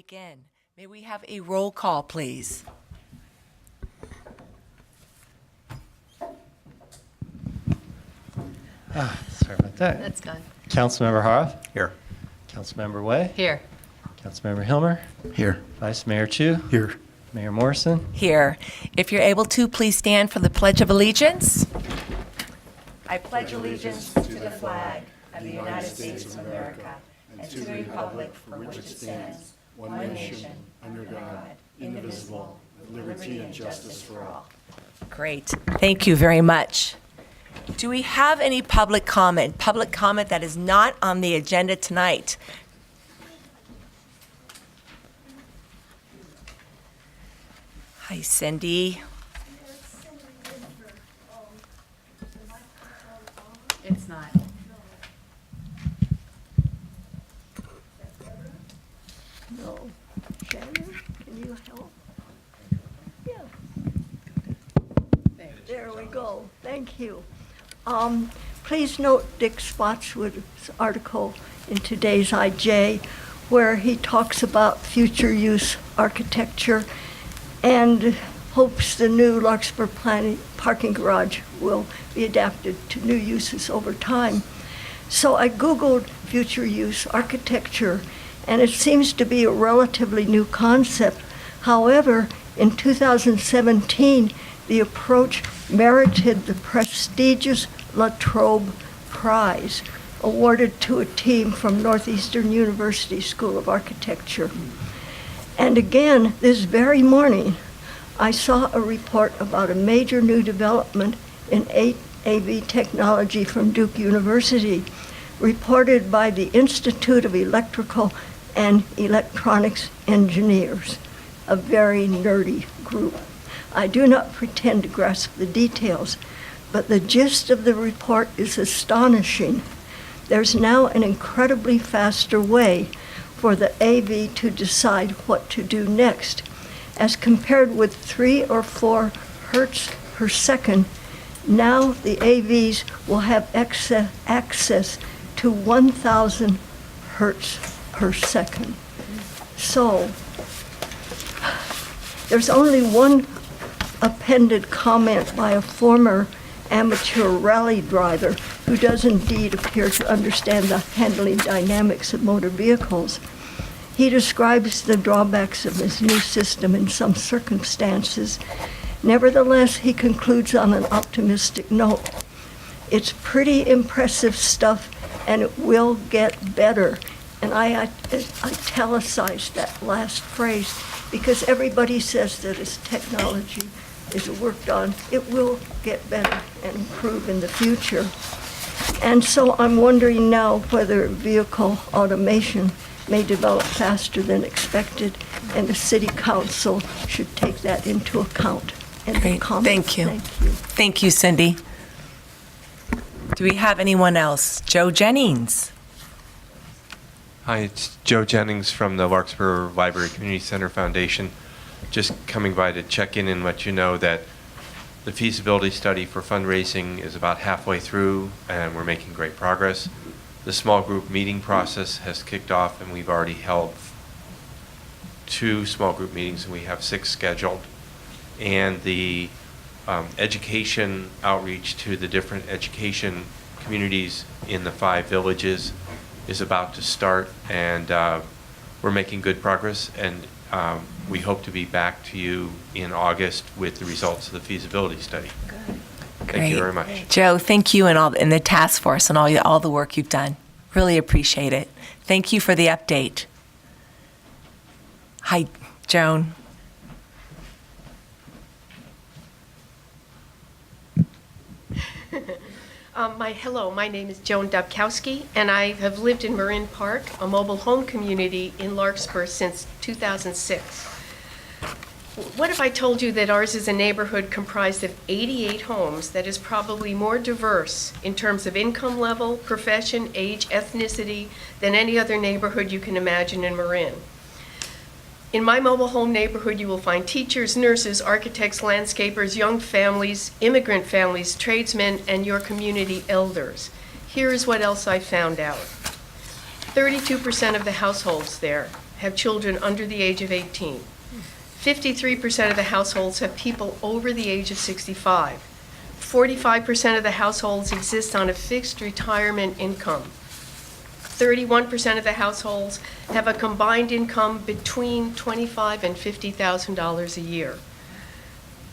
begin. May we have a roll call, please? Sorry about that. That's good. Councilmember Horoff? Here. Councilmember Way? Here. Councilmember Hilmer? Here. Vice Mayor Chu? Here. Mayor Morrison? Here. If you're able to, please stand for the Pledge of Allegiance. I pledge allegiance to the flag of the United States of America and to the republic for which it stands, one nation, under God, indivisible, with liberty and justice for all. Great. Thank you very much. Do we have any public comment? Public comment that is not on the agenda tonight? Hi, Cindy. It's not. No. Shannon, can you help? Yeah. There we go. Thank you. Please note Dick Spotswood's article in today's IJ, where he talks about future use architecture and hopes the new Larkspur parking garage will be adapted to new uses over time. So I Googled future use architecture, and it seems to be a relatively new concept. However, in 2017, the approach merited the prestigious La Trobe Prize, awarded to a team from Northeastern University School of Architecture. And again, this very morning, I saw a report about a major new development in AV technology from Duke University, reported by the Institute of Electrical and Electronics Engineers, a very nerdy group. I do not pretend to grasp the details, but the gist of the report is astonishing. There's now an incredibly faster way for the AV to decide what to do next. As compared with 3 or 4 hertz per second, now the AVs will have access to 1,000 hertz per second. So there's only one appended comment by a former amateur rally driver who does indeed appear to understand the handling dynamics of motor vehicles. He describes the drawbacks of this new system in some circumstances. Nevertheless, he concludes on an optimistic note. It's pretty impressive stuff, and it will get better. And I italicized that last phrase because everybody says that as technology is worked on, it will get better and improve in the future. And so I'm wondering now whether vehicle automation may develop faster than expected, and the City Council should take that into account. And Great. Thank you. Thank you. Thank you, Cindy. Do we have anyone else? Joe Jennings. Hi, it's Joe Jennings from the Larkspur Library Community Center Foundation. Just coming by to check in and let you know that the feasibility study for fundraising is about halfway through, and we're making great progress. The small group meeting process has kicked off, and we've already held 2 small group meetings, and we have 6 scheduled. And the education outreach to the different education communities in the 5 villages is about to start, and we're making good progress, and we hope to be back to you in August with the results of the feasibility study. Good. Thank you very much. Joe, thank you and the task force and all the work you've done. Really appreciate it. Thank you for the update. Hi, Joan. Hello, my name is Joan Dubkowski, and I have lived in Marin Park, a mobile home community in Larkspur, since 2006. What if I told you that ours is a neighborhood comprised of 88 homes that is probably more diverse in terms of income level, profession, age, ethnicity than any other neighborhood you can imagine in Marin? In my mobile home neighborhood, you will find teachers, nurses, architects, landscapers, young families, immigrant families, tradesmen, and your community elders. Here is what else I found out. 32% of the households there have children under the age of 18. 53% of the households have people over the age of 65. 45% of the households exist on a fixed retirement income. 31% of the households have a combined income between $25,000 and $50,000 a year.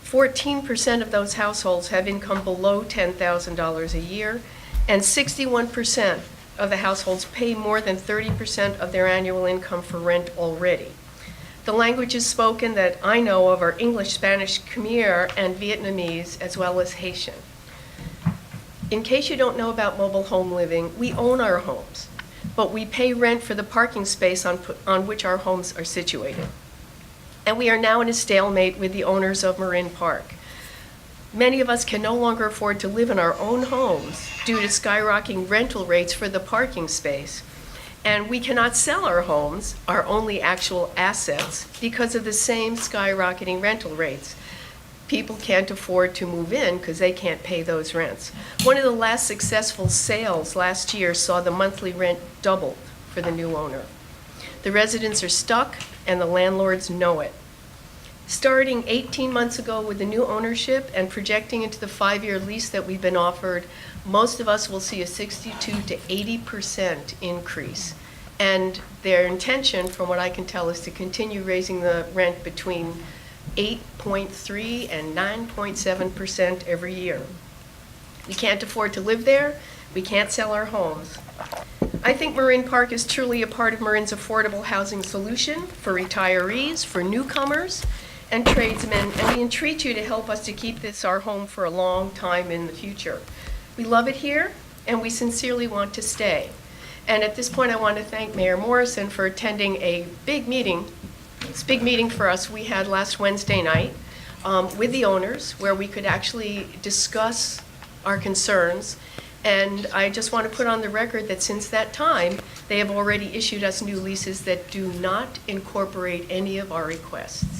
14% of those households have income below $10,000 a year, and 61% of the households pay more than 30% of their annual income for rent already. The languages spoken that I know of are English, Spanish, Khmer, and Vietnamese, as well as Haitian. In case you don't know about mobile home living, we own our homes, but we pay rent for the parking space on which our homes are situated. And we are now in a stalemate with the owners of Marin Park. Many of us can no longer afford to live in our own homes due to skyrocketing rental rates for the parking space. And we cannot sell our homes, our only actual assets, because of the same skyrocketing rental rates. People can't afford to move in because they can't pay those rents. One of the last successful sales last year saw the monthly rent double for the new owner. The residents are stuck, and the landlords know it. Starting 18 months ago with the new ownership and projecting into the 5-year lease that we've been offered, most of us will see a 62 to 80% increase. And their intention, from what I can tell, is to continue raising the rent between 8.3 and 9.7% every year. We can't afford to live there. We can't sell our homes. I think Marin Park is truly a part of Marin's affordable housing solution for retirees, for newcomers, and tradesmen, and we entreat you to help us to keep this our home for a long time in the future. We love it here, and we sincerely want to stay. And at this point, I want to thank Mayor Morrison for attending a big meeting. It's a big meeting for us we had last Wednesday night with the owners, where we could actually discuss our concerns. And I just want to put on the record that since that time, they have already issued us new leases that do not incorporate any of our requests.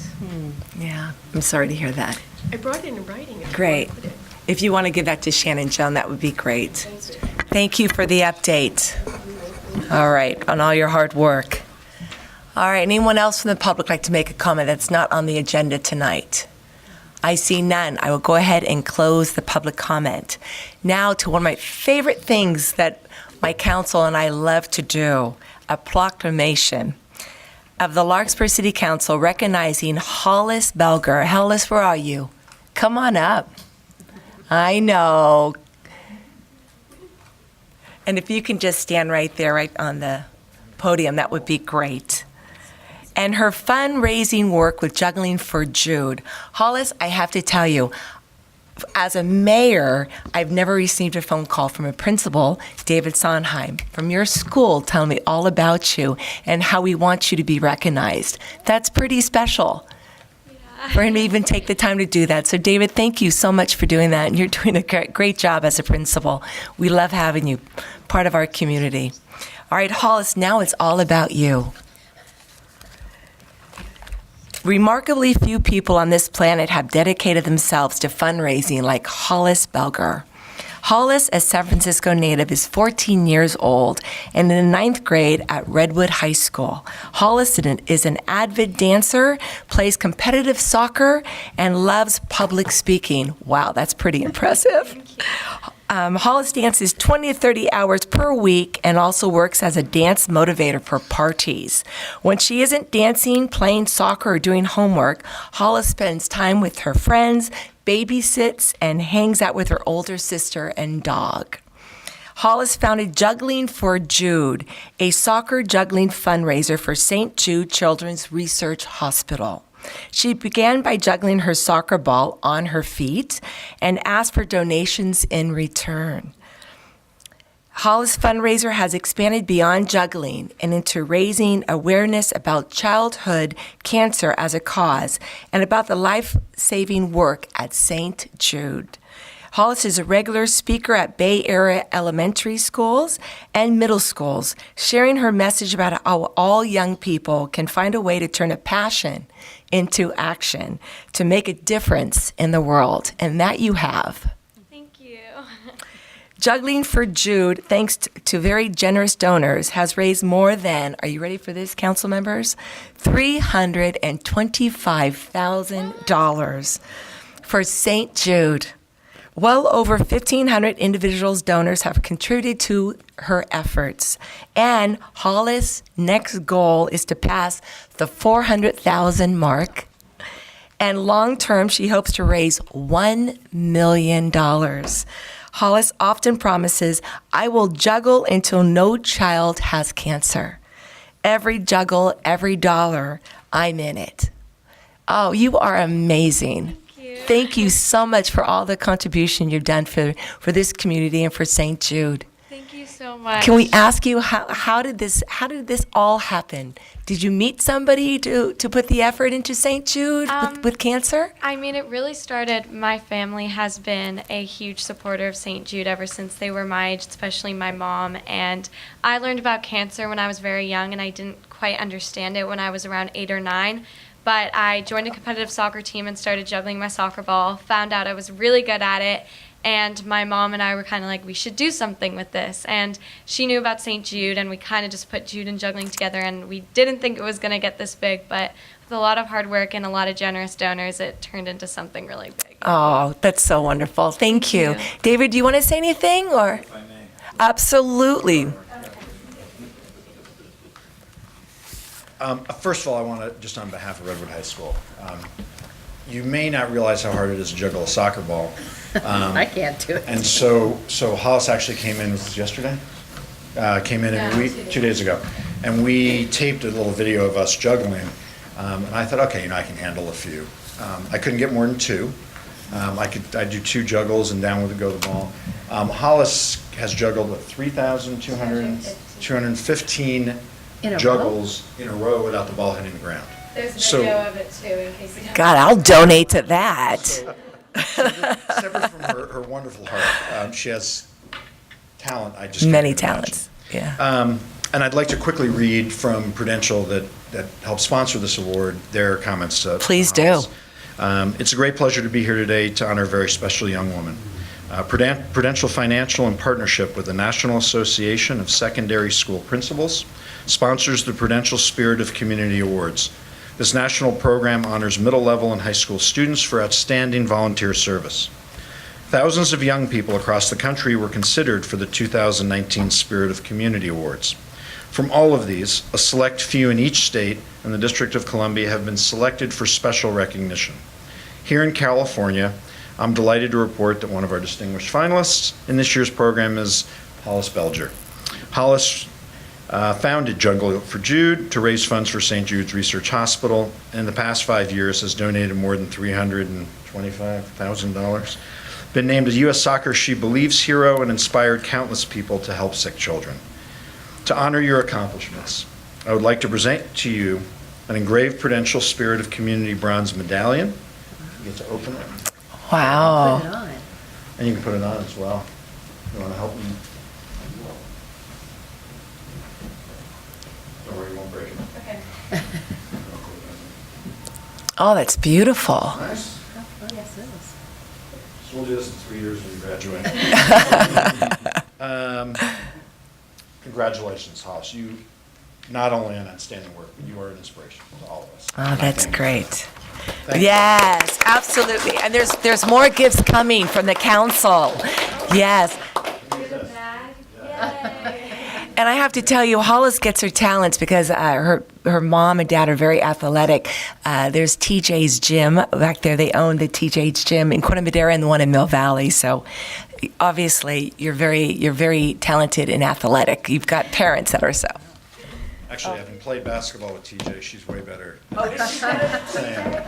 Yeah, I'm sorry to hear that. I brought it in writing. If you Great. want to put it. If you want to give that to Shannon Joan, that would be great. Thank you for the update. All right, on all your hard work. All right, anyone else from the public like to make a comment that's not on the agenda tonight? I see none. I will go ahead and close the public comment. Now to one of my favorite things that my council and I love to do, a proclamation of the Larkspur City Council recognizing Hollis Belger. Hollis, where are you? Come on up. I know. And if you can just stand right there, right on the podium, that would be great. And her fundraising work with Juggling for Jude. Hollis, I have to tell you, as a mayor, I've never received a phone call from a principal, David Sondheim, from your school telling me all about you and how we want you to be recognized. That's pretty special for him to even take the time to do that. So David, thank you so much for doing that. And you're doing a great job as a principal. We love having you part of our community. All right, Hollis, now it's all about you. Remarkably few people on this planet have dedicated themselves to fundraising like Hollis Belger. Hollis, a San Francisco native, is 14 years old and in the 9th grade at Redwood High School. Hollis is an avid dancer, plays competitive soccer, and loves public speaking. Wow, that's pretty impressive. Hollis dances 20 to 30 hours per week and also works as a dance motivator for parties. When she isn't dancing, playing soccer, or doing homework, Hollis spends time with her friends, babysits, and hangs out with her older sister and dog. Hollis founded Juggling for Jude, a soccer juggling fundraiser for St. Jude Children's Research Hospital. She began by juggling her soccer ball on her feet and asked for donations in return. Hollis' fundraiser has expanded beyond juggling and into raising awareness about childhood cancer as a cause and about the life-saving work at St. Jude. Hollis is a regular speaker at Bay Area elementary schools and middle schools, sharing her message about how all young people can find a way to turn a passion into action to make a difference in the world, and that you have. Thank you. Juggling for Jude, thanks to very generous donors, has raised more than, are you ready for this, council members? $325,000 for St. Jude. Well over 1,500 individuals donors have contributed to her efforts. And Hollis' next goal is to pass the 400,000 mark. And long-term, she hopes to raise $1 million. Hollis often promises, "I will juggle until no child has cancer. Every juggle, every dollar, I'm in it." Oh, you are amazing. Thank you so much for all the contribution you've done for this community and for St. Jude. Thank you so much. Can we ask you, how did this all happen? Did you meet somebody to put the effort into St. Jude with cancer? I mean, it really started, my family has been a huge supporter of St. Jude ever since they were my age, especially my mom. And I learned about cancer when I was very young, and I didn't quite understand it when I was around 8 or 9. But I joined a competitive soccer team and started juggling my soccer ball, found out I was really good at it, and my mom and I were kind of like, we should do something with this. And she knew about St. Jude, and we kind of just put Jude and juggling together, and we didn't think it was going to get this big, but with a lot of hard work and a lot of generous donors, it turned into something really big. Oh, that's so wonderful. Thank you. David, do you want to say anything? Or? If I may. Absolutely. First of all, I want to, just on behalf of Redwood High School, you may not realize how hard it is to juggle a soccer ball. I can't do it. And so Hollis actually came in, was this yesterday? Came in and 2 days ago. And we taped a little video of us juggling. And I thought, okay, I can handle a few. I couldn't get more than 2. I'd do 2 juggles and down would go the ball. Hollis has juggled 3,215 In a row? juggles in a row without the ball hitting the ground. There's a So- video of it too, in case you God, I'll donate to that. Separate from her wonderful heart, she has talent, I just can't Many even talents. Yeah. imagine. And I'd like to quickly read from Prudential that helped sponsor this award, their comments to Please Hollis. do. It's a great pleasure to be here today to honor a very special young woman. Prudential Financial, in partnership with the National Association of Secondary School Principals, sponsors the Prudential Spirit of Community Awards. This national program honors middle-level and high school students for outstanding volunteer service. Thousands of young people across the country were considered for the 2019 Spirit of Community Awards. From all of these, a select few in each state and the District of Columbia have been selected for special recognition. Here in California, I'm delighted to report that one of our distinguished finalists in this year's program is Hollis Belger. Hollis founded Juggling for Jude to raise funds for St. Jude's Research Hospital, and in the past 5 years has donated more than $325,000. Been named a U.S. Soccer She Believes hero and inspired countless people to help sick children. To honor your accomplishments, I would like to present to you an engraved Prudential Spirit of Community bronze medallion. You get to open it, Wow. Put it on. and you can put it on as well. You want to help me? Don't worry, you won't break it. Oh, that's beautiful. Nice. Oh, yes, it is. So we'll do this in 3 years when you graduate. Congratulations, Hollis. You not only an outstanding work, but you are an inspiration to all of us. Oh, that's great. Thank you. Yes, absolutely. And there's more gifts coming from the council. Yes. And I have to tell you, Hollis gets her talents because her mom and dad are very athletic. There's TJ's Gym back there. They own the TJ's Gym in Corte Madera and the one in Mill Valley. So obviously, you're very talented and athletic. You've got parents that are so. Actually, having played basketball with TJ, she's way better. Oh, is she better than Saying,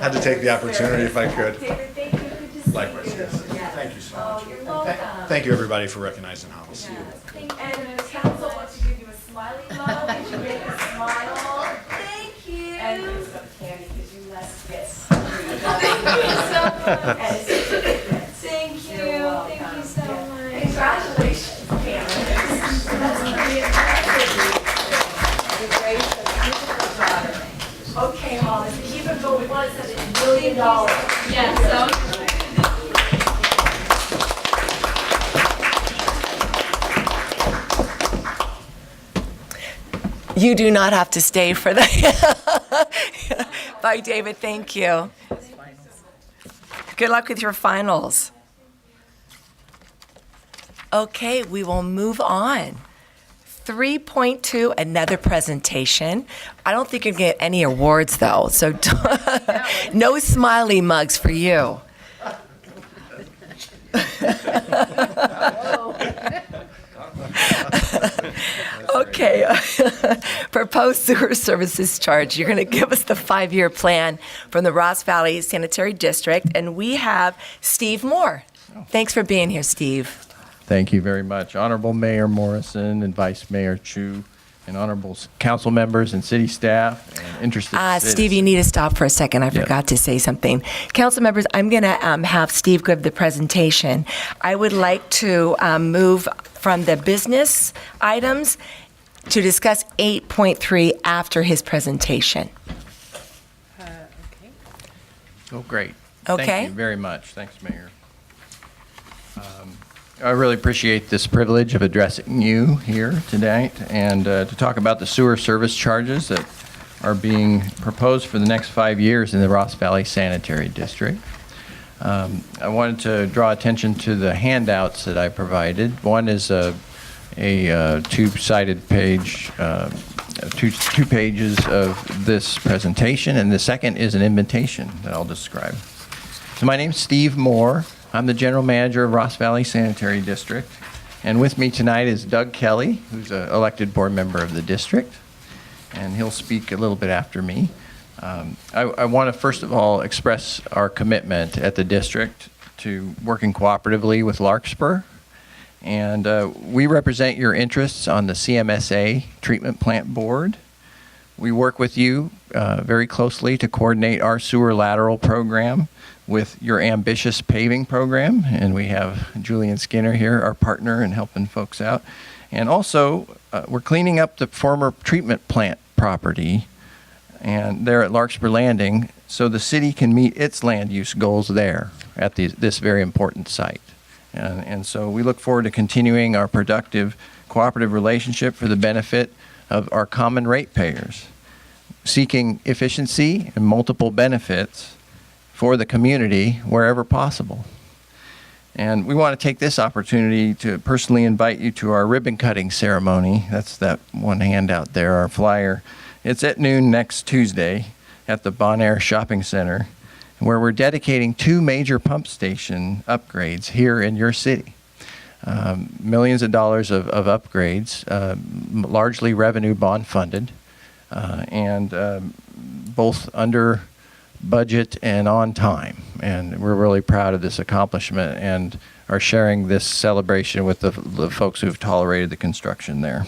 had to take the opportunity if I could. David, thank you. Good to see Likewise, you. yes. Yes. Thank you so much. Oh, you're welcome. Thank you, everybody, for recognizing Hollis. And the council wants to give you a smiley model, and you make a smile. Thank you. And there's some candy, because you left this. Thank you so much. And a certificate. Thank you. Thank you so much. Congratulations, Cameron. That's pretty impressive. You're great. Beautiful daughter. Okay, Hollis, keep it going. We want to send $1 million. Yes, so You do not have to stay for the. Bye, David. Thank you. Good luck with your finals. Okay, we will move on. 3.2, another presentation. I don't think you're going to get any awards, though, so no smiley mugs for you. Okay, proposed sewer services charge. You're going to give us the 5-year plan from the Ross Valley Sanitary District, and we have Steve Moore. Thanks for being here, Steve. Thank you very much. Honorable Mayor Morrison and Vice Mayor Chu, and honorable council members and city staff and interested citizens. Steve, you need to stop for a second. I Yes. forgot to say something. Council members, I'm going to have Steve give the presentation. I would like to move from the business items to discuss 8.3 after his presentation. Oh, great. Okay. Thank you very much. Thanks, Mayor. I really appreciate this privilege of addressing you here tonight and to talk about the sewer service charges that are being proposed for the next 5 years in the Ross Valley Sanitary District. I wanted to draw attention to the handouts that I provided. One is a two-sided page, two pages of this presentation, and the second is an invitation that I'll describe. So my name's Steve Moore. I'm the general manager of Ross Valley Sanitary District, and with me tonight is Doug Kelly, who's an elected board member of the district, and he'll speak a little bit after me. I want to first of all express our commitment at the district to working cooperatively with Larkspur, and we represent your interests on the CMSA Treatment Plant Board. We work with you very closely to coordinate our sewer lateral program with your ambitious paving program, and we have Julian Skinner here, our partner, in helping folks out. And also, we're cleaning up the former treatment plant property and there at Larkspur Landing so the city can meet its land use goals there at this very important site. And so we look forward to continuing our productive cooperative relationship for the benefit of our common ratepayers, seeking efficiency and multiple benefits for the community wherever possible. And we want to take this opportunity to personally invite you to our ribbon cutting ceremony. That's that one handout there, our flyer. It's at noon next Tuesday at the Bon Air Shopping Center, where we're dedicating 2 major pump station upgrades here in your city. Millions of dollars of upgrades, largely revenue bond funded, and both under budget and on time. And we're really proud of this accomplishment and are sharing this celebration with the folks who've tolerated the construction there.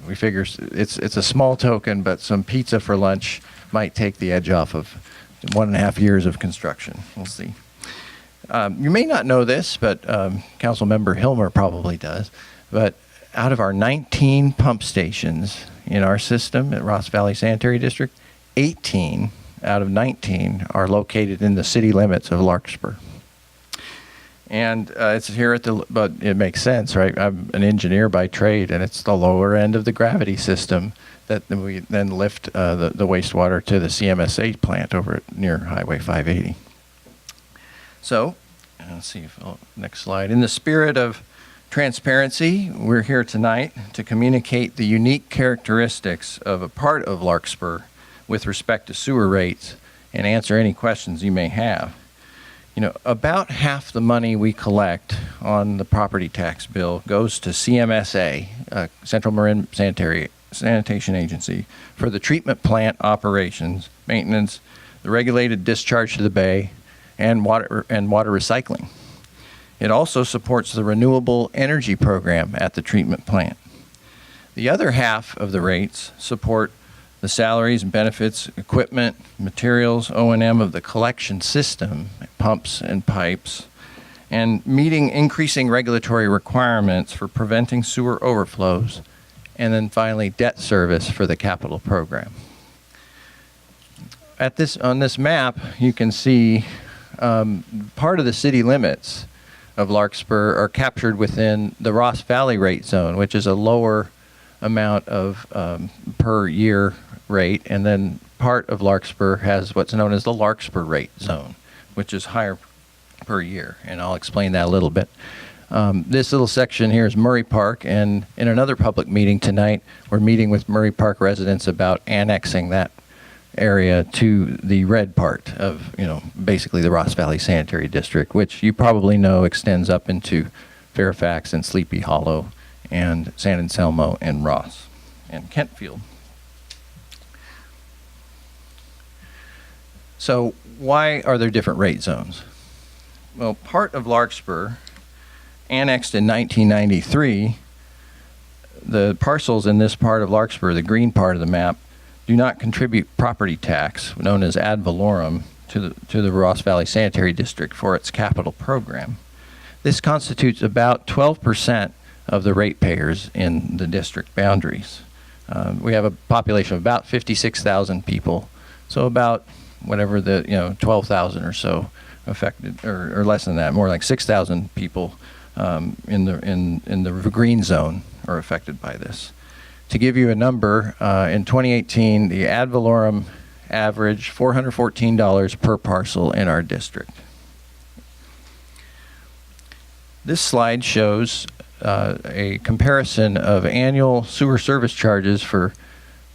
We figure it's a small token, but some pizza for lunch might take the edge off of 1.5 years of construction. We'll see. You may not know this, but Councilmember Hilmer probably does, but out of our 19 pump stations in our system at Ross Valley Sanitary District, 18 out of 19 are located in the city limits of Larkspur. And it's here but it makes sense, right? I'm an engineer by trade, and it's the lower end of the gravity system that we then lift the wastewater to the CMSA plant over near Highway 580. So, let's see, next slide. In the spirit of transparency, we're here tonight to communicate the unique characteristics of a part of Larkspur with respect to sewer rates and answer any questions you may have. You know, about half the money we collect on the property tax bill goes to CMSA, Central Marin Sanitation Agency, for the treatment plant operations, maintenance, the regulated discharge to the bay, and water recycling. It also supports the renewable energy program at the treatment plant. The other half of the rates support the salaries and benefits, equipment, materials, O&M of the collection system, pumps and pipes, and meeting increasing regulatory requirements for preventing sewer overflows, and then finally debt service for the capital program. On this map, you can see part of the city limits of Larkspur are captured within the Ross Valley rate zone, which is a lower amount of per year rate, and then part of Larkspur has what's known as the Larkspur rate zone, which is higher per year, and I'll explain that a little bit. This little section here is Murray Park, and in another public meeting tonight, we're meeting with Murray Park residents about annexing that area to the red part of, basically the Ross Valley Sanitary District, which you probably know extends up into Fairfax and Sleepy Hollow and San Anselmo and Ross and Kentfield. So why are there different rate zones? Well, part of Larkspur, annexed in 1993, the parcels in this part of Larkspur, the green part of the map, do not contribute property tax, known as ad valorem, to the Ross Valley Sanitary District for its capital program. This constitutes about 12% of the ratepayers in the district boundaries. We have a population of about 56,000 people, so about whatever the 12,000 or so affected, or less than that, more like 6,000 people in the green zone are affected by this. To give you a number, in 2018, the ad valorem averaged $414 per parcel in our district. This slide shows a comparison of annual sewer service charges for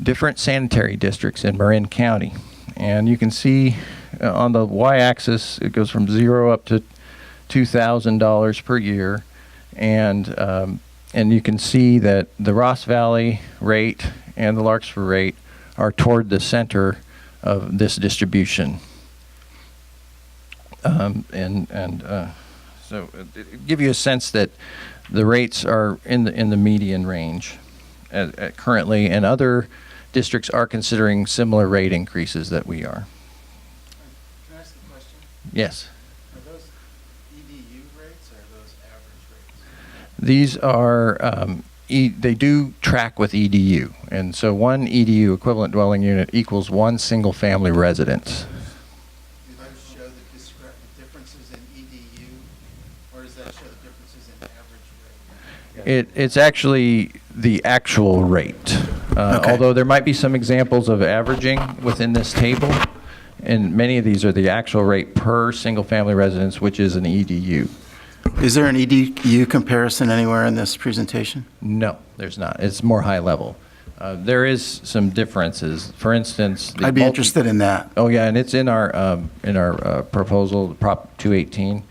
different sanitary districts in Marin County. And you can see on the y-axis, it goes from 0 up to $2,000 per year. And you can see that the Ross Valley rate and the Larkspur rate are toward the center of this distribution. So give you a sense that the rates are in the median range currently, and other districts are considering similar rate increases that we are. Can I ask a question? Yes. Are those EDU rates or are those average rates? These are, they do track with EDU. And so one EDU, equivalent dwelling unit, equals one single family residence. Do those show the differences in EDU, or does that show the differences in average rate? It's actually the actual rate. Okay. Although there might be some examples of averaging within this table, and many of these are the actual rate per single family residence, which is an EDU. Is there an EDU comparison anywhere in this presentation? No, there's not. It's more high level. There is some differences. For instance, I'd be interested in that. Oh yeah, and it's in our proposal, Prop 218.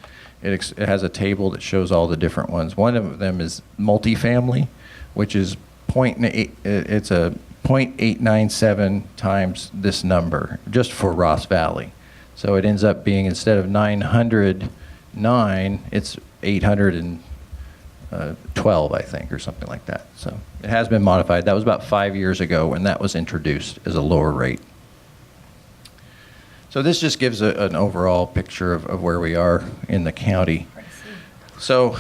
It has a table that shows all the different ones. One of them is multifamily, which is it's a 0.897 times this number just for Ross Valley. So it ends up being, instead of 909, it's 812, I think, or something like that. So it has been modified. That was about 5 years ago when that was introduced as a lower rate. So this just gives an overall picture of where we are in the county. So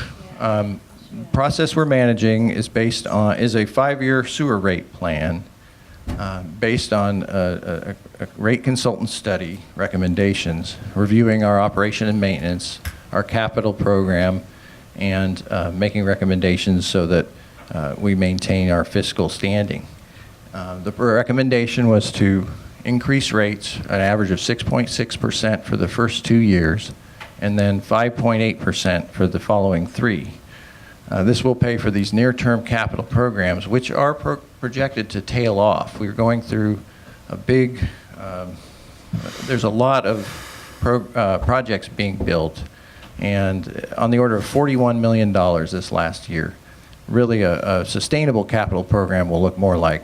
process we're managing is based on a 5-year sewer rate plan based on a rate consultant study recommendations, reviewing our operation and maintenance, our capital program, and making recommendations so that we maintain our fiscal standing. The recommendation was to increase rates at an average of 6.6% for the first 2 years, and then 5.8% for the following 3. This will pay for these near-term capital programs, which are projected to tail off. We're going through a big, there's a lot of projects being built, and on the order of $41 million this last year. Really a sustainable capital program will look more like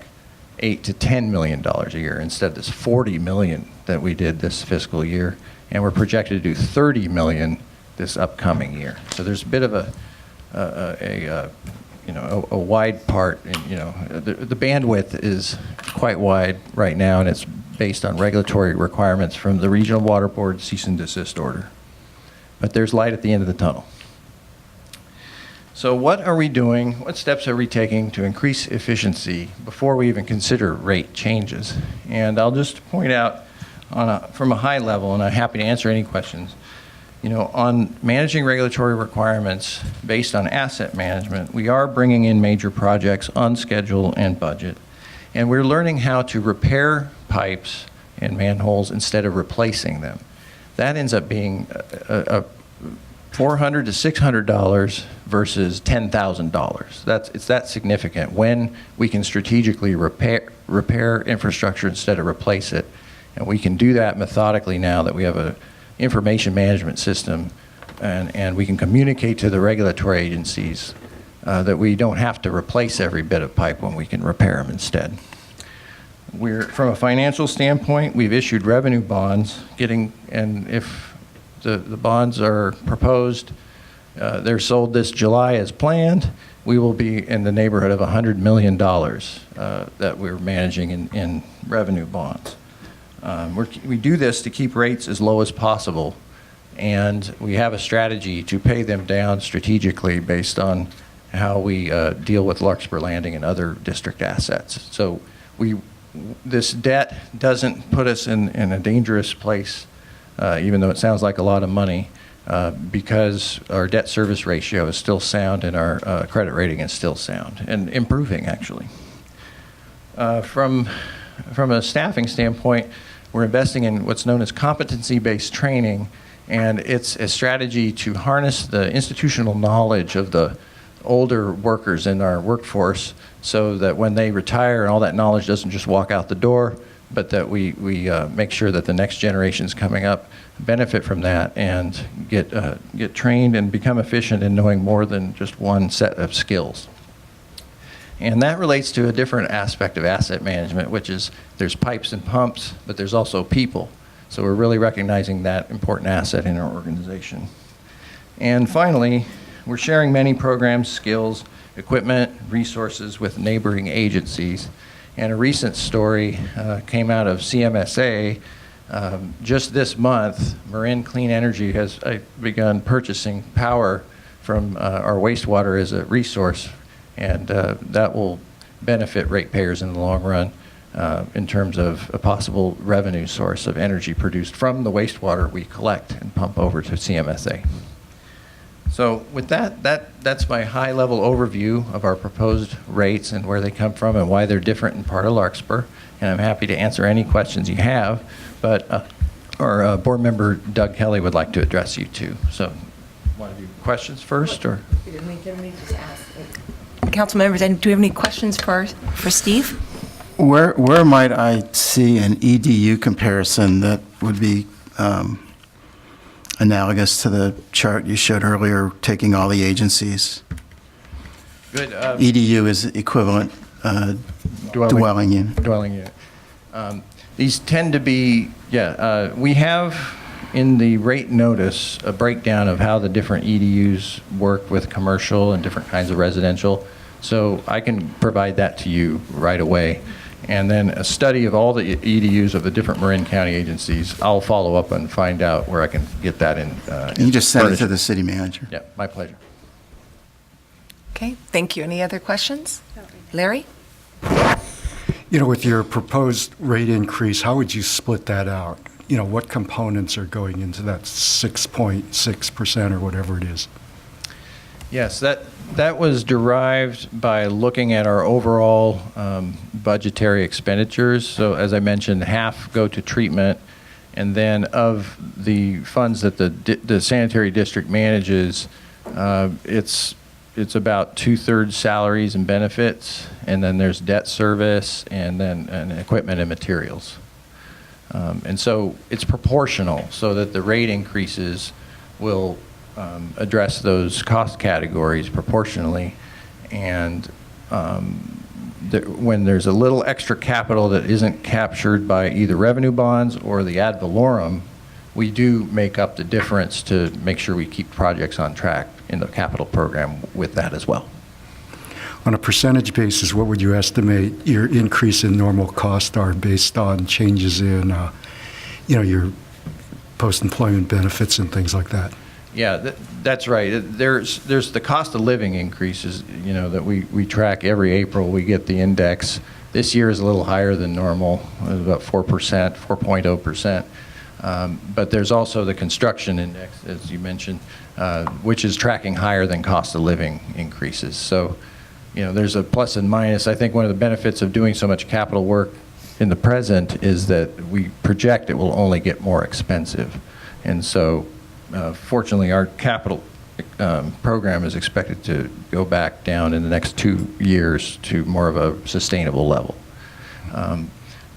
$8 to $10 million a year instead of this $40 million that we did this fiscal year, and we're projected to do $30 million this upcoming year. So there's a bit of a wide part, and the bandwidth is quite wide right now, and it's based on regulatory requirements from the Regional Water Board cease and desist order. But there's light at the end of the tunnel. So what are we doing? What steps are we taking to increase efficiency before we even consider rate changes? And I'll just point out from a high level, and I'm happy to answer any questions, On managing regulatory requirements based on asset management, we are bringing in major projects on schedule and budget, and we're learning how to repair pipes and manholes instead of replacing them. That ends up being a $400 to $600 versus $10,000. It's that significant when we can strategically repair infrastructure instead of replace it, and we can do that methodically now that we have a information management system, and we can communicate to the regulatory agencies that we don't have to replace every bit of pipe when we can repair them instead. From a financial standpoint, we've issued revenue bonds, and if the bonds are proposed, they're sold this July as planned, we will be in the neighborhood of $100 million that we're managing in revenue bonds. We do this to keep rates as low as possible, and we have a strategy to pay them down strategically based on how we deal with Larkspur Landing and other district assets. So this debt doesn't put us in a dangerous place, even though it sounds like a lot of money, because our debt service ratio is still sound and our credit rating is still sound and improving, actually. From a staffing standpoint, we're investing in what's known as competency-based training, and it's a strategy to harness the institutional knowledge of the older workers in our workforce so that when they retire and all that knowledge doesn't just walk out the door, but that we make sure that the next generations coming up benefit from that and get trained and become efficient in knowing more than just one set of skills. And that relates to a different aspect of asset management, which is there's pipes and pumps, but there's also people. So we're really recognizing that important asset in our organization. And finally, we're sharing many programs, skills, equipment, resources with neighboring agencies. And a recent story came out of CMSA. Just this month, Marin Clean Energy has begun purchasing power from our wastewater as a resource, and that will benefit ratepayers in the long run in terms of a possible revenue source of energy produced from the wastewater we collect and pump over to CMSA. So with that's my high-level overview of our proposed rates and where they come from and why they're different in part of Larkspur. And I'm happy to answer any questions you have, but our board member Doug Kelly would like to address you too. So want to do questions first, or? Council members, do you have any questions for Steve? Where might I see an EDU comparison that would be analogous to the chart you showed earlier, taking all the agencies? Good. EDU is equivalent dwelling unit. Dwelling unit. These tend to be, we have in the rate notice a breakdown of how the different EDUs work with commercial and different kinds of residential. So I can provide that to you right away. And then a study of all the EDUs of the different Marin County agencies. I'll follow up and find out where I can get that in. You just send it to the city manager. Yeah, my pleasure. Okay, thank you. Any other questions? Larry? With your proposed rate increase, how would you split that out? What components are going into that 6.6% or whatever it is? Yes, that was derived by looking at our overall budgetary expenditures. So as I mentioned, half go to treatment, and then of the funds that the sanitary district manages, it's about 2/3 salaries and benefits, and then there's debt service, and then equipment and materials. And so it's proportional, so that the rate increases will address those cost categories proportionally. And when there's a little extra capital that isn't captured by either revenue bonds or the ad valorem, we do make up the difference to make sure we keep projects on track in the capital program with that as well. On a percentage basis, what would you estimate your increase in normal cost are based on changes in, your post-employment benefits and things like that? Yeah, that's right. There's the cost of living increases, that we track every April. We get the index. This year is a little higher than normal, about 4%, 4.0%. But there's also the construction index, as you mentioned, which is tracking higher than cost of living increases. So, there's a plus and minus. I think one of the benefits of doing so much capital work in the present is that we project it will only get more expensive. And so, fortunately, our capital program is expected to go back down in the next 2 years to more of a sustainable level.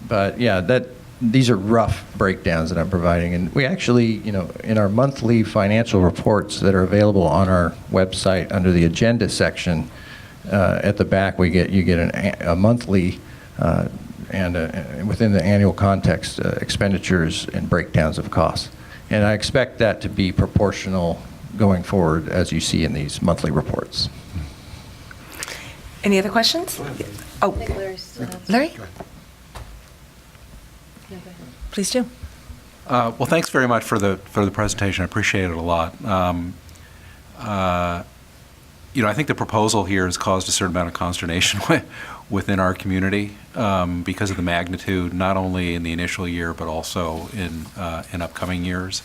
But yeah, these are rough breakdowns that I'm providing. And we actually, in our monthly financial reports that are available on our website under the agenda section, at the back you get a monthly and within the annual context, expenditures and breakdowns of costs. And I expect that to be proportional going forward, as you see in these monthly reports. Any other questions? Oh, Larry? Please do. Well, thanks very much for the presentation. I appreciate it a lot. I think the proposal here has caused a certain amount of consternation within our community because of the magnitude, not only in the initial year but also in upcoming years.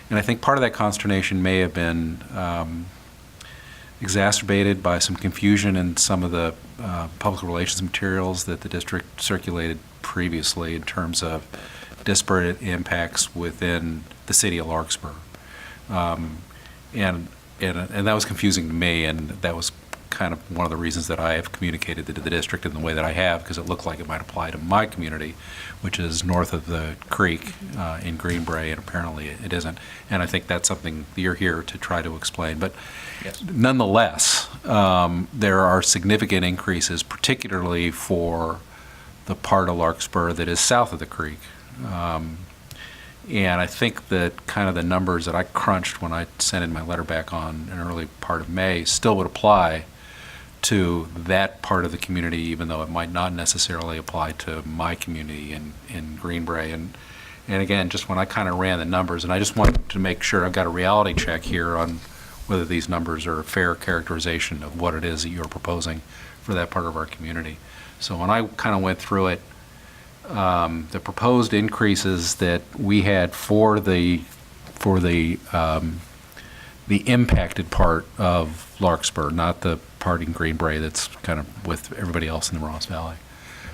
And I think part of that consternation may have been exacerbated by some confusion in some of the public relations materials that the district circulated previously in terms of disparate impacts within the city of Larkspur. And that was confusing to me, and that was kind of one of the reasons that I have communicated to the district in the way that I have, because it looked like it might apply to my community, which is north of the creek in Greenbrae, and apparently it isn't. And I think that's something you're here to try to explain. But yes, nonetheless, there are significant increases, particularly for the part of Larkspur that is south of the creek. And I think that kind of the numbers that I crunched when I sent in my letter back on an early part of May still would apply to that part of the community, even though it might not necessarily apply to my community in Greenbrae. And again, just when I kind of ran the numbers, and I just wanted to make sure I've got a reality check here on whether these numbers are a fair characterization of what it is that you're proposing for that part of our community. So when I kind of went through it, the proposed increases that we had for the impacted part of Larkspur, not the part in Greenbrae that's kind of with everybody else in the Ross Valley.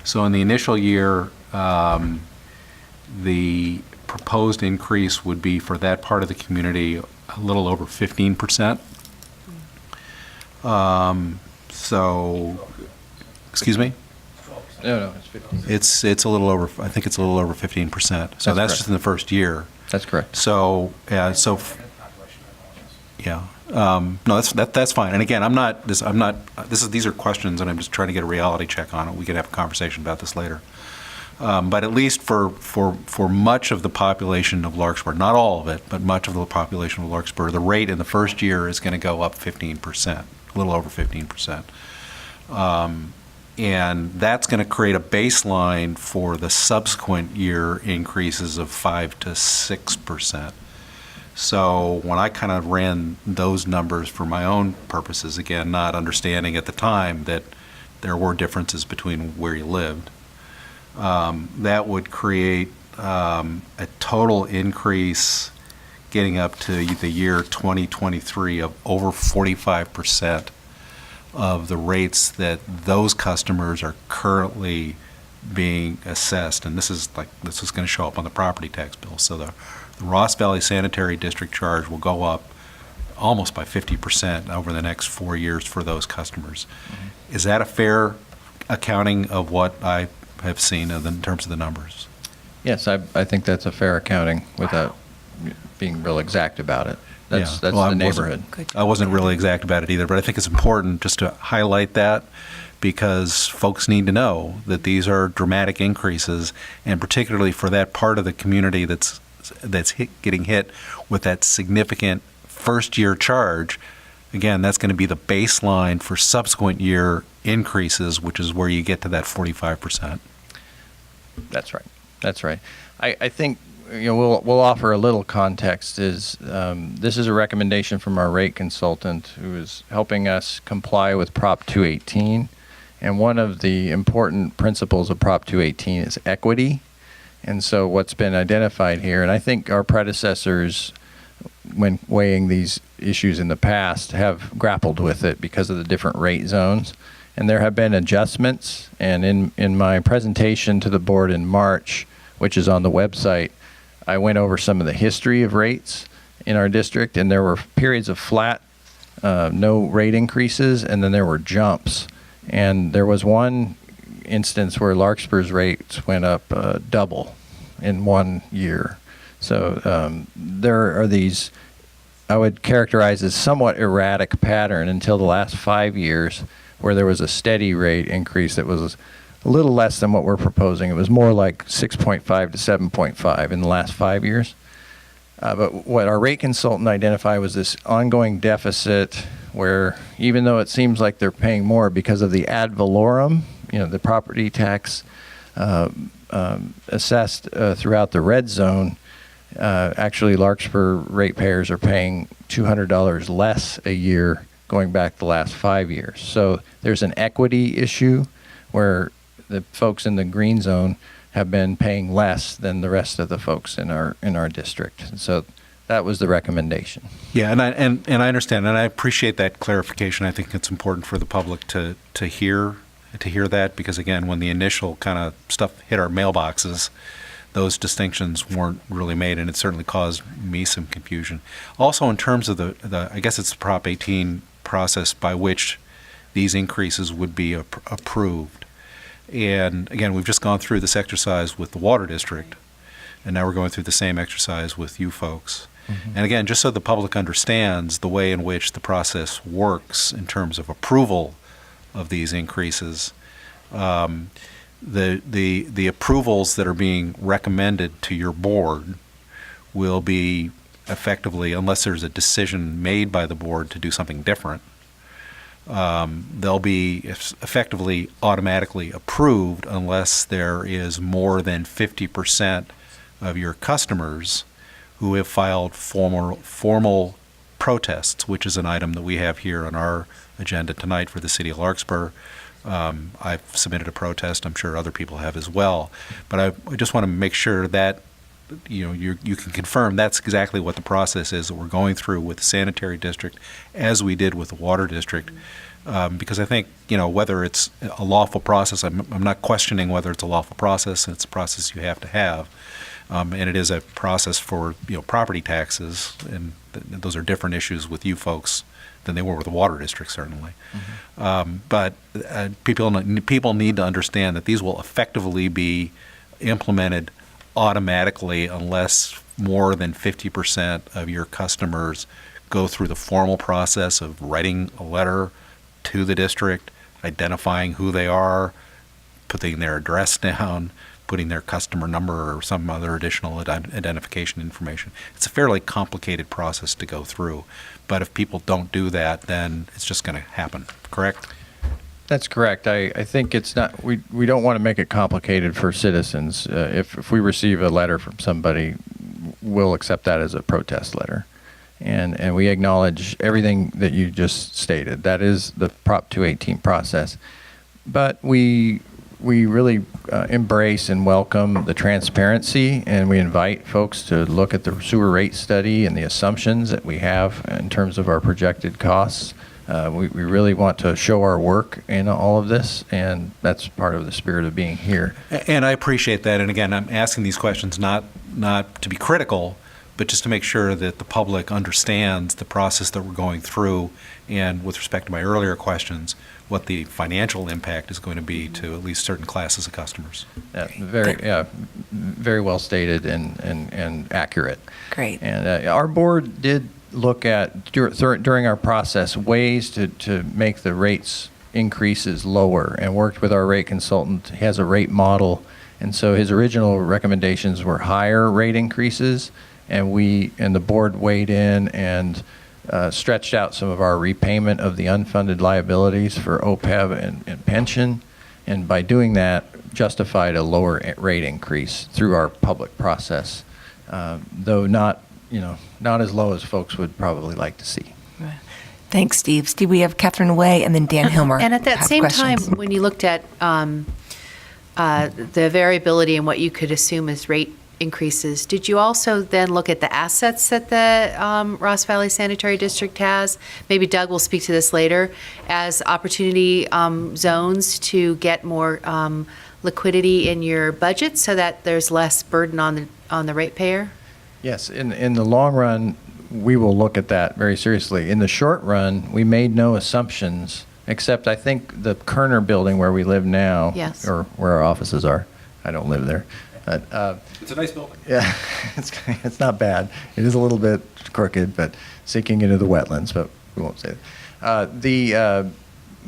So in the initial year, the proposed increase would be for that part of the community a little over 15%. So, excuse me? No, it's 15. It's a little over. I think it's a little over 15%. So that's just in the first year. That's correct. So yeah. No, that's fine. And again, these are questions, and I'm just trying to get a reality check on it. We could have a conversation about this later. But at least for much of the population of Larkspur, not all of it, but much of the population of Larkspur, the rate in the first year is going to go up 15%, a little over 15%. And that's going to create a baseline for the subsequent year increases of 5 to 6%. So when I kind of ran those numbers for my own purposes, again, not understanding at the time that there were differences between where you lived, that would create a total increase getting up to the year 2023 of over 45% of the rates that those customers are currently being assessed. And this is going to show up on the property tax bill. So the Ross Valley Sanitary District charge will go up almost by 50% over the next 4 years for those customers. Mm-hmm. Is that a fair accounting of what I have seen in terms of the numbers? Yes, I think that's a fair accounting without being real exact about it. That's the neighborhood. I wasn't really exact about it either, but I think it's important just to highlight that, because folks need to know that these are dramatic increases, and particularly for that part of the community that's getting hit with that significant first-year charge. Again, that's going to be the baseline for subsequent year increases, which is where you get to that 45%. That's right. I think we'll offer a little context. This is a recommendation from our rate consultant who is helping us comply with Prop 218. And one of the important principles of Prop 218 is equity. And so what's been identified here, and I think our predecessors, when weighing these issues in the past, have grappled with it because of the different rate zones. And there have been adjustments. And in my presentation to the board in March, which is on the website, I went over some of the history of rates in our district, and there were periods of flat, no rate increases, and then there were jumps. And there was one instance where Larkspur's rates went up double in 1 year. So there are these, I would characterize as somewhat erratic pattern until the last 5 years, where there was a steady rate increase that was a little less than what we're proposing. It was more like 6.5 to 7.5 in the last 5 years. But what our rate consultant identified was this ongoing deficit where even though it seems like they're paying more because of the ad valorem, the property tax assessed throughout the red zone, actually Larkspur ratepayers are paying $200 less a year going back the last 5 years. So there's an equity issue where the folks in the green zone have been paying less than the rest of the folks in our district. And so that was the recommendation. Yeah, and I understand, and I appreciate that clarification. I think it's important for the public to hear that, because again, when the initial kind of stuff hit our mailboxes, those distinctions weren't really made, and it certainly caused me some confusion. Also, in terms of the I guess it's the Prop 18 process by which these increases would be approved. And again, we've just gone through this exercise with the Water District, and now we're going through the same exercise with you folks. Mm-hmm. And again, just so the public understands the way in which the process works in terms of approval of these increases, the approvals that are being recommended to your board will be effectively, unless there's a decision made by the board to do something different, they'll be effectively automatically approved unless there is more than 50% of your customers who have filed formal protests, which is an item that we have here on our agenda tonight for the city of Larkspur. I've submitted a protest. I'm sure other people have as well. But I just want to make sure that you can confirm that's exactly what the process is that we're going through with the Sanitary District, as we did with the Water District. Because I think, whether it's a lawful process, I'm not questioning whether it's a lawful process. It's a process you have to have. And it is a process for, property taxes, and those are different issues with you folks than they were with the Water District, certainly. Mm-hmm. But people need to understand that these will effectively be implemented automatically unless more than 50% of your customers go through the formal process of writing a letter to the district, identifying who they are, putting their address down, putting their customer number or some other additional identification information. It's a fairly complicated process to go through. But if people don't do that, then it's just going to happen, correct? That's correct. I think it's not, we don't want to make it complicated for citizens. If we receive a letter from somebody, we'll accept that as a protest letter. And we acknowledge everything that you just stated. That is the Prop 218 process. But we really embrace and welcome the transparency, and we invite folks to look at the sewer rate study and the assumptions that we have in terms of our projected costs. We really want to show our work in all of this, and that's part of the spirit of being here. And I appreciate that. And again, I'm asking these questions not to be critical, but just to make sure that the public understands the process that we're going through, and with respect to my earlier questions, what the financial impact is going to be to at least certain classes of customers. Very well stated and accurate. Great. And our board did look at, during our process, ways to make the rates increases lower, and worked with our rate consultant. He has a rate model, and so his original recommendations were higher rate increases, and the board weighed in and stretched out some of our repayment of the unfunded liabilities for OPEB and pension, and by doing that, justified a lower rate increase through our public process, though not as low as folks would probably like to see. Thanks, Steve. Steve, we have Catherine Way and then Dan Hilmer. And at that have same questions. time, when you looked at the variability in what you could assume as rate increases, did you also then look at the assets that the Ross Valley Sanitary District has? Maybe Doug will speak to this later, as opportunity zones to get more liquidity in your budget so that there's less burden on the ratepayer? Yes, in the long run, we will look at that very seriously. In the short run, we made no assumptions, except I think the Kerner building where we live now, Yes. or where our offices are. I don't live there. But, It's a nice building. yeah, it's not bad. It is a little bit crooked, but sinking into the wetlands, but we won't say that.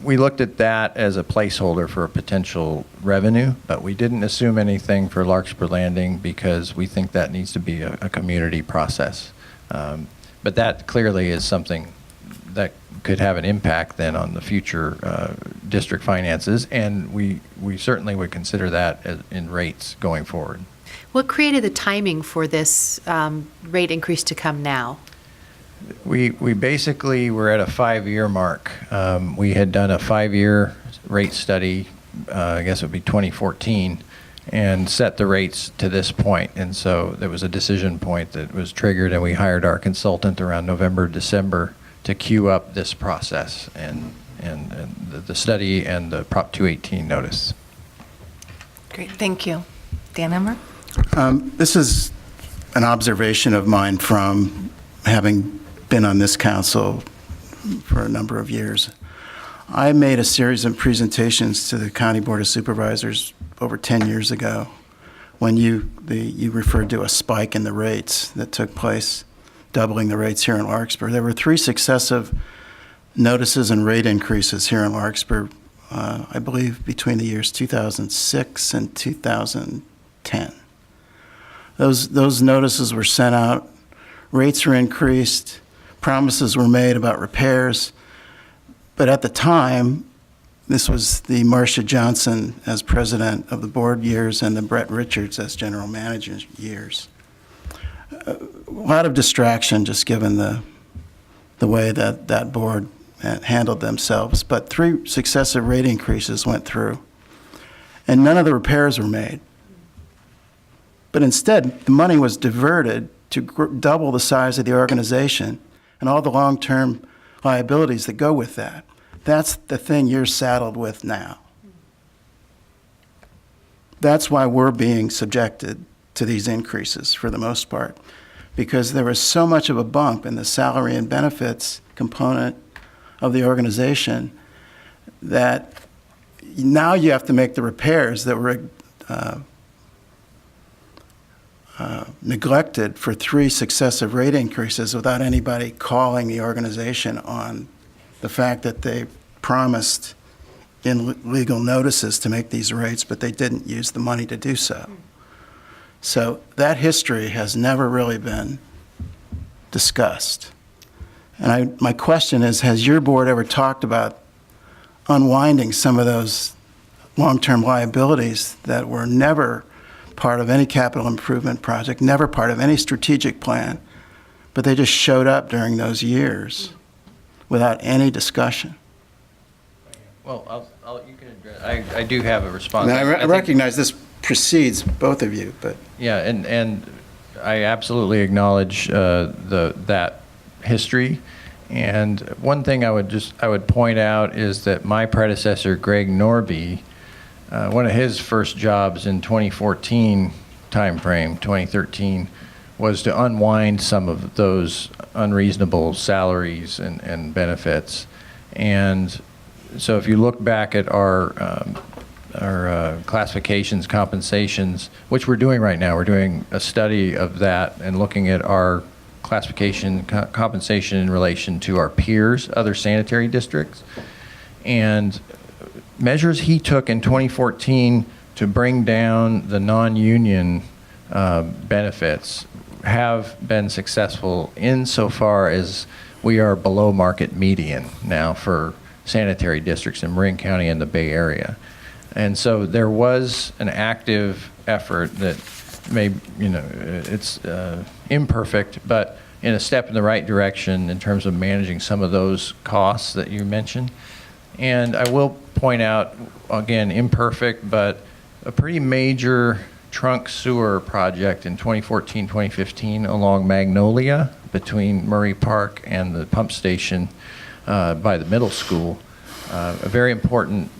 We looked at that as a placeholder for a potential revenue, but we didn't assume anything for Larkspur Landing because we think that needs to be a community process. But that clearly is something that could have an impact then on the future district finances, and we certainly would consider that in rates going forward. What created the timing for this rate increase to come now? We basically were at a 5-year mark. We had done a 5-year rate study, I guess it would be 2014, and set the rates to this point. And so there was a decision point that was triggered, and we hired our consultant around November, December to queue up this process and the study and the Prop 218 notice. Great, thank you. Dan Emmer? This is an observation of mine from having been on this council for a number of years. I made a series of presentations to the County Board of Supervisors over 10 years ago when you referred to a spike in the rates that took place, doubling the rates here in Larkspur. There were 3 successive notices and rate increases here in Larkspur, I believe between the years 2006 and 2010. Those notices were sent out, rates were increased, promises were made about repairs, but at the time, this was the Marcia Johnson as president of the board years and the Brett Richards as general manager years. A lot of distraction just given the way that board handled themselves, but 3 successive rate increases went through, and none of the repairs were made. But instead, the money was diverted to double the size of the organization and all the long-term liabilities that go with that. That's the thing you're saddled with now. That's why we're being subjected to these increases for the most part, because there was so much of a bump in the salary and benefits component of the organization that now you have to make the repairs that were neglected for 3 successive rate increases without anybody calling the organization on the fact that they promised in legal notices to make these rates, but they didn't use the money to do so. So that history has never really been discussed. And my question is, has your board ever talked about unwinding some of those long-term liabilities that were never part of any capital improvement project, never part of any strategic plan, but they just showed up during those years without any discussion? Well, you can address. I do have a response. Now, I think- recognize this precedes both of you, but Yeah, and I absolutely acknowledge that history. And one thing I would point out is that my predecessor, Greg Norby, one of his first jobs in 2014 timeframe, 2013, was to unwind some of those unreasonable salaries and benefits. And so if you look back at our classifications, compensations, which we're doing right now, we're doing a study of that and looking at our classification, compensation in relation to our peers, other sanitary districts. And measures he took in 2014 to bring down the non-union benefits have been successful insofar as we are below market median now for sanitary districts in Marin County and the Bay Area. And so there was an active effort that it's imperfect, but in a step in the right direction in terms of managing some of those costs that you mentioned. And I will point out, again, imperfect, but a pretty major trunk sewer project in 2014, 2015 along Magnolia between Murray Park and the pump station by the middle school. A very important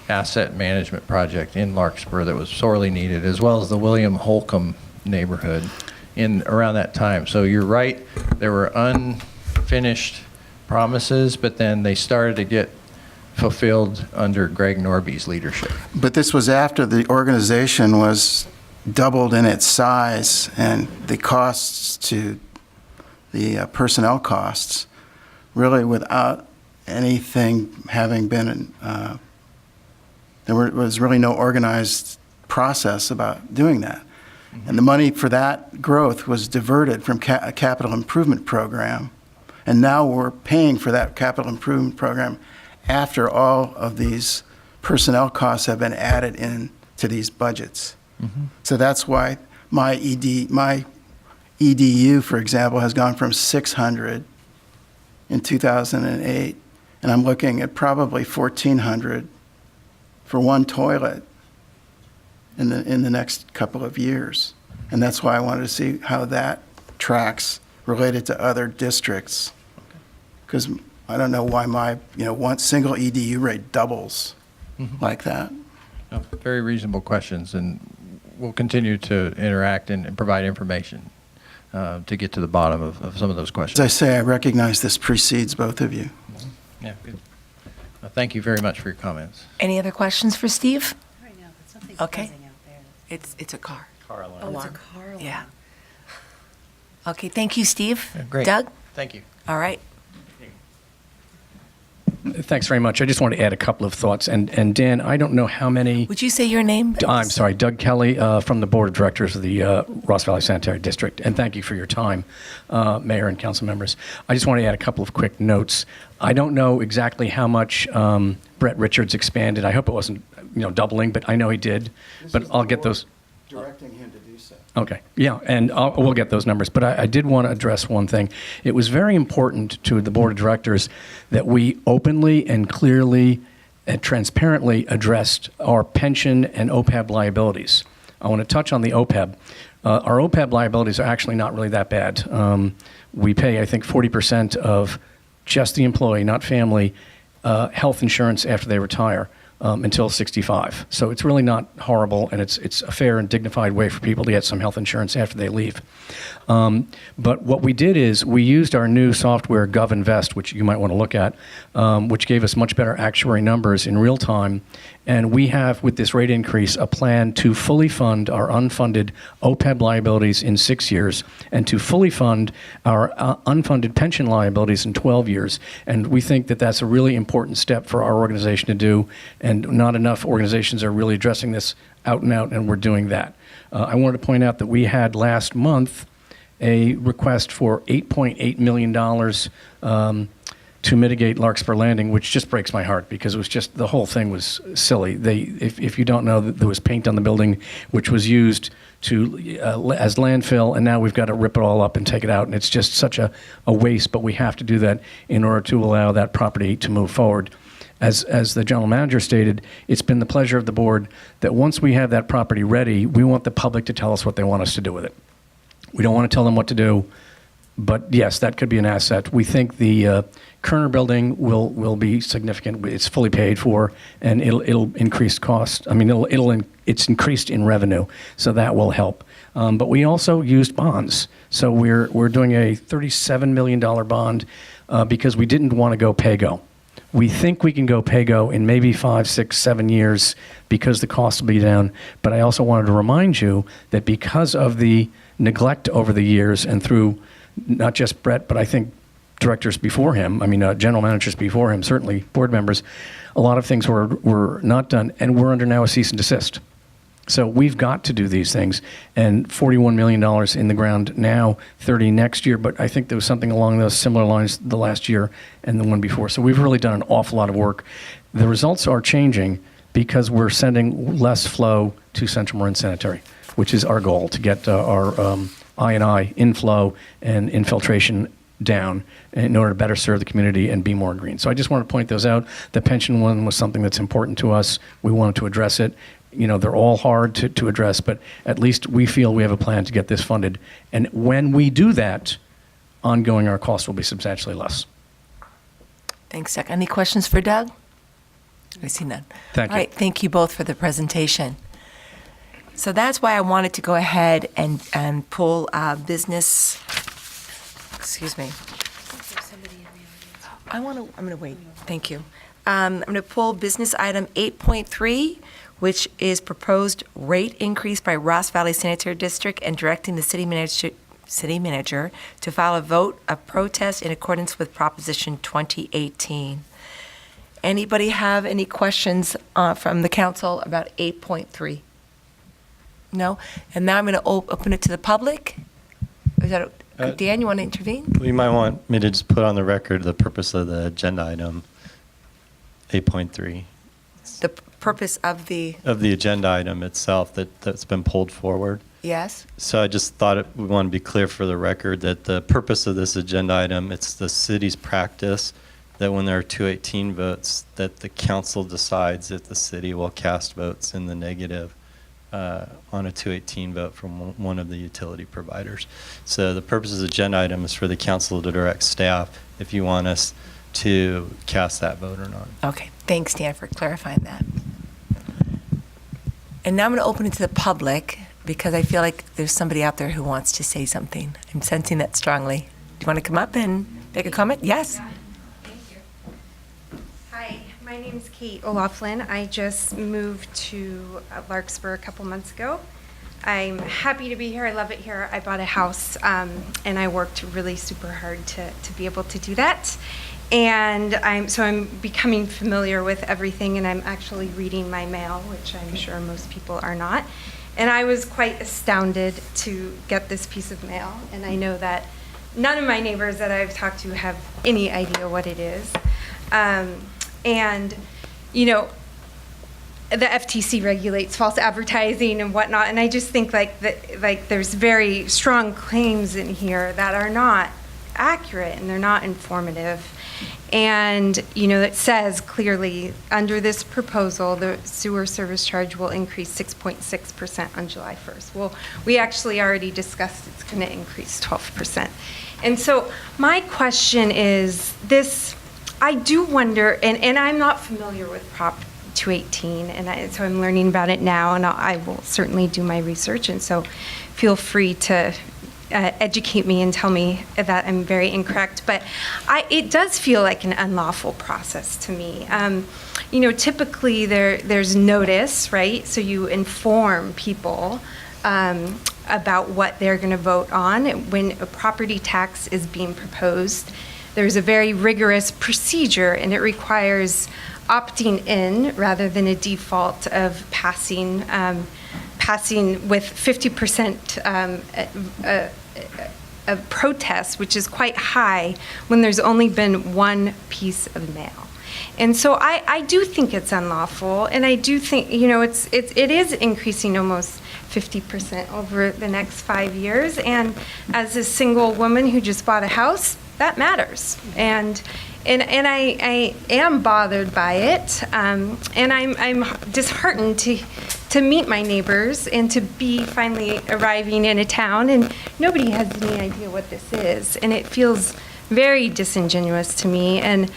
asset management project in Larkspur that was sorely needed, as well as the William Holcomb neighborhood in around that time. So you're right, there were unfinished promises, but then they started to get fulfilled under Greg Norby's leadership. But this was after the organization was doubled in its size, and the costs to the personnel costs, really without anything having been, there was really no organized process about doing that. And the money for that growth was diverted from a capital improvement program, and now we're paying for that capital improvement program after all of these personnel costs have been added in to these budgets. So that's why my EDU, for example, has gone from 600 in 2008, and I'm looking at probably 1,400 for one toilet in the next couple of years. And that's why I wanted to see how that tracks related to other districts. Because I don't know why my, one single EDU rate doubles like that. Very reasonable questions, and we'll continue to interact and provide information to get to the bottom of some of those questions. As I say, I recognize this precedes both of you. Yeah, good. Thank you very much for your comments. Any other questions for Steve? Right now, but something's Okay. buzzing out there. It's a car. Car alarm. Oh, it's a Alarm. car alarm. Yeah. Okay, thank you, Steve. Yeah, great. Doug? Thank you. All right. Thanks very much. I just want to add a couple of thoughts. And Dan, I don't know how many. Would you say your name? I'm sorry, Doug Kelly from the Board of Directors of the Ross Valley Sanitary District. And thank you for your time, Mayor and council members. I just want to add a couple of quick notes. I don't know exactly how much Brett Richards expanded. I hope it wasn't, doubling, but I know he did. But I'll get those. Directing him to do so. Okay, yeah, and we'll get those numbers. But I did want to address one thing. It was very important to the Board of Directors that we openly and clearly and transparently addressed our pension and OPEB liabilities. I want to touch on the OPEB. Our OPEB liabilities are actually not really that bad. We pay, I think, 40% of just the employee, not family, health insurance after they retire. Until 65. So it's really not horrible, and it's a fair and dignified way for people to get some health insurance after they leave. But what we did is we used our new software, GovInvest, which you might want to look at, which gave us much better actuary numbers in real time. And we have, with this rate increase, a plan to fully fund our unfunded OPEB liabilities in 6 years and to fully fund our unfunded pension liabilities in 12 years. And we think that that's a really important step for our organization to do, and not enough organizations are really addressing this out and out, and we're doing that. I wanted to point out that we had last month a request for $8.8 million to mitigate Larkspur Landing, which just breaks my heart because it was just, the whole thing was silly. If you don't know, there was paint on the building, which was used to as landfill, and now we've got to rip it all up and take it out, and it's just such a waste, but we have to do that in order to allow that property to move forward. As the general manager stated, it's been the pleasure of the board that once we have that property ready, we want the public to tell us what they want us to do with it. We don't want to tell them what to do, but yes, that could be an asset. We think the Kerner building will be significant. It's fully paid for, and it'll increase cost. I mean, it's increased in revenue, so that will help. But we also used bonds. So we're doing a $37 million bond because we didn't want to go pay-go. We think we can go pay-go in maybe 5, 6, 7 years because the cost will be down. But I also wanted to remind you that because of the neglect over the years and through not just Brett, but I think directors before him, general managers before him, certainly board members, a lot of things were not done, and we're under now a cease and desist. So we've got to do these things, and $41 million in the ground now, 30 next year, but I think there was something along those similar lines the last year and the one before. So we've really done an awful lot of work. The results are changing because we're sending less flow to Central Marin Sanitary, which is our goal, to get our I&I inflow and infiltration down in order to better serve the community and be more green. So I just want to point those out. The pension one was something that's important to us. We wanted to address it. they're all hard to address, but at least we feel we have a plan to get this funded. And when we do that, ongoing, our costs will be substantially less. Thanks, Doug. Any questions for Doug? I see none. Thank you. All right, thank you both for the presentation. So that's why I wanted to go ahead and pull business, excuse me. I'm going to wait. Thank you. I'm going to pull business item 8.3, which is proposed rate increase by Ross Valley Sanitary District and directing the city manager to file a vote of protest in accordance with Proposition 2018. Anybody have any questions from the council about 8.3? No? And now I'm going to open it to the public. Is that Dan, you want to intervene? You might want me to just put on the record the purpose of the agenda item 8.3. The purpose of the, agenda item itself that's been pulled forward. yes? So I just thought we want to be clear for the record that the purpose of this agenda item, it's the city's practice that when there are 218 votes, that the council decides if the city will cast votes in the negative on a 218 vote from one of the utility providers. So the purpose of the agenda item is for the council to direct staff if you want us to cast that vote or not. Okay, thanks, Dan, for clarifying that. And now I'm going to open it to the public because I feel like there's somebody out there who wants to say something. I'm sensing that strongly. Do you want to come up and make a comment? Yes? Hi, my name's Kate O'Loughlin. I just moved to Larkspur a couple months ago. I'm happy to be here. I love it here. I bought a house, and I worked really super hard to be able to do that. And I'm becoming familiar with everything, and I'm actually reading my mail, which I'm sure most people are not. And I was quite astounded to get this piece of mail, and I know that none of my neighbors that I've talked to have any idea what it is. And, the FTC regulates false advertising and whatnot, and I just think like there's very strong claims in here that are not accurate and they're not informative. And, it says clearly under this proposal, the sewer service charge will increase 6.6% on July 1st. Well, we actually already discussed it's going to increase 12%. And so my question is this. I do wonder, and I'm not familiar with Prop 218, and so I'm learning about it now, and I will certainly do my research, and so feel free to educate me and tell me that I'm very incorrect. But it does feel like an unlawful process to me. Typically there's notice, right? So you inform people about what they're going to vote on. When a property tax is being proposed, there's a very rigorous procedure, and it requires opting in rather than a default of passing with 50% of protest, which is quite high when there's only been one piece of mail. And so I do think it's unlawful, and I do think it is increasing almost 50% over the next 5 years. And as a single woman who just bought a house, that matters. And I am bothered by it, and I'm disheartened to meet my neighbors and to be finally arriving in a town, and nobody has any idea what this is, and it feels very disingenuous to me, and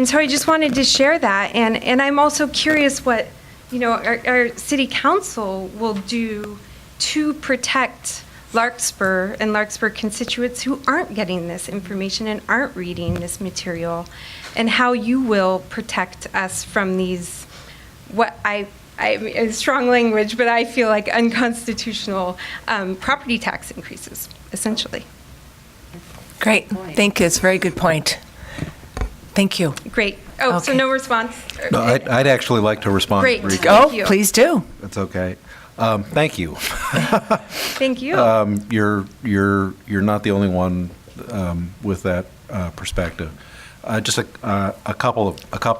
so I just wanted to share that, and I'm also curious what our city council will do to protect Larkspur and Larkspur constituents who aren't getting this information and aren't reading this material, and how you will protect us from these, strong language, but I feel like unconstitutional property tax increases, essentially. Great, thank you, it's a very good point. Thank you. Great. Oh, okay. So no response? No, I'd actually like to respond. Great. briefly. Thank you. Please do. That's okay. Thank you. Thank you. You're not the only one with that perspective. Just a couple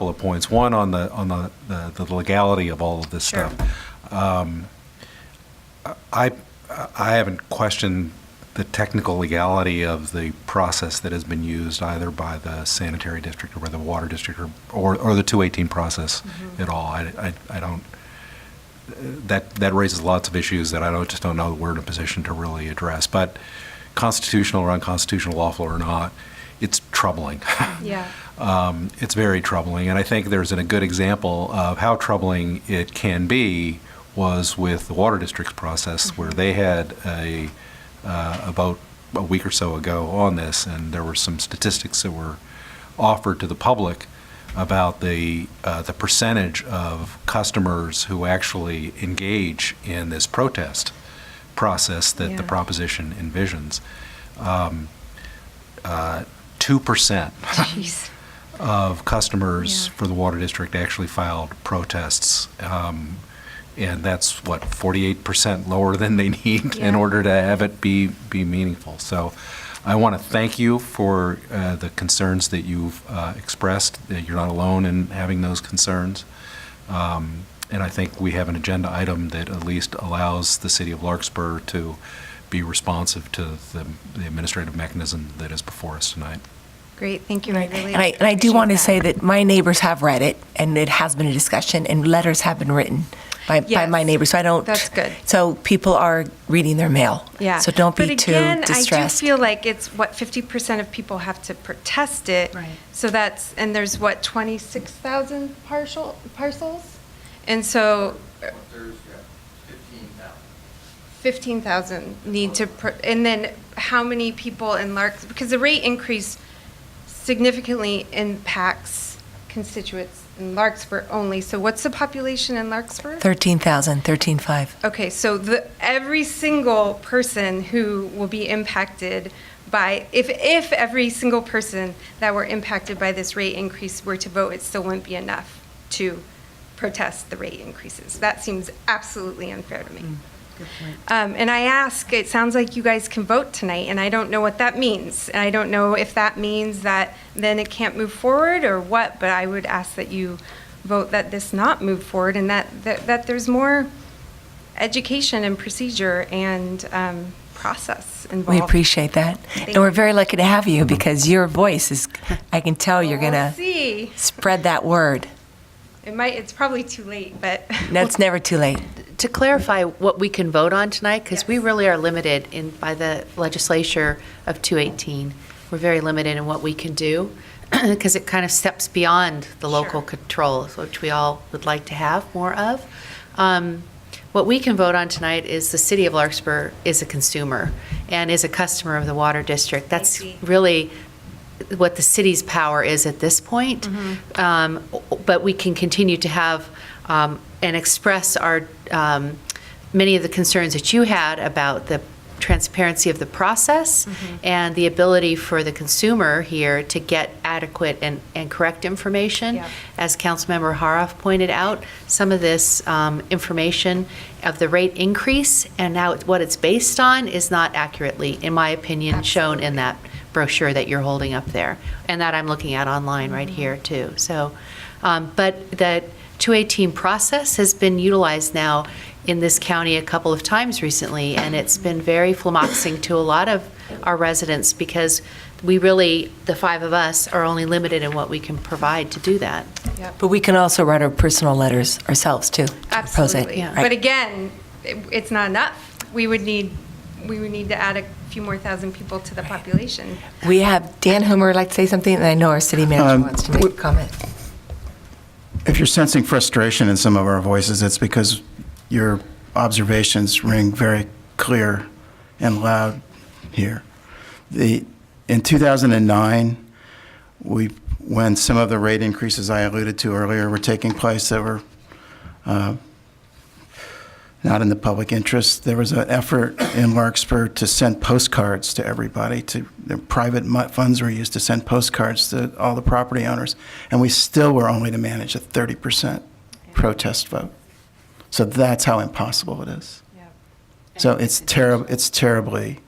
of points. One on the legality of all of this Sure. stuff. I haven't questioned the technical legality of the process that has been used either by the sanitary district or by the water district or the 218 process at all. I don't that raises lots of issues that I just don't know that we're in a position to really address. But constitutional or unconstitutional, lawful or not, it's troubling. Yeah. It's very troubling, and I think there's a good example of how troubling it can be was with the Water District's process, where they had about a week or so ago on this, and there were some statistics that were offered to the public about the percentage of customers who actually engage in this protest process that the proposition envisions. 2% of customers for the Water District actually filed protests. And that's, 48% lower than they need in order to have it be meaningful. So I want to thank you for the concerns that you've expressed, that you're not alone in having those concerns. And I think we have an agenda item that at least allows the city of Larkspur to be responsive to the administrative mechanism that is before us tonight. Great, thank you. I really And I do appreciate want to that. say that my neighbors have read it, and it has been a discussion, and letters have been written by my neighbors. So I don't. That's good. So people are reading their mail. Yeah. So don't be but too again, distressed. I do feel like it's 50% of people have to protest it. Right. So and there's 26,000 parcels? And so. There's 15,000 need to, and then how many people in Larkspur, because the rate increase significantly impacts constituents in Larkspur only. So what's the population in Larkspur? 13,000, 13.5. Okay, so every single person who will be impacted by, if every single person that were impacted by this rate increase were to vote, it still wouldn't be enough to protest the rate increases. That seems absolutely unfair to me. And I ask, it sounds like you guys can vote tonight, and I don't know what that means. And I don't know if that means that then it can't move forward or what, but I would ask that you vote that this not move forward and that there's more education and procedure and process involved. We appreciate that. Thank And we're you. very lucky to have you because your voice is, I can tell you're going We'll to see. spread that word. It's probably too late, but. No, it's never too late. To clarify what we can vote on tonight, because we really are limited by the legislature of 218. We're very limited in what we can do, because it kind of steps beyond the local control, which we all would like to have more of. What we can vote on tonight is the city of Larkspur is a consumer and is a customer of the Water District. That's really what the city's power is at this point. But we can continue to have and express our many of the concerns that you had about the transparency of the process and the ability for the consumer here to get adequate and correct information. Yeah. As Councilmember Haroff pointed out, some of this information of the rate increase and now what it's based on is not accurately, in my opinion, shown in that brochure that you're holding up there, and that I'm looking at online right here too. So, but the 218 process has been utilized now in this county a couple of times recently, and it's been very flummoxing to a lot of our residents because we really, the five of us, are only limited in what we can provide to do that. But we can also write our personal letters ourselves too. to propose it, Absolutely. right? But again, it's not enough. We would need to add a few more thousand people to the population. We have Dan Homer would like to say something, and I know our city manager wants to make a comment. If you're sensing frustration in some of our voices, it's because your observations ring very clear and loud here. In 2009, when some of the rate increases I alluded to earlier were taking place that were not in the public interest, there was an effort in Larkspur to send postcards to everybody. The private funds were used to send postcards to all the property owners, and we still were only to manage a 30% protest vote. So that's how impossible it is. So it's terrible. It's terribly.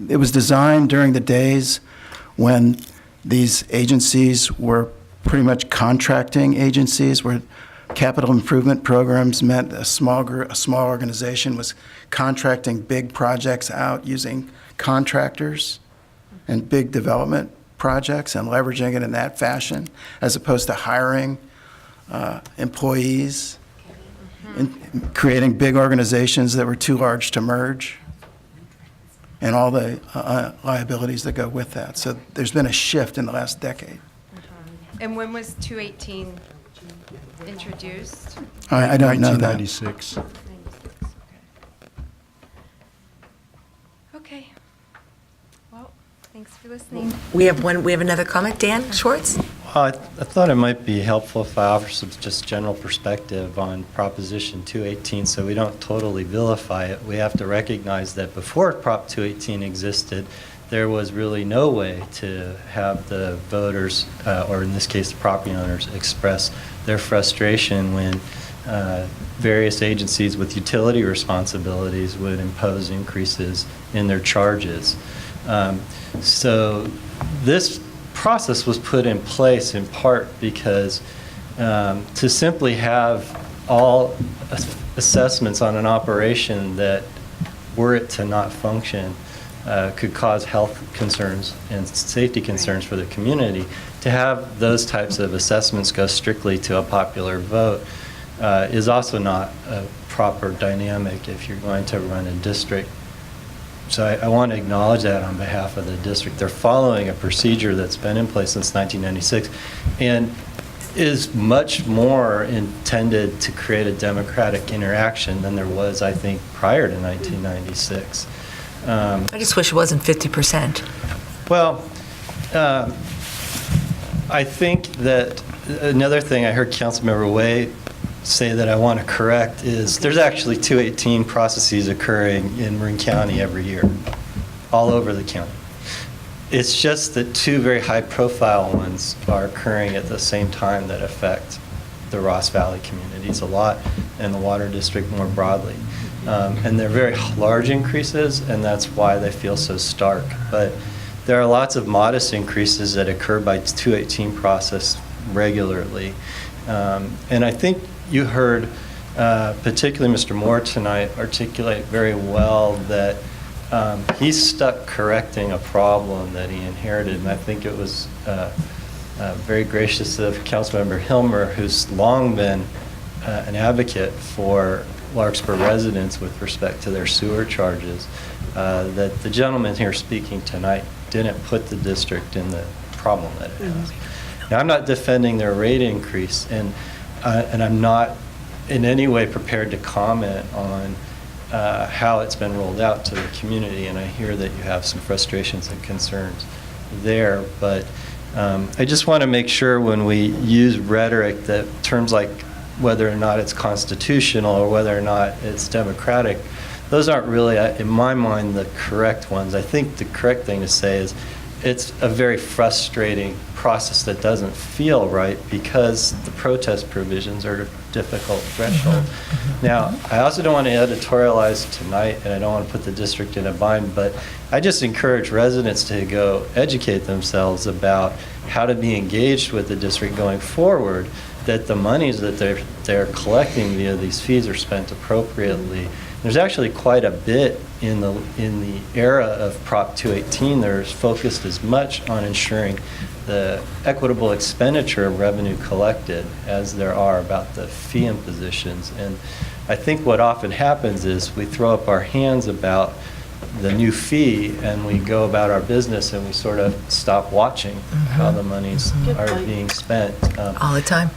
It was designed during the days when these agencies were pretty much contracting agencies, where capital improvement programs meant a small organization was contracting big projects out using contractors and big development projects and leveraging it in that fashion, as opposed to hiring employees in creating big organizations that were too large to merge, and all the liabilities that go with that. So there's been a shift in the last decade. And when was 218 introduced? I don't know that. 1996. Okay. Well, thanks for listening. We have another comment. Dan Schwartz? I thought it might be helpful if I offer some just general perspective on Proposition 218 so we don't totally vilify it. We have to recognize that before Prop 218 existed, there was really no way to have the voters, or in this case the property owners, express their frustration when various agencies with utility responsibilities would impose increases in their charges. So this process was put in place in part because to simply have all assessments on an operation that, were it to not function, could cause health concerns and safety concerns for the community. To have those types of assessments go strictly to a popular vote is also not a proper dynamic if you're going to run a district. So I want to acknowledge that on behalf of the district. They're following a procedure that's been in place since 1996 and is much more intended to create a democratic interaction than there was, I think, prior to 1996. I just wish it wasn't 50%. Well, I think that another thing I heard Councilmember Way say that I want to correct is there's actually 218 processes occurring in Marin County every year, all over the county. It's just that two very high-profile ones are occurring at the same time that affect the Ross Valley communities a lot and the Water District more broadly. And they're very large increases, and that's why they feel so stark. But there are lots of modest increases that occur by 218 process regularly. And I think you heard particularly Mr. Moore tonight articulate very well that he's stuck correcting a problem that he inherited, and I think it was very gracious of Councilmember Hilmer, who's long been an advocate for Larkspur residents with respect to their sewer charges, that the gentleman here speaking tonight didn't put the district in the problem that it has. Now, I'm not defending their rate increase, and I'm not in any way prepared to comment on how it's been rolled out to the community, and I hear that you have some frustrations and concerns there, but I just want to make sure when we use rhetoric that terms like whether or not it's constitutional or whether or not it's democratic, those aren't really, in my mind, the correct ones. I think the correct thing to say is it's a very frustrating process that doesn't feel right because the protest provisions are a difficult threshold. Now, I also don't want to editorialize tonight, and I don't want to put the district in a bind, but I just encourage residents to go educate themselves about how to be engaged with the district going forward, that the monies that they're collecting via these fees are spent appropriately. There's actually quite a bit in the era of Prop 218 there's focused as much on ensuring the equitable expenditure of revenue collected as there are about the fee impositions. And I think what often happens is we throw up our hands about the new fee and we go about our business and we sort of stop watching how the monies are being spent. All the time.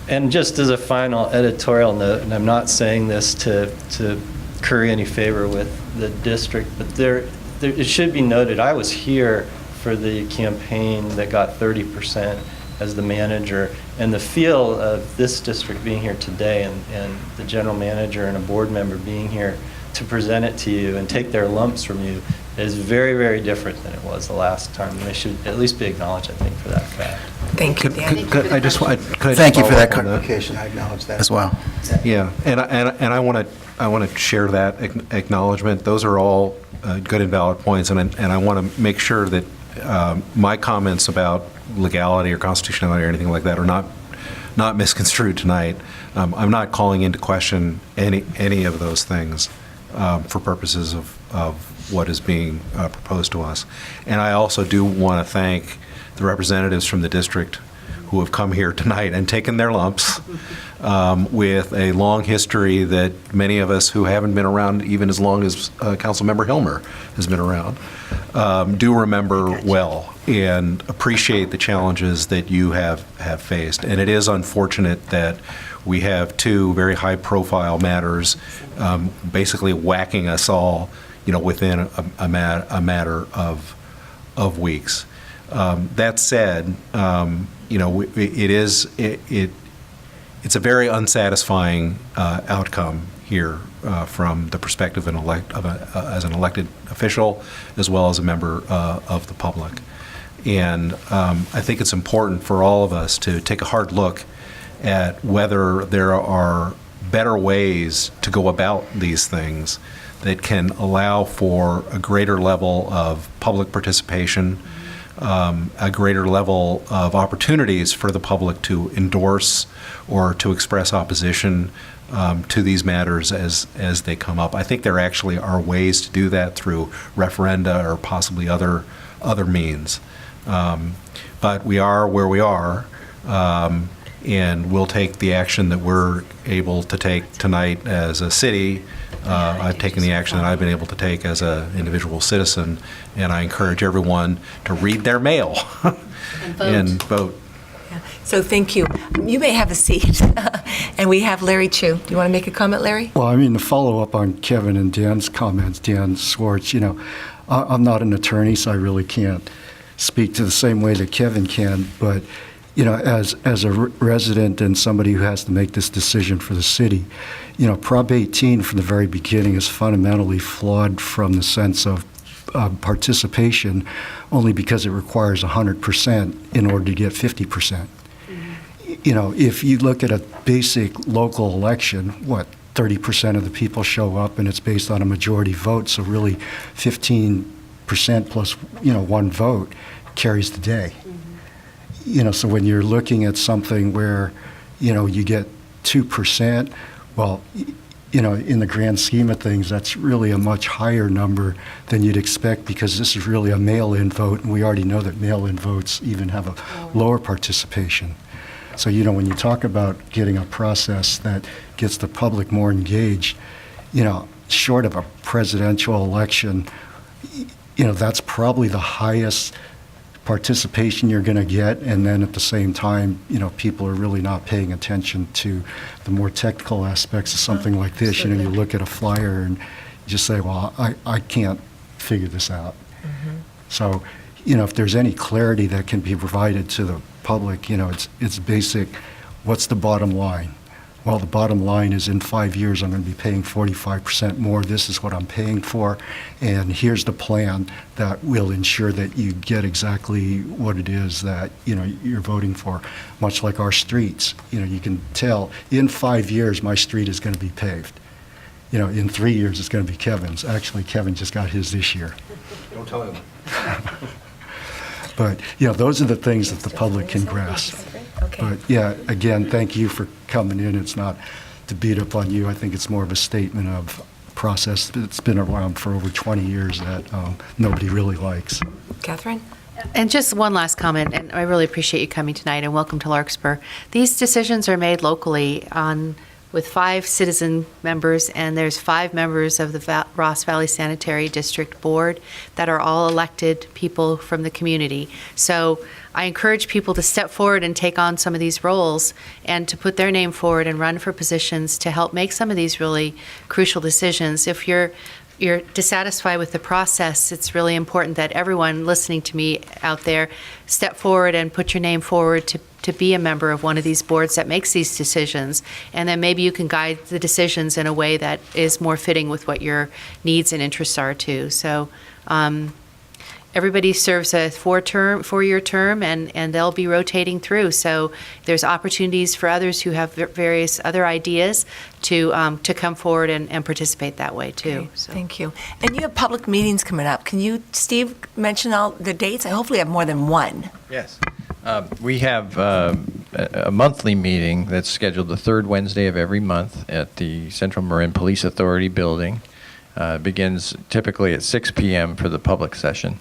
And just as a final editorial note, and I'm not saying this to curry any favor with the district, but it should be noted, I was here for the campaign that got 30% as the manager, and the feel of this district being here today and the general manager and a board member being here to present it to you and take their lumps from you is very, very different than it was the last time. And they should at least be acknowledged, I think, for that fact. Thank you, Dan. Thank you for that clarification. I acknowledge that as well. Yeah, and I want to share that acknowledgement. Those are all good and valid points, and I want to make sure that my comments about legality or constitutionality or anything like that are not misconstrued tonight. I'm not calling into question any of those things for purposes of what is being proposed to us. And I also do want to thank the representatives from the district who have come here tonight and taken their lumps, with a long history that many of us who haven't been around even as long as Councilmember Hilmer has been around, do remember well and appreciate the challenges that you have faced. And it is unfortunate that we have two very high-profile matters basically whacking us all, within a matter of weeks. That said, it's a very unsatisfying outcome here from the perspective as an elected official, as well as a member of the public. And I think it's important for all of us to take a hard look at whether there are better ways to go about these things that can allow for a greater level of public participation, a greater level of opportunities for the public to endorse or to express opposition to these matters as they come up. I think there actually are ways to do that through referenda or possibly other means. But we are where we are, and we'll take the action that we're able to take tonight as a city. I've taken the action that I've been able to take as an individual citizen, and I encourage everyone to read their mail and vote. So thank you. You may have a seat. And we have Larry Chu. Do you want to make a comment, Larry? Well, I mean, to follow up on Kevin and Dan's comments, Dan Swartz, I'm not an attorney, so I really can't speak to the same way that Kevin can, but as a resident and somebody who has to make this decision for the city, Prop 18 from the very beginning is fundamentally flawed from the sense of participation, only because it requires 100% in order to get 50%. If you look at a basic local election, 30% of the people show up, and it's based on a majority vote, so really 15% plus, one vote carries the day. So when you're looking at something where, you get 2%, well, in the grand scheme of things, that's really a much higher number than you'd expect, because this is really a mail-in vote, and we already know that mail-in votes even have a lower participation. So, when you talk about getting a process that gets the public more engaged, short of a presidential election, that's probably the highest participation you're going to get, and then at the same time, people are really not paying attention to the more technical aspects of something like this. You look at a flyer and you just say, well, I can't figure this out. So, if there's any clarity that can be provided to the public, it's basic. What's the bottom line? Well, the bottom line is in 5 years, I'm going to be paying 45% more. This is what I'm paying for, and here's the plan that will ensure that you get exactly what it is that you're voting for. Much like our streets, you can tell in 5 years my street is going to be paved. In 3 years it's going to be Kevin's. Actually, Kevin just got his this year. Don't tell him. But those are the things that the public can grasp. Okay. But yeah, again, thank you for coming in. It's not to beat up on you. I think it's more of a statement of process that's been around for over 20 years that nobody really likes. Catherine? And just one last comment, and I really appreciate you coming tonight, and welcome to Larkspur. These decisions are made locally with 5 citizen members, and there's 5 members of the Ross Valley Sanitary District Board that are all elected people from the community. So I encourage people to step forward and take on some of these roles and to put their name forward and run for positions to help make some of these really crucial decisions. If you're dissatisfied with the process, it's really important that everyone listening to me out there step forward and put your name forward to be a member of one of these boards that makes these decisions, and then maybe you can guide the decisions in a way that is more fitting with what your needs and interests are too. So everybody serves a 4-year term, and they'll be rotating through. So there's opportunities for others who have various other ideas to come forward and participate that way too. Okay, So. thank you. And you have public meetings coming up. Can you, Steve, mention all the dates? I hopefully have more than one. Yes. We have a monthly meeting that's scheduled the 3rd Wednesday of every month at the Central Marin Police Authority building. Begins typically at 6 p.m. for the public session.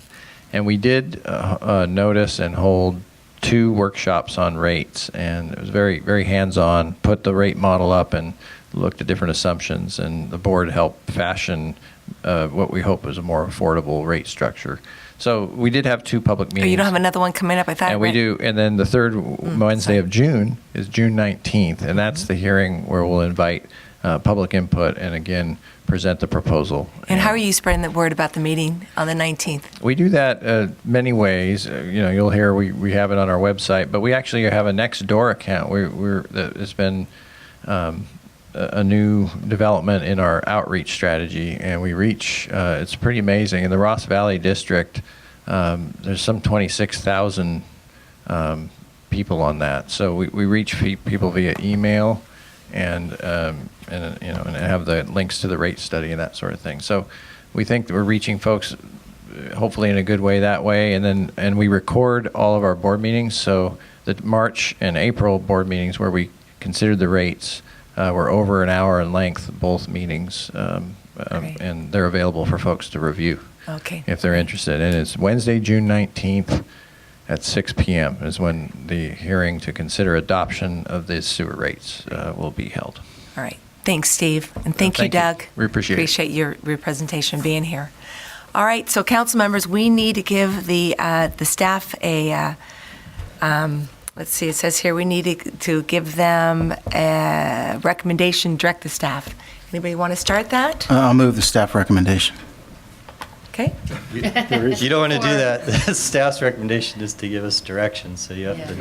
And we did notice and hold 2 workshops on rates, and it was very, very hands-on, put the rate model up and looked at different assumptions, and the board helped fashion what we hope is a more affordable rate structure. So we did have 2 public meetings. Oh, you don't have another one coming up? I thought. And we do, and then the third Wednesday sorry. of June is June 19th, and that's the hearing where we'll invite public input and again present the proposal. And how are you spreading the word about the meeting on the 19th? We do that many ways. You'll hear we have it on our website, but we actually have a Nextdoor account. It's been a new development in our outreach strategy, and we reach. It's pretty amazing. In the Ross Valley District, there's some 26,000 people on that. So we reach people via email, and have the links to the rate study and that sort of thing. So we think that we're reaching folks hopefully in a good way that way. And we record all of our board meetings. So the March and April board meetings where we considered the rates were over an hour in length, both meetings, and they're available for folks to review if they're interested. And it's Wednesday, June 19th at 6 p.m. is when the hearing to consider adoption of the sewer rates will be held. All right. Thanks, Steve. And thank you, thank you. Doug. We appreciate it. Appreciate your presentation being here. All right. So, council members, we need to give the staff a, let's see, it says here we need to give them a recommendation, direct the staff. Anybody want to start that? I'll move the staff recommendation. Okay. You don't want to do that. The staff's recommendation is to give us direction, so you have to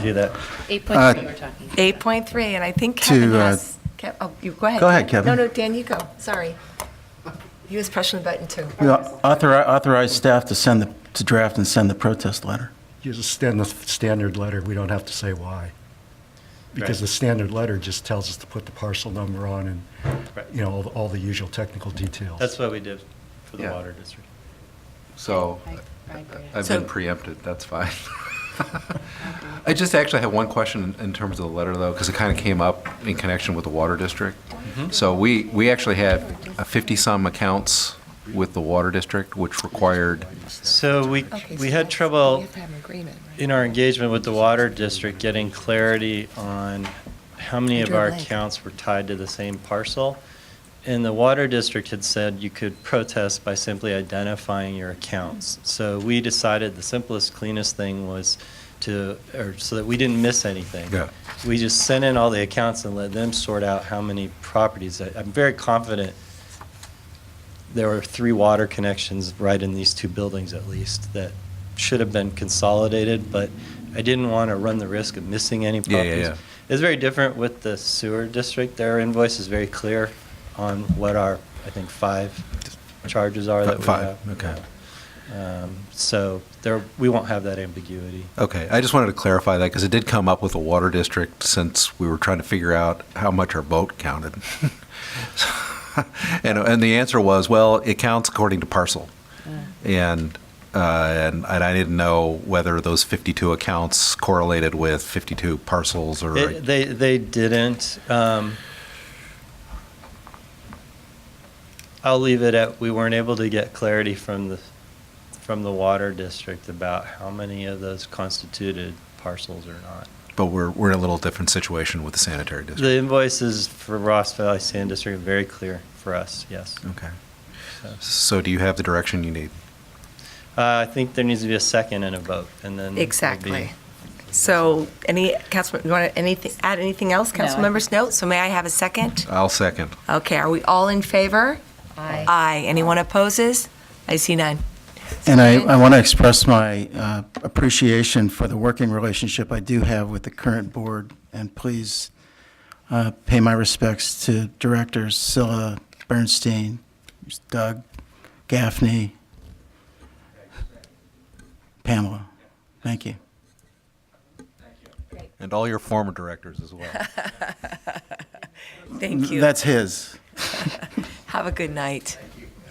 do that. 8.3 we're talking. 8.3, and I think Kevin has. You go ahead. Go ahead, Kevin. No, Dan, you go. Sorry. He was pushing the button too. Authorize staff to draft and send the protest letter. You just send the standard letter. We don't have to say why. Because the standard letter just tells us to put the parcel number on and, all the usual technical details. That's what we did for the water district. So I agree. I've been preempted, that's fine. I just actually have one question in terms of the letter, though, because it kind of came up in connection with the water district. So we actually had 50-some accounts with the water district, which required... So we had trouble in our engagement with the water district getting clarity on how many of our accounts were tied to the same parcel. And the water district had said you could protest by simply identifying your accounts. So we decided the simplest, cleanest thing was so that we didn't miss anything. Yeah. We just sent in all the accounts and let them sort out how many properties. I'm very confident there were 3 water connections right in these 2 buildings at least that should have been consolidated, but I didn't want to run the risk of missing any properties. Yeah. It's very different with the sewer district. Their invoice is very clear on what our, I think, 5 charges are that we have. 5, okay. So we won't have that ambiguity. Okay, I just wanted to clarify that because it did come up with the water district since we were trying to figure out how much our boat counted. and the answer was, well, it counts according to parcel. And I didn't know whether those 52 accounts correlated with 52 parcels or... They didn't. I'll leave it at we weren't able to get clarity from the water district about how many of those constituted parcels or not. But we're in a little different situation with the sanitary district. The invoices for Ross Valley Sand District are very clear for us, yes. Okay. So do you have the direction you need? I think there needs to be a second and a vote, and then Exactly. So, any council, you want to add anything else, council members? No. So, may I have a second? I'll second. Okay. Are we all in favor? Aye. Aye. Anyone opposes? I see none. And I want to express my appreciation for the working relationship I do have with the current board, and please pay my respects to directors Scylla, Bernstein, Doug, Gaffney, Pamela. Thank you. And all your former directors as well. Thank you. That's his. Have a good night.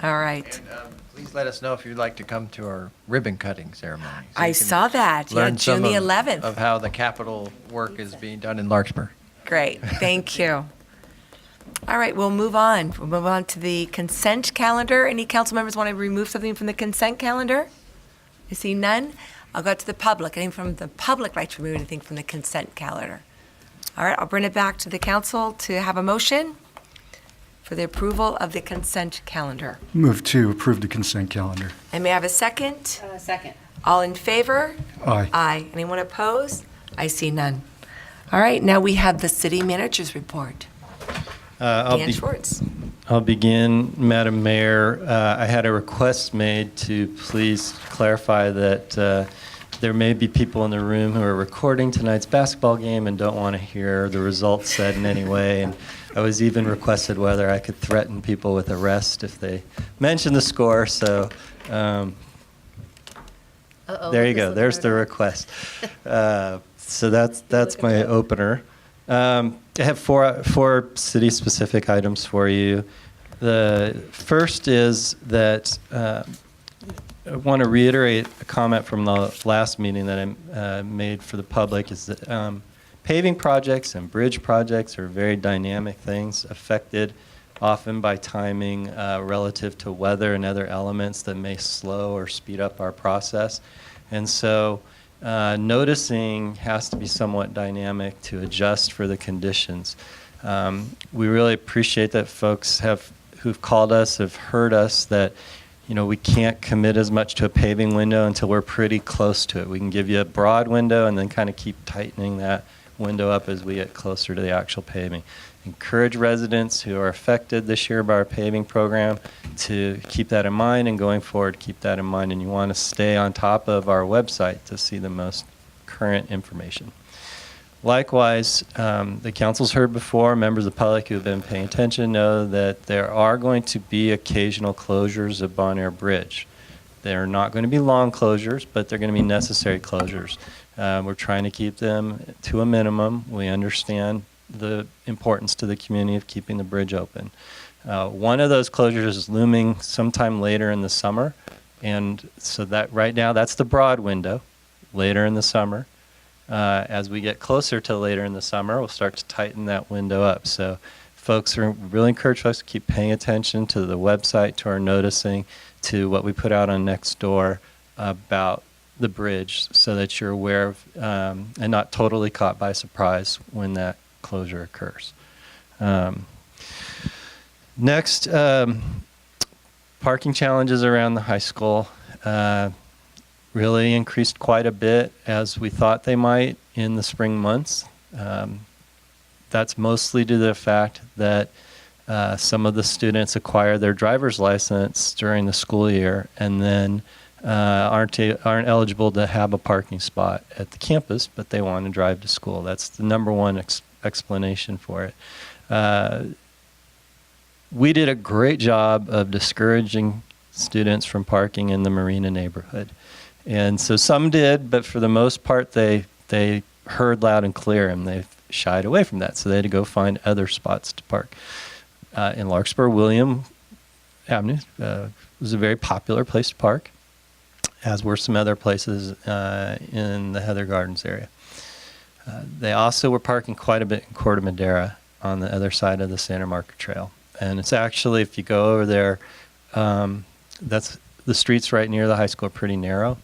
All right. And, please let us know if you'd like to come to our ribbon cutting ceremony. So I you can saw that. Yeah, learn June some the of- 11th. Of how the capital work is being done in Larkspur. Great. Thank you. All right, we'll move on. We'll move on to the consent calendar. Any council members want to remove something from the consent calendar? I see none. I'll go to the public. Anything from the public like to remove anything from the consent calendar? All right, I'll bring it back to the council to have a motion for the approval of the consent calendar. Move to approve the consent calendar. And may I have a second? Second. All in favor? Aye. Aye. Anyone opposed? I see none. All right, now we have the city manager's report. Dan Schwartz. I'll begin, Madam Mayor. I had a request made to please clarify that there may be people in the room who are recording tonight's basketball game and don't want to hear the results said in any way. And I was even requested whether I could threaten people with arrest if they mention the score. So there you go. There's the request. So that's my opener. I have four city-specific items for you. The first is that I want to reiterate a comment from the last meeting that I made for the public, is that paving projects and bridge projects are very dynamic things, affected often by timing relative to weather and other elements that may slow or speed up our process. And so noticing has to be somewhat dynamic to adjust for the conditions. We really appreciate that folks who've called us have heard us that we can't commit as much to a paving window until we're pretty close to it. We can give you a broad window and then kind of keep tightening that window up as we get closer to the actual paving. Encourage residents who are affected this year by our paving program to keep that in mind, and going forward, keep that in mind. And you want to stay on top of our website to see the most current information. Likewise, the council's heard before, members of the public who have been paying attention know that there are going to be occasional closures of Bon Air Bridge. They're not going to be long closures, but they're going to be necessary closures. We're trying to keep them to a minimum. We understand the importance to the community of keeping the bridge open. One of those closures is looming sometime later in the summer, and so that right now that's the broad window, later in the summer. As we get closer to later in the summer, we'll start to tighten that window up. So really encourage folks to keep paying attention to the website, to our noticing, to what we put out on Nextdoor about the bridge, so that you're aware of and not totally caught by surprise when that closure occurs. Next, parking challenges around the high school really increased quite a bit, as we thought they might in the spring months. That's mostly due to the fact that some of the students acquire their driver's license during the school year and then aren't eligible to have a parking spot at the campus, but they want to drive to school. That's the number one explanation for it. We did a great job of discouraging students from parking in the Marina neighborhood. And so some did, but for the most part, they heard loud and clear, and they shied away from that. So they had to go find other spots to park. In Larkspur, William Avenue was a very popular place to park, as were some other places in the Heather Gardens area. They also were parking quite a bit in Corte Madera on the other side of the Santa Marca Trail. And it's actually, if you go over there, that's the streets right near the high school are pretty narrow,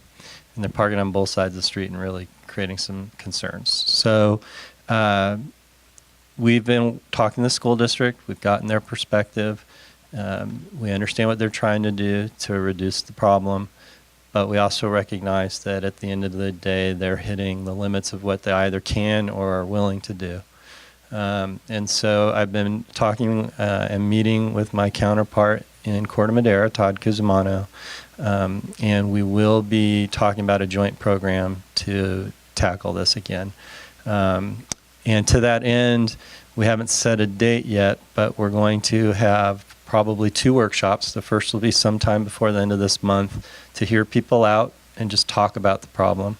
and they're parking on both sides of the street and really creating some concerns. So we've been talking to the school district. We've gotten their perspective. We understand what they're trying to do to reduce the problem, but we also recognize that at the end of the day, they're hitting the limits of what they either can or are willing to do. And so I've been talking and meeting with my counterpart in Corte Madera, Todd Cusimano, and we will be talking about a joint program to tackle this again. And to that end, we haven't set a date yet, but we're going to have probably 2 workshops. The first will be sometime before the end of this month to hear people out and just talk about the problem.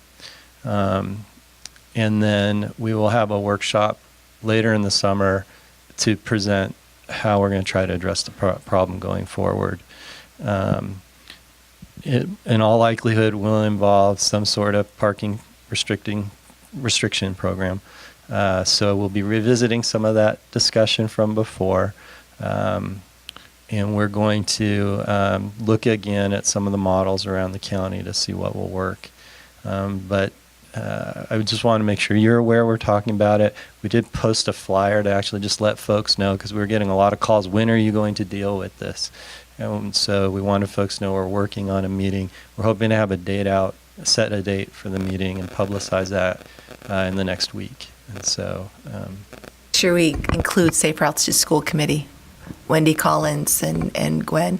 And then we will have a workshop later in the summer to present how we're going to try to address the problem going forward. It, in all likelihood, will involve some sort of parking restriction program. So we'll be revisiting some of that discussion from before. And we're going to look again at some of the models around the county to see what will work. But I just want to make sure you're aware we're talking about it. We did post a flyer to actually just let folks know, because we were getting a lot of calls. When are you going to deal with this? And so we wanted folks to know we're working on a meeting. We're hoping to have a date out, set a date for the meeting, and publicize that in the next week. And so, Sure, we include Safe Routes to School Committee, Wendy Collins and Gwen.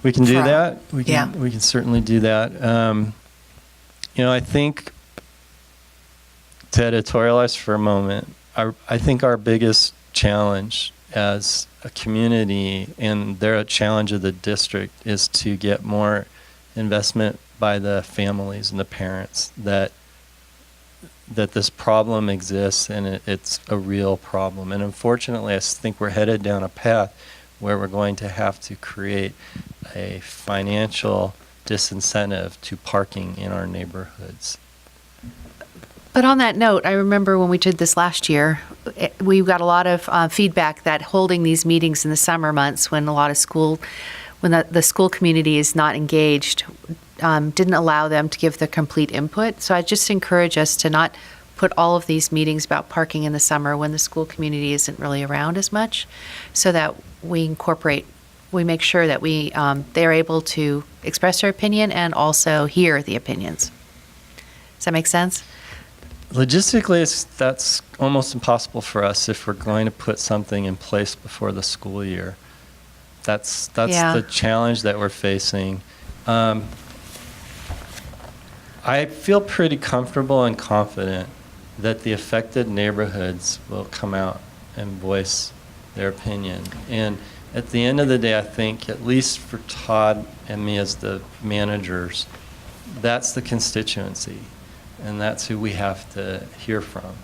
we can do Sure. that. Yeah. We can certainly do that. I think, to editorialize for a moment, I think our biggest challenge as a community, and a challenge of the district, is to get more investment by the families and the parents that this problem exists, and it's a real problem. And unfortunately, I think we're headed down a path where we're going to have to create a financial disincentive to parking in our neighborhoods. But on that note, I remember when we did this last year, we got a lot of feedback that holding these meetings in the summer months, when the school community is not engaged, didn't allow them to give the complete input. So I just encourage us to not put all of these meetings about parking in the summer when the school community isn't really around as much, so that we make sure that they're able to express their opinion and also hear the opinions. Does that make sense? Logistically, that's almost impossible for us if we're going to put something in place before the school year. That's Yeah. the challenge that we're facing. I feel pretty comfortable and confident that the affected neighborhoods will come out and voice their opinion. And at the end of the day, I think, at least for Todd and me as the managers, that's the constituency, and that's who we have to hear from.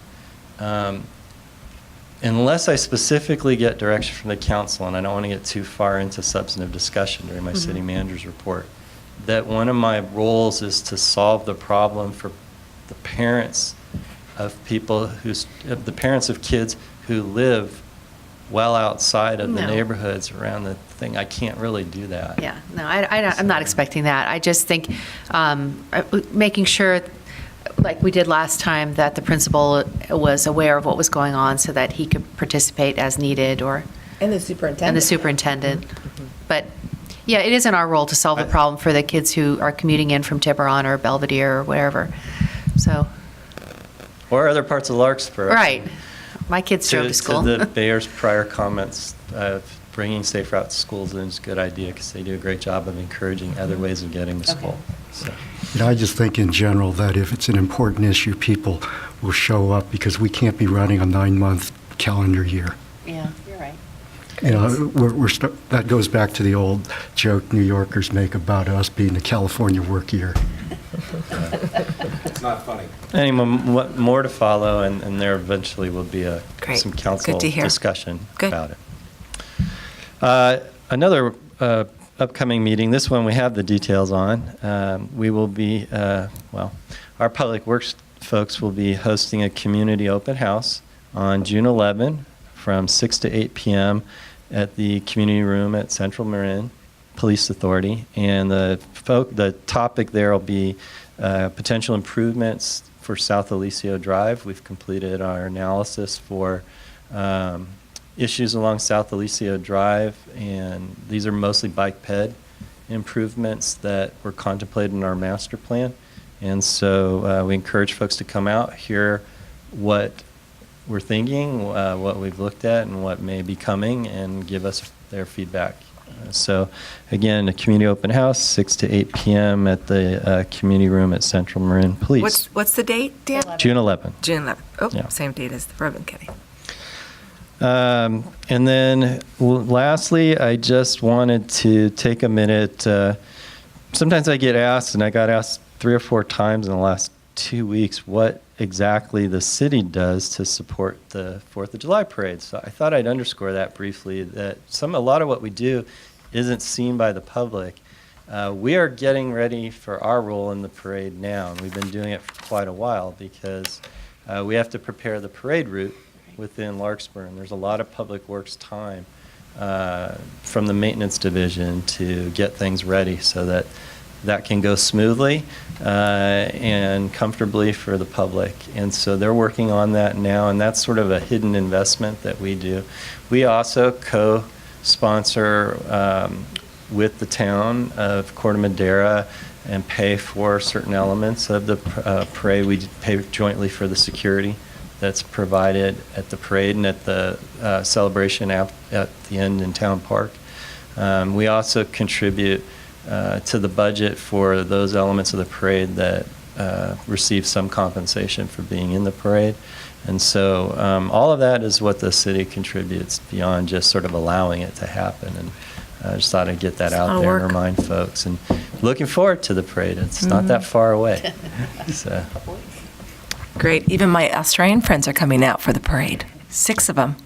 Unless I specifically get direction from the council, and I don't want to get too far into substantive discussion during my city manager's report, that one of my roles is to solve the problem for the parents of the parents of kids who live well outside of the No. neighborhoods around the thing. I can't really do that. Yeah, no, I'm not expecting that. I just think making sure, like we did last time, that the principal was aware of what was going on so that he could participate as needed, And the superintendent. and the superintendent. But, yeah, it isn't our role to solve the problem for the kids who are commuting in from Tiburon or Belvedere or wherever. So, Or other parts of Larkspur. right. My kids drove to school. To the mayor's prior comments, bringing Safe Route to schools is a good idea, because they do a great job of encouraging other ways of getting to school. So. I just think in general that if it's an important issue, people will show up, because we can't be running a 9-month calendar year. Yeah, you're right. That goes back to the old joke New Yorkers make about us being the California work year. It's not funny. Anyway, more to follow, and there eventually will be Great. some council Good to hear. discussion Good. about it. Another upcoming meeting, this one we have the details on. We will be, our Public Works folks will be hosting a community open house on June 11 from 6 to 8 p.m. at the community room at Central Marin Police Authority. And the topic there will be potential improvements for South Alicio Drive. We've completed our analysis for issues along South Alicio Drive, and these are mostly bike ped improvements that were contemplated in our master plan. And so we encourage folks to come out, hear what we're thinking, what we've looked at, and what may be coming, and give us their feedback. So again, a community open house, 6 to 8 p.m. at the community room at Central Marin Police. What's the date, Dan? June 11th. June 11th. Oh, Yeah. same date as the ribbon cutting. And then lastly, I just wanted to take a minute. Sometimes I get asked, and I got asked 3 or 4 times in the last 2 weeks, what exactly the city does to support the 4th of July parade. So I thought I'd underscore that briefly, that a lot of what we do isn't seen by the public. We are getting ready for our role in the parade now, and we've been doing it for quite a while, because we have to prepare the parade route within Larkspur, and there's a lot of public works time from the maintenance division to get things ready so that can go smoothly. and comfortably for the public. And so they're working on that now, and that's sort of a hidden investment that we do. We also co-sponsor with the town of Corte Madera and pay for certain elements of the parade. We pay jointly for the security that's provided at the parade and at the celebration at the end in Town Park. We also contribute to the budget for those elements of the parade that receive some compensation for being in the parade. And so all of that is what the city contributes beyond just sort of allowing it to happen. And I just thought I'd get that out there and remind folks. And looking forward to the parade. It's not that far away. So. Great. Even my Australian friends are coming out for the parade. 6 of them.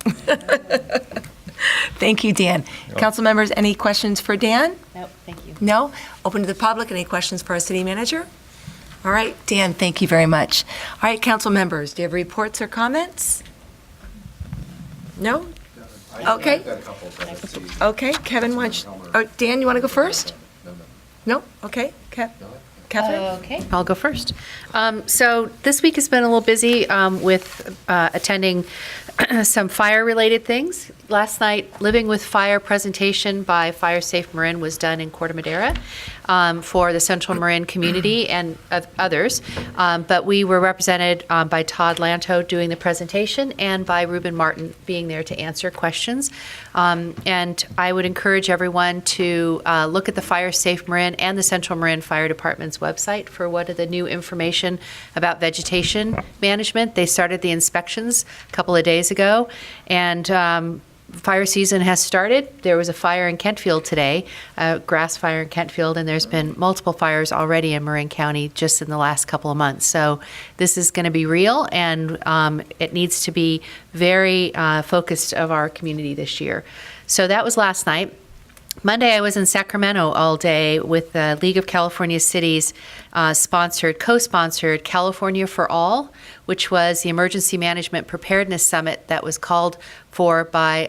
Thank you, Dan. Council members, any questions for Dan? Nope, thank you. No? Open to the public. Any questions for our city manager? All right, Dan, thank you very much. All right, council members, do you have reports or comments? No? Okay. Okay, Kevin, Dan, you want to go first? No? Okay, Catherine? Okay, I'll go first. So this week has been a little busy with attending some fire-related things. Last night, Living with Fire presentation by Fire Safe Marin was done in Corte Madera for the Central Marin community and others. But we were represented by Todd Lanto doing the presentation and by Ruben Martin being there to answer questions. And I would encourage everyone to look at the Fire Safe Marin and the Central Marin Fire Department's website for what are the new information about vegetation management. They started the inspections a couple of days ago, and fire season has started. There was a fire in Kentfield today, a grass fire in Kentfield, and there's been multiple fires already in Marin County just in the last couple of months. So this is going to be real, and it needs to be very focused of our community this year. So that was last night. Monday, I was in Sacramento all day with the League of California Cities co-sponsored California for All, which was the Emergency Management Preparedness Summit that was called for by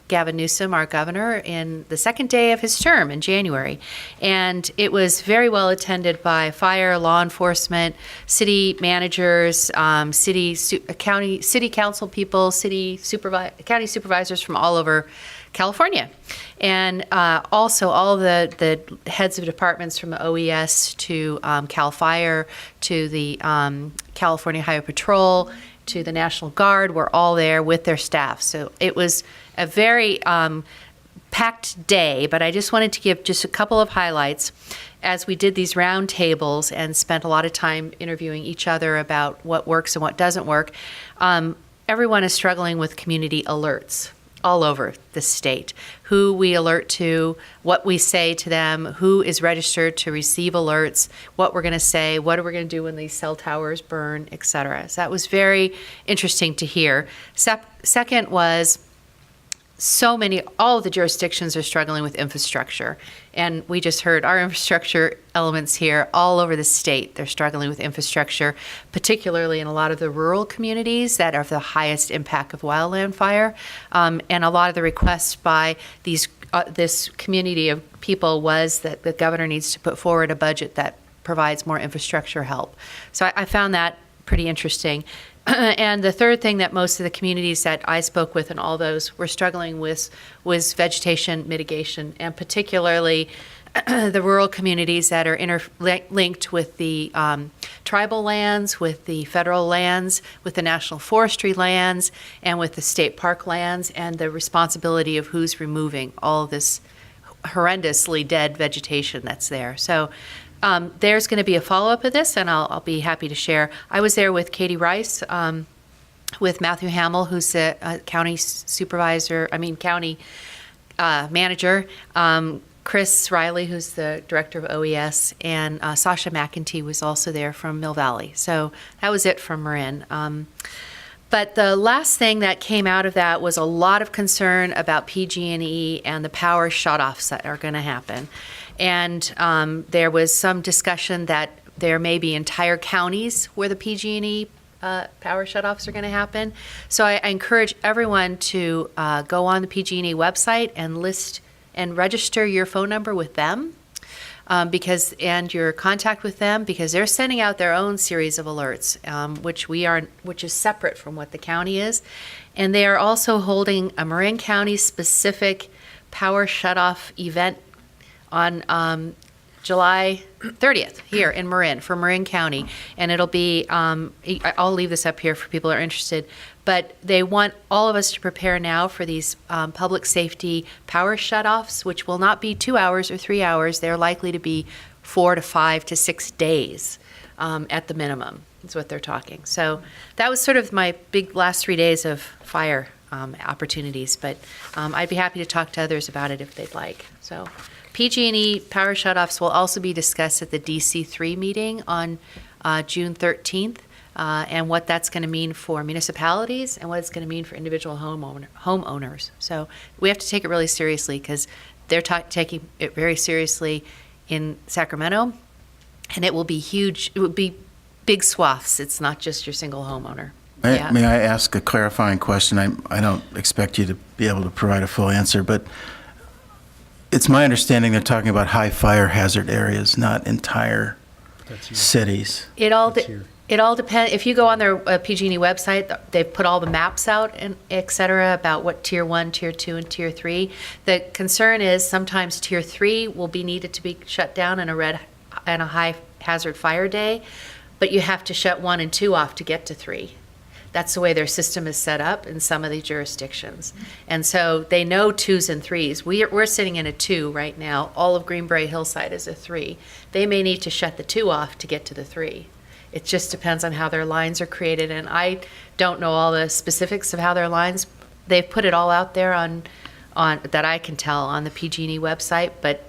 Gavin Newsom, our governor, in the second day of his term in January. And it was very well attended by fire, law enforcement, city managers, city council people, county supervisors from all over California. And also all of the heads of departments from the OES to CAL FIRE to the California Highway Patrol to the National Guard were all there with their staff. So it was a very packed day, but I just wanted to give just a couple of highlights as we did these round tables and spent a lot of time interviewing each other about what works and what doesn't work. Everyone is struggling with community alerts all over the state. Who we alert to, what we say to them, who is registered to receive alerts, what we're going to say, what are we going to do when these cell towers burn, et cetera. So that was very interesting to hear. Second was all of the jurisdictions are struggling with infrastructure. And we just heard our infrastructure elements here all over the state. They're struggling with infrastructure, particularly in a lot of the rural communities that are the highest impact of wildland fire. And a lot of the requests by this community of people was that the governor needs to put forward a budget that provides more infrastructure help. So I found that pretty interesting. And the third thing that most of the communities that I spoke with and all those were struggling with was vegetation mitigation, and particularly the rural communities that are interlinked with the tribal lands, with the federal lands, with the national forestry lands, and with the state park lands, and the responsibility of who's removing all of this horrendously dead vegetation that's there. So there's going to be a follow-up of this, and I'll be happy to share. I was there with Katie Rice, with Matthew Hamill, who's the county manager, Chris Riley, who's the director of OES, and Sasha McEntee was also there from Mill Valley. So that was it from Marin. But the last thing that came out of that was a lot of concern about PG&E and the power shutoffs that are going to happen. And there was some discussion that there may be entire counties where the PG&E power shutoffs are going to happen. So I encourage everyone to go on the PG&E website and list and register your phone number with them. and your contact with them, because they're sending out their own series of alerts, which is separate from what the county is. And they are also holding a Marin County specific power shutoff event on July 30th here in Marin, for Marin County. And it'll be, I'll leave this up here for people who are interested, but they want all of us to prepare now for these public safety power shutoffs, which will not be 2 hours or 3 hours. They're likely to be 4 to 5 to 6 days at the minimum, is what they're talking. So that was sort of my big last 3 days of fire opportunities, but I'd be happy to talk to others about it if they'd like. So PG&E power shutoffs will also be discussed at the DC3 meeting on June 13th, and what that's going to mean for municipalities and what it's going to mean for individual homeowners. So we have to take it really seriously, because they're taking it very seriously in Sacramento, and it will be huge. It will be big swaths. It's not just your single homeowner. May I ask a clarifying question? I don't expect you to be able to provide a full answer, but it's my understanding they're talking about high fire hazard areas, not entire cities. It all depends. If you go on their PG&E website, they've put all the maps out, and et cetera, about what Tier 1, Tier 2, and Tier 3. The concern is sometimes Tier 3 will be needed to be shut down in a high hazard fire day, but you have to shut 1 and 2 off to get to 3. That's the way their system is set up in some of the jurisdictions. And so they know 2s and 3s. We're sitting in a 2 right now. All of Greenbrae Hillside is a 3. They may need to shut the 2 off to get to the 3. It just depends on how their lines are created. And I don't know all the specifics of how their lines, they've put it all out there on that I can tell on the PG&E website, but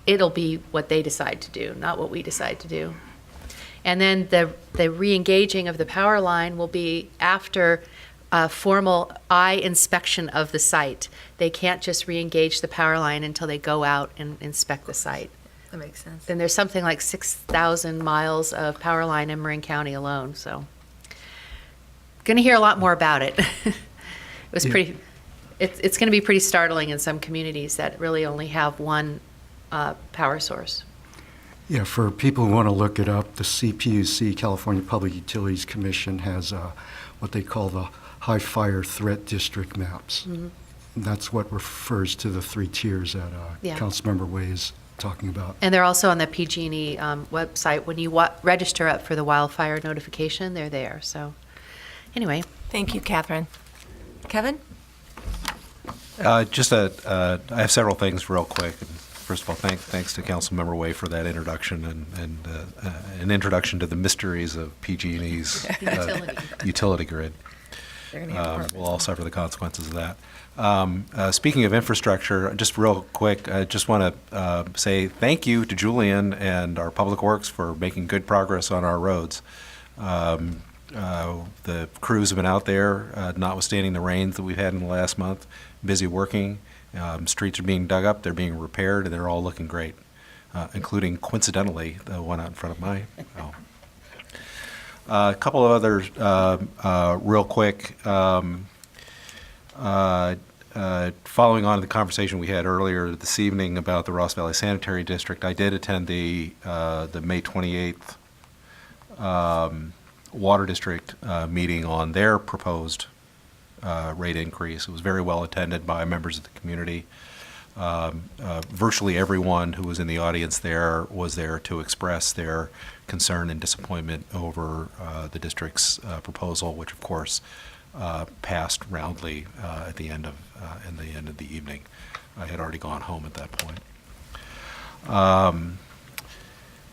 it'll be what they decide to do, not what we decide to do. And then the re-engaging of the power line will be after a formal eye inspection of the site. They can't just re-engage the power line until they go out and inspect the site. That makes sense. And there's something like 6,000 miles of power line in Marin County alone, so. Going to hear a lot more about it. It's going to be pretty startling in some communities that really only have one power source. Yeah, for people who want to look it up, the CPUC, California Public Utilities Commission, has what they call the high fire threat district maps. Mm-hmm. And that's what refers to the 3 tiers that Councilmember Way is talking about. And they're also on the PG&E website. When you register up for the wildfire notification, they're there. So anyway. Thank you, Catherine. Kevin? I have several things real quick. First of all, thanks to Councilmember Way for that introduction and an introduction to the mysteries of PG&E's utility grid. We'll all suffer the consequences of that. Speaking of infrastructure, just real quick, I just want to say thank you to Julian and our Public Works for making good progress on our roads. The crews have been out there, notwithstanding the rains that we've had in the last month, busy working. Streets are being dug up, they're being repaired, and they're all looking great, including, coincidentally, the one out in front of my home. A couple of others real quick. Following on to the conversation we had earlier this evening about the Ross Valley Sanitary District, I did attend the May 28th Water District meeting on their proposed rate increase. It was very well attended by members of the community. Virtually everyone who was in the audience there was there to express their concern and disappointment over the district's proposal, which of course passed roundly at the end of the evening. I had already gone home at that point.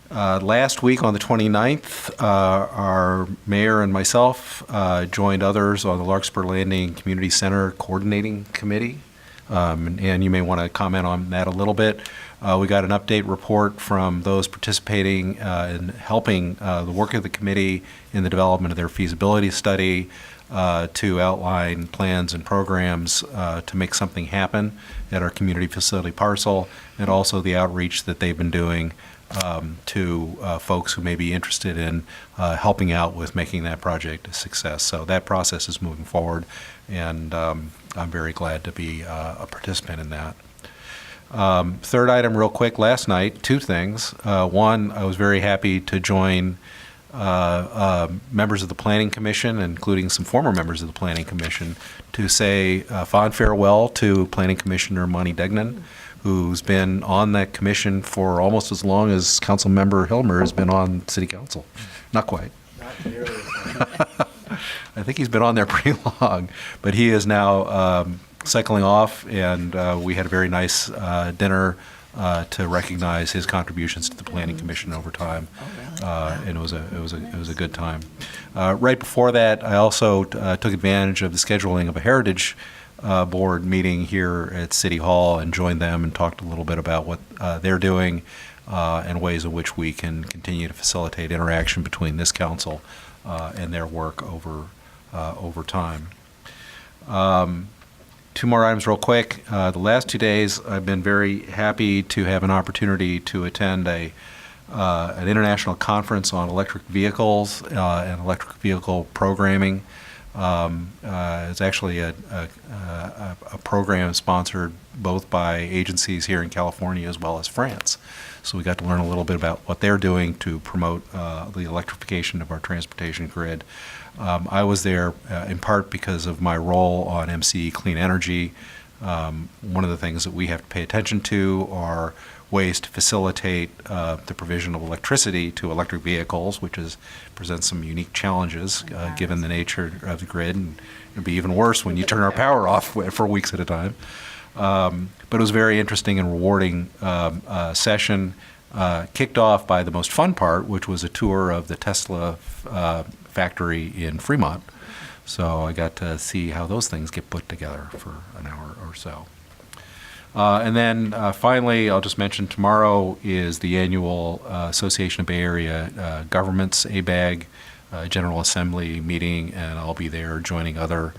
Last week on the 29th, our mayor and myself joined others on the Larkspur Landing Community Center Coordinating Committee, and you may want to comment on that a little bit. We got an update report from those participating in helping the work of the committee in the development of their feasibility study to outline plans and programs to make something happen at our community facility parcel, and also the outreach that they've been doing to folks who may be interested in helping out with making that project a success. So that process is moving forward, and I'm very glad to be a participant in that. Third item, real quick, last night, two things. One, I was very happy to join members of the Planning Commission, including some former members of the Planning Commission, to say fond farewell to Planning Commissioner Monty Degnan, who's been on that commission for almost as long as Councilmember Hilmer has been on City Council. Not quite. Not nearly. I think he's been on there pretty long, but he is now cycling off, and we had a very nice dinner to recognize his contributions to the Planning Commission over time, and it was a good time. Right before that, I also took advantage of the scheduling of a Heritage Board meeting here at City Hall and joined them and talked a little bit about what they're doing and ways in which we can continue to facilitate interaction between this council and their work over time. Two more items real quick. The last 2 days, I've been very happy to have an opportunity to attend an international conference on electric vehicles and electric vehicle programming. It's actually a program sponsored both by agencies here in California as well as France. So we got to learn a little bit about what they're doing to promote the electrification of our transportation grid. I was there in part because of my role on MCE Clean Energy. One of the things that we have to pay attention to are ways to facilitate the provision of electricity to electric vehicles, which presents some unique challenges given the nature of the grid, and it'd be even worse when you turn our power off for weeks at a time. But it was a very interesting and rewarding session, kicked off by the most fun part, which was a tour of the Tesla factory in Fremont. So I got to see how those things get put together for an hour or so. And then finally, I'll just mention tomorrow is the annual Association of Bay Area Governments, ABAG, General Assembly meeting, and I'll be there joining other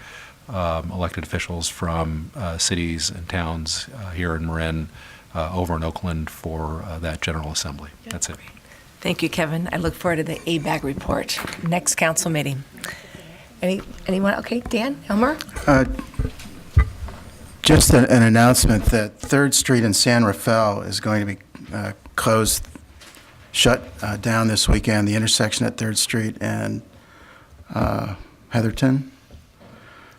elected officials from cities and towns here in Marin, over in Oakland for that General Assembly. That's it. Thank you, Kevin. I look forward to the ABAG report. Next council meeting. Anyone? Okay, Dan, Elmer? Just an announcement that 3rd Street in San Rafael is going to be shut down this weekend, the intersection at 3rd Street and Heatherton,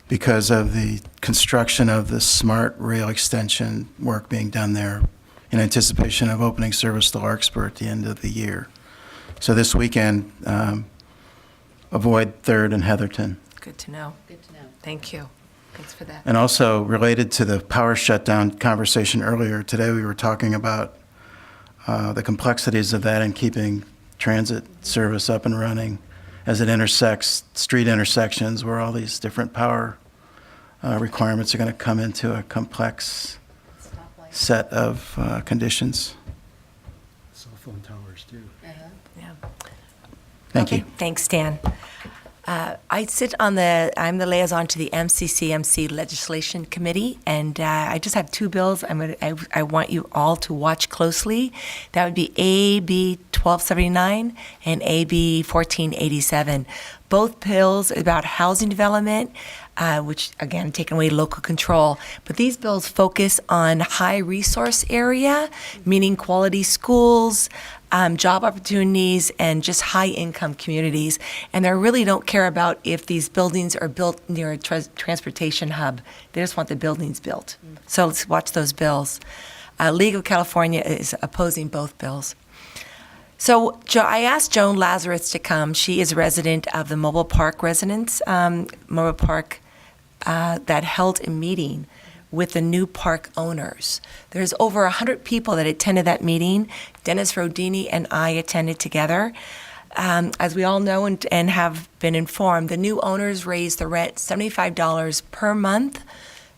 because of the construction of the smart rail extension work being done there in anticipation of opening service to Larkspur at the end of the year. So this weekend, avoid 3rd and Heatherton. Good to know. Good to know. Thank you. Thanks for that. And also related to the power shutdown conversation earlier, today we were talking about the complexities of that and keeping transit service up and running as it intersects street intersections where all these different power requirements are going to come into a complex set of conditions. Cell phone towers, too. Yeah. Thank you. Thanks, Dan. I'm the liaison to the MCCMC Legislation Committee, and I just have two bills I want you all to watch closely. That would be AB 1279 and AB 1487. Both bills are about housing development, which, again, taking away local control. But these bills focus on high resource area, meaning quality schools, job opportunities, and just high-income communities. And they really don't care about if these buildings are built near a transportation hub. They just want the buildings built. So let's watch those bills. League of California is opposing both bills. So I asked Joan Lazarus to come. She is a resident of the Mobile Park residents, Mobile Park, that held a meeting with the new park owners. There's over 100 people that attended that meeting. Dennis Rodini and I attended together. As we all know and have been informed, the new owners raised the rent $75 per month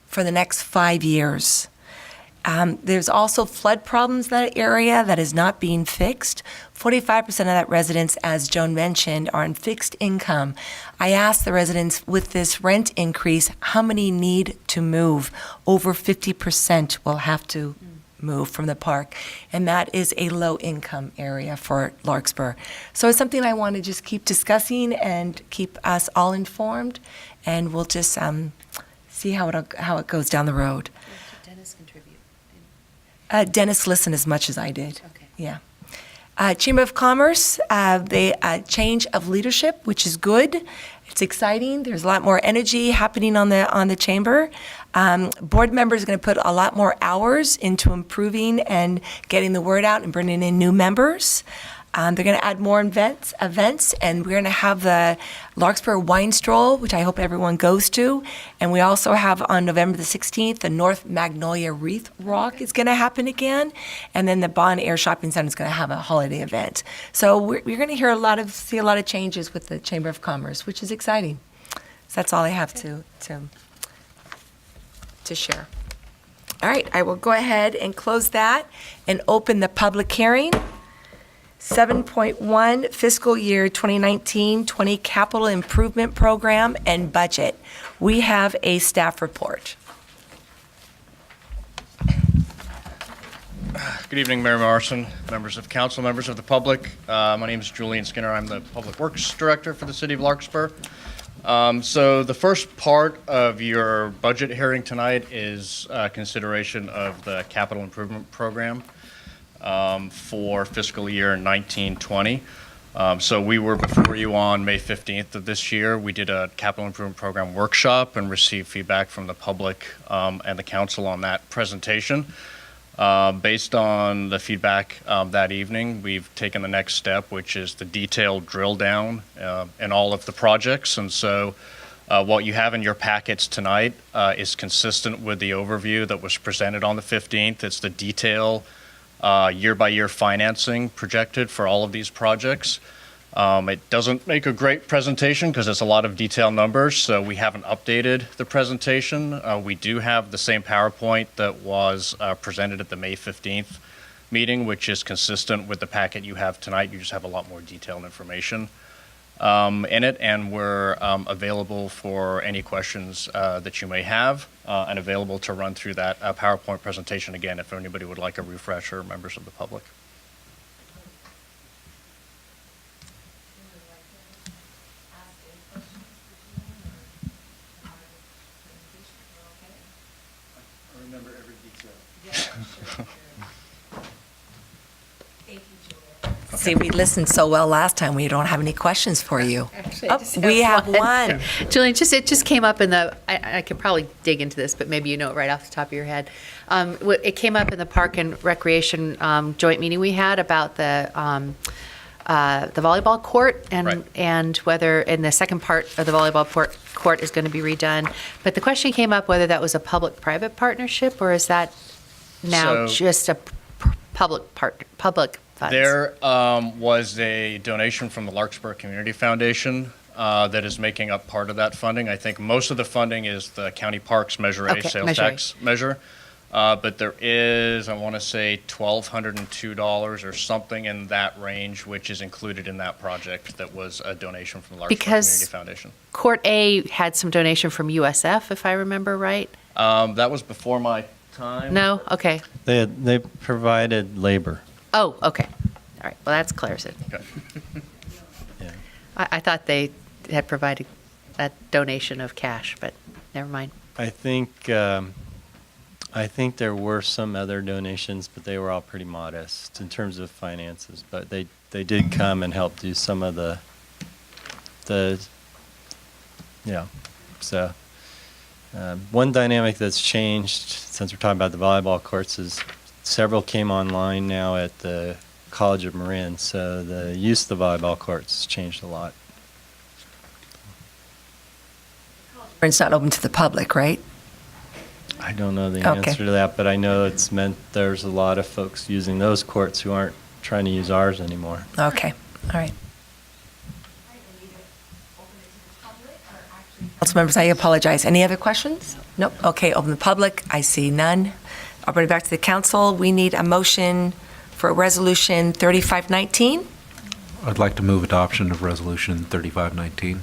for the next 5 years. There's also flood problems in that area that is not being fixed. 45% of that residents, as Joan mentioned, are on fixed income. I asked the residents, with this rent increase, how many need to move? Over 50% will have to move from the park, and that is a low-income area for Larkspur. So it's something I want to just keep discussing and keep us all informed, and we'll just see how it goes down the road. Dennis contribute? Dennis listened as much as I did. Okay. Yeah. Chamber of Commerce, the change of leadership, which is good. It's exciting. There's a lot more energy happening on the chamber. Board members are going to put a lot more hours into improving and getting the word out and bringing in new members. They're going to add more events, and we're going to have the Larkspur Wine Stroll, which I hope everyone goes to. And we also have on November the 16th, the North Magnolia Wreath Rock is going to happen again. And then the Bon Air Shopping Center is going to have a holiday event. So we're going to see a lot of changes with the Chamber of Commerce, which is exciting. So that's all I have to share. All right, I will go ahead and close that and open the public hearing. 7.1 Fiscal Year 2019-20 Capital Improvement Program and Budget. We have a staff report. Good evening, Mayor Morrison, members of council, members of the public. My name is Julian Skinner. I'm the Public Works Director for the City of Larkspur. So the first part of your budget hearing tonight is consideration of the Capital Improvement Program for fiscal year 1920. So we were before you on May 15th of this year. We did a capital improvement program workshop and received feedback from the public and the council on that presentation. Based on the feedback that evening, we've taken the next step, which is the detailed drill down in all of the projects. And so what you have in your packets tonight is consistent with the overview that was presented on the 15th. It's the detail year-by-year financing projected for all of these projects. It doesn't make a great presentation because it's a lot of detailed numbers, so we haven't updated the presentation. We do have the same PowerPoint that was presented at the May 15th meeting, which is consistent with the packet you have tonight. You just have a lot more detailed information in it, and we're available for any questions that you may have and available to run through that PowerPoint presentation again if anybody would like a refresher, members of the public. I remember every detail. See, we listened so well last time, we don't have any questions for you. Actually, Oh, I just we have one. Julian, it just came up in the, I could probably dig into this, but maybe you know it right off the top of your head. It came up in the Park and Recreation joint meeting we had about the volleyball court and whether, in the second part of the volleyball court is going to be redone. But the question came up whether that was a public-private partnership, or is that now just a public funds? There was a donation from the Larkspur Community Foundation that is making up part of that funding. I think most of the funding is the county parks Measure A sales tax measure. But there is, I want to say, $1,202 or something in that range, which is included in that project that was a donation from the Larkspur Community Foundation. Court A had some donation from USF, if I remember right. That was before my time. No? Okay. They provided labor. Oh, okay. All right. Well, that's clears it. Okay. Yeah. I thought they had provided a donation of cash, but never mind. I think there were some other donations, but they were all pretty modest in terms of finances. But they did come and help do some of the yeah. So one dynamic that's changed since we're talking about the volleyball courts is several came online now at the College of Marin, so the use of the volleyball courts has changed a lot. It's not open to the public, right? I don't know the answer to that, but I know it's meant there's a lot of folks using those courts who aren't trying to use ours anymore. Okay, all right. Council members, I apologize. Any other questions? Nope. Okay, open the public. I see none. I'll bring it back to the council. We need a motion for Resolution 3519. I'd like to move adoption of Resolution 3519.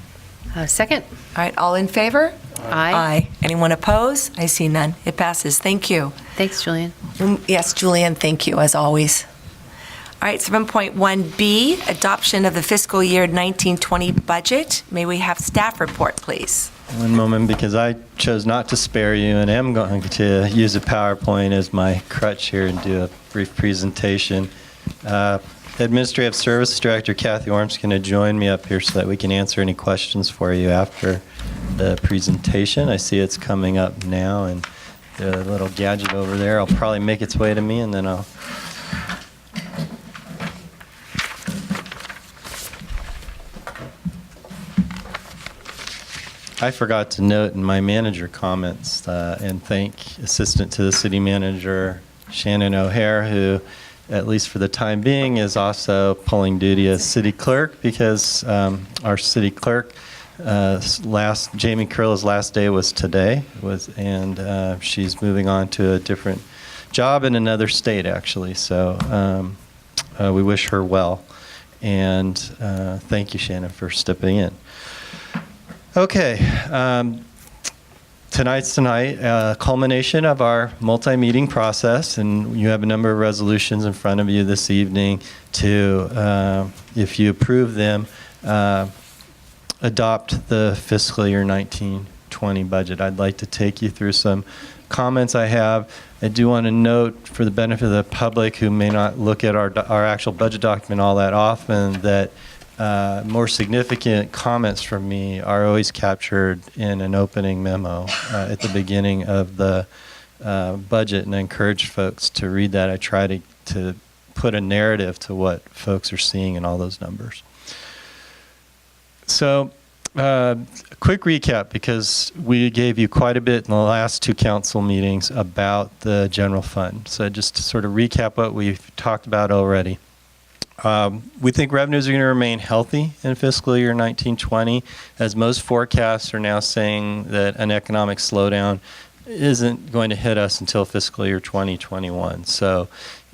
Second. All right, all in favor? Aye. Aye. Anyone opposed? I see none. It passes. Thank you. Thanks, Julian. Yes, Julian, thank you, as always. All right, 7.1B, adoption of the fiscal year 1920 budget. May we have staff report, please? One moment, because I chose not to spare you and am going to use a PowerPoint as my crutch here and do a brief presentation. Administrative Services Director Kathy Orm's going to join me up here so that we can answer any questions for you after the presentation. I see it's coming up now, and the little gadget over there will probably make its way to me, and then I'll... I forgot to note in my manager comments and thank Assistant to the City Manager Shannon O'Hare, who, at least for the time being, is also pulling duty as City Clerk, because our City Clerk, Jamie Curl's last day was today, and she's moving on to a different job in another state, actually. So we wish her well, and thank you, Shannon, for stepping in. Okay, tonight's culmination of our multi-meeting process, and you have a number of resolutions in front of you this evening to, if you approve them, adopt the fiscal year 1920 budget. I'd like to take you through some comments I have. I do want to note, for the benefit of the public who may not look at our actual budget document all that often, that more significant comments from me are always captured in an opening memo at the beginning of the budget, and I encourage folks to read that. I try to put a narrative to what folks are seeing in all those numbers. So, a quick recap, because we gave you quite a bit in the last two council meetings about the general fund. So just to sort of recap what we've talked about already. We think revenues are going to remain healthy in fiscal year 1920, as most forecasts are now saying that an economic slowdown isn't going to hit us until fiscal year 2021. So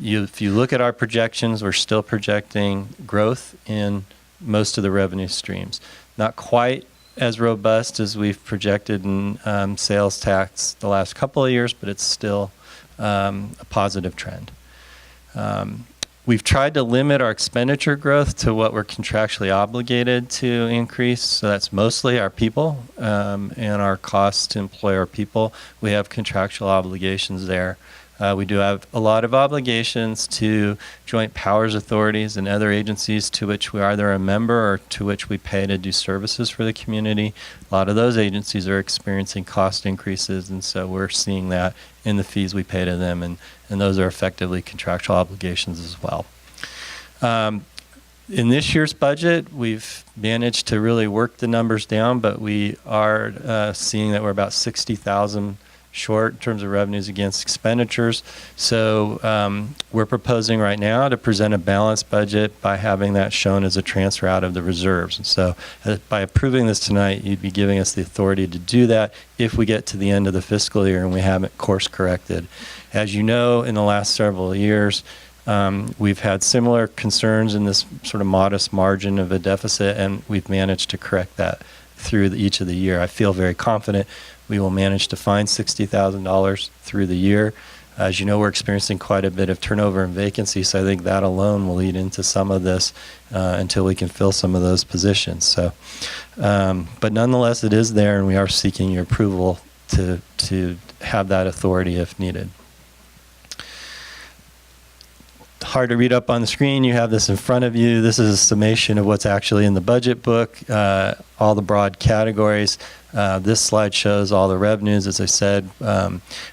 if you look at our projections, we're still projecting growth in most of the revenue streams. Not quite as robust as we've projected in sales tax the last couple of years, but it's still a positive trend. We've tried to limit our expenditure growth to what we're contractually obligated to increase. So that's mostly our people and our costs to employ our people. We have contractual obligations there. We do have a lot of obligations to joint powers authorities and other agencies to which we are either a member or to which we pay to do services for the community. A lot of those agencies are experiencing cost increases, and so we're seeing that in the fees we pay to them, and those are effectively contractual obligations as well. In this year's budget, we've managed to really work the numbers down, but we are seeing that we're about $60,000 short in terms of revenues against expenditures. So we're proposing right now to present a balanced budget by having that shown as a transfer out of the reserves. And so by approving this tonight, you'd be giving us the authority to do that if we get to the end of the fiscal year and we haven't course corrected. As you know, in the last several years, we've had similar concerns in this sort of modest margin of a deficit, and we've managed to correct that through each of the year. I feel very confident we will manage to find $60,000 through the year. As you know, we're experiencing quite a bit of turnover and vacancy, so I think that alone will lead into some of this until we can fill some of those positions. So, but nonetheless, it is there, and we are seeking your approval to have that authority if needed. Hard to read up on the screen. You have this in front of you. This is a summation of what's actually in the budget book, all the broad categories. This slide shows all the revenues. As I said,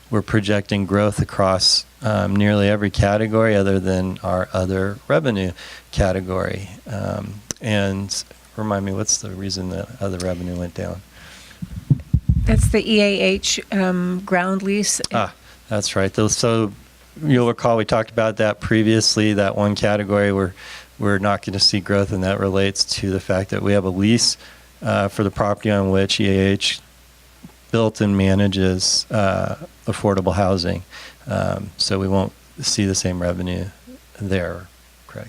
we're projecting growth across nearly every category other than our other revenue category. And remind me, what's the reason the other revenue went down? That's the EAH ground lease. That's right. So you'll recall we talked about that previously, that one category where we're not going to see growth, and that relates to the fact that we have a lease for the property on which EAH built and manages affordable housing. So we won't see the same revenue there, Craig.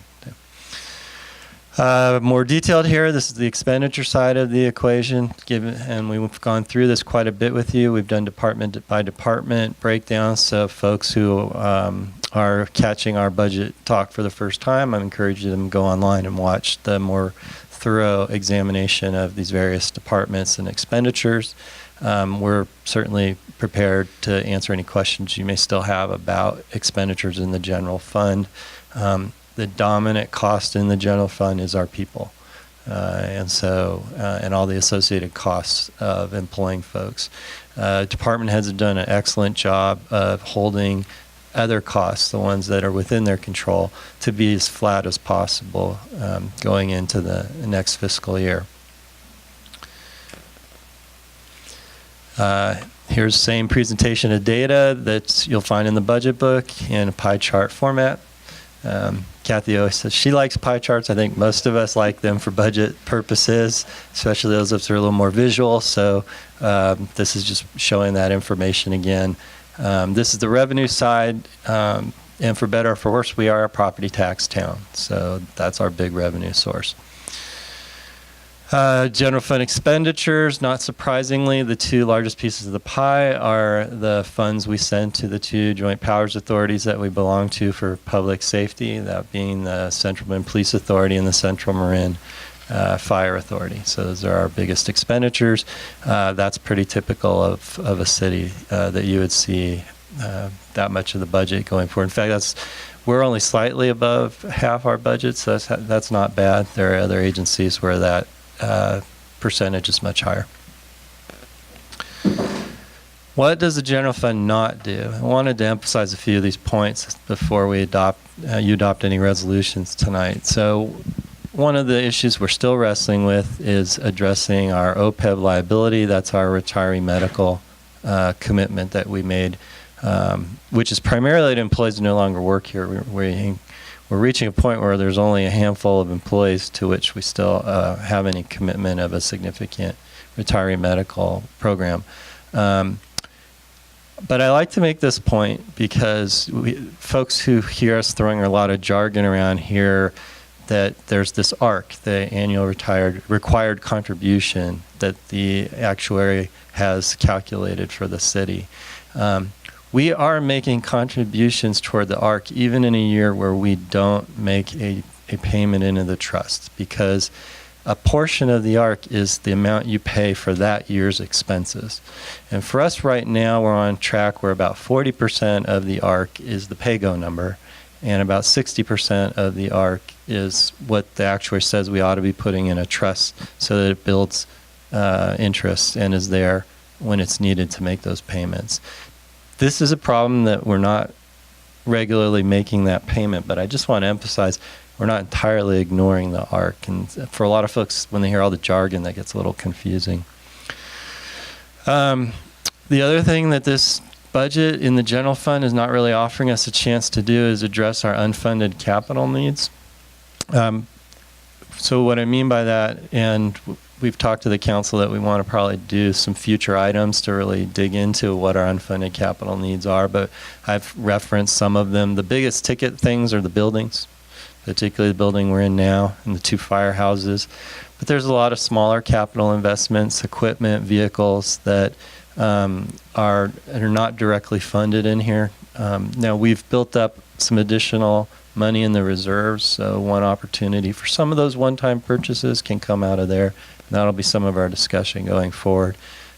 More detailed here, this is the expenditure side of the equation, and we've gone through this quite a bit with you. We've done department by department breakdowns, so folks who are catching our budget talk for the first time, I encourage them to go online and watch the more thorough examination of these various departments and expenditures. We're certainly prepared to answer any questions you may still have about expenditures in the general fund. The dominant cost in the general fund is our people. And all the associated costs of employing folks. Department heads have done an excellent job of holding other costs, the ones that are within their control, to be as flat as possible going into the next fiscal year. Here's the same presentation of data that you'll find in the budget book in a pie chart format. Kathy always says she likes pie charts. I think most of us like them for budget purposes, especially those of us who are a little more visual. So this is just showing that information again. This is the revenue side, and for better or for worse, we are a property tax town. So that's our big revenue source. General fund expenditures, not surprisingly, the two largest pieces of the pie are the funds we send to the two joint powers authorities that we belong to for public safety, that being the Central Marin Police Authority and the Central Marin Fire Authority. So those are our biggest expenditures. That's pretty typical of a city that you would see that much of the budget going forward. In fact, we're only slightly above half our budget, so that's not bad. There are other agencies where that percentage is much higher. What does the general fund not do? I wanted to emphasize a few of these points before we you adopt any resolutions tonight. So one of the issues we're still wrestling with is addressing our OPEB liability. That's our retiree medical commitment that we made, which is primarily to employees who no longer work here. We're reaching a point where there's only a handful of employees to which we still have any commitment of a significant retiree medical program. But I like to make this point because folks who hear us throwing a lot of jargon around here, that there's this ARC, the annual required contribution that the actuary has calculated for the city. We are making contributions toward the ARC even in a year where we don't make a payment into the trust, because a portion of the ARC is the amount you pay for that year's expenses. And for us right now, we're on track where about 40% of the ARC is the pay-go number, and about 60% of the ARC is what the actuary says we ought to be putting in a trust so that it builds interest and is there when it's needed to make those payments. This is a problem that we're not regularly making that payment, but I just want to emphasize we're not entirely ignoring the ARC. And for a lot of folks, when they hear all the jargon, that gets a little confusing. The other thing that this budget in the general fund is not really offering us a chance to do is address our unfunded capital needs. So what I mean by that, and we've talked to the council that we want to probably do some future items to really dig into what our unfunded capital needs are, but I've referenced some of them. The biggest ticket things are the buildings, particularly the building we're in now and the two firehouses. But there's a lot of smaller capital investments, equipment, vehicles that are not directly funded in here. Now we've built up some additional money in the reserves, so one opportunity for some of those one-time purchases can come out of there. That'll be some of our discussion going forward.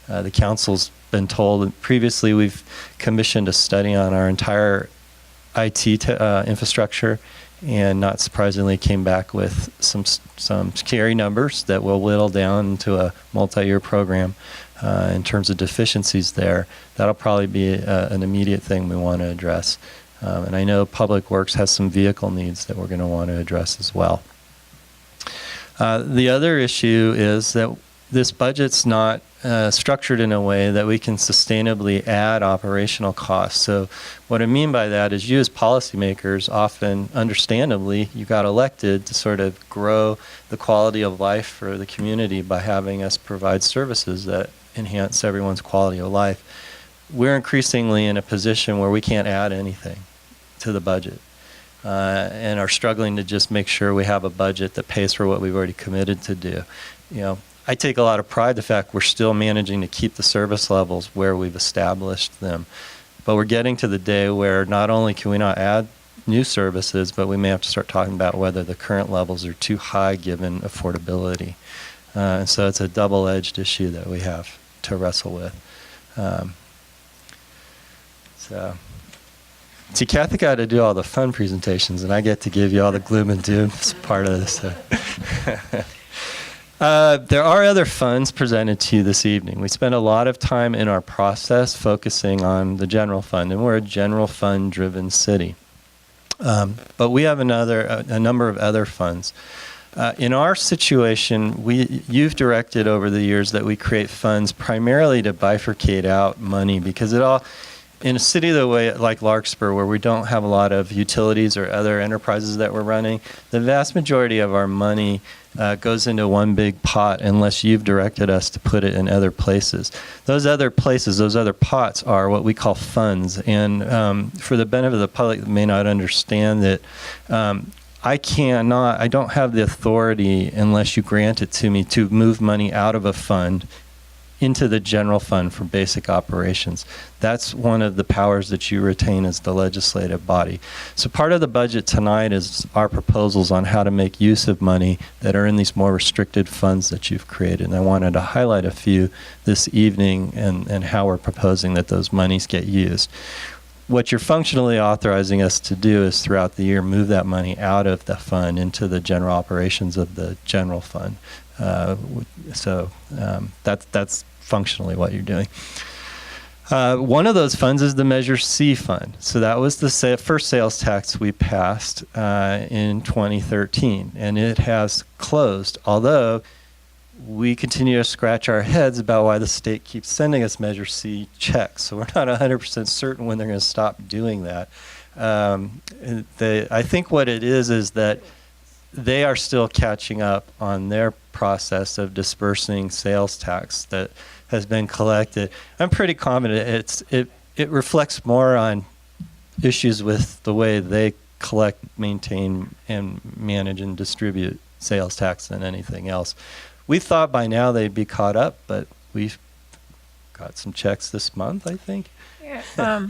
The council's been told that previously we've commissioned a study on our entire IT infrastructure, and not surprisingly came back with some scary numbers that will whittle down into a multi-year program in terms of deficiencies there. That'll probably be an immediate thing we want to address. And I know Public Works has some vehicle needs that we're going to want to address as well. The other issue is that this budget's not structured in a way that we can sustainably add operational costs. So what I mean by that is you as policymakers often, understandably, you got elected to sort of grow the quality of life for the community by having us provide services that enhance everyone's quality of life. We're increasingly in a position where we can't add anything to the budget. and are struggling to just make sure we have a budget that pays for what we've already committed to do. I take a lot of pride in the fact we're still managing to keep the service levels where we've established them. But we're getting to the day where not only can we not add new services, but we may have to start talking about whether the current levels are too high given affordability. And so it's a double-edged issue that we have to wrestle with. See, Kathy got to do all the fun presentations, and I get to give you all the gloom and doom as part of this. There are other funds presented to you this evening. We spent a lot of time in our process focusing on the general fund, and we're a general fund-driven city. But we have a number of other funds. In our situation, you've directed over the years that we create funds primarily to bifurcate out money because in a city like Larkspur, where we don't have a lot of utilities or other enterprises that we're running, the vast majority of our money goes into one big pot unless you've directed us to put it in other places. Those other places, those other pots are what we call funds. And for the benefit of the public that may not understand that, I don't have the authority unless you grant it to me to move money out of a fund into the general fund for basic operations. That's one of the powers that you retain as the legislative body. So part of the budget tonight is our proposals on how to make use of money that are in these more restricted funds that you've created. And I wanted to highlight a few this evening and how we're proposing that those monies get used. What you're functionally authorizing us to do is throughout the year move that money out of the fund into the general operations of the general fund. That's functionally what you're doing. One of those funds is the Measure C fund. So that was the first sales tax we passed in 2013, and it has closed, although we continue to scratch our heads about why the state keeps sending us Measure C checks. So we're not 100% certain when they're going to stop doing that. I think what it is that they are still catching up on their process of dispersing sales tax that has been collected. I'm pretty confident it reflects more on issues with the way they collect, maintain, and manage and distribute sales tax than anything else. We thought by now they'd be caught up, but we've got some checks this month, I think. Yeah,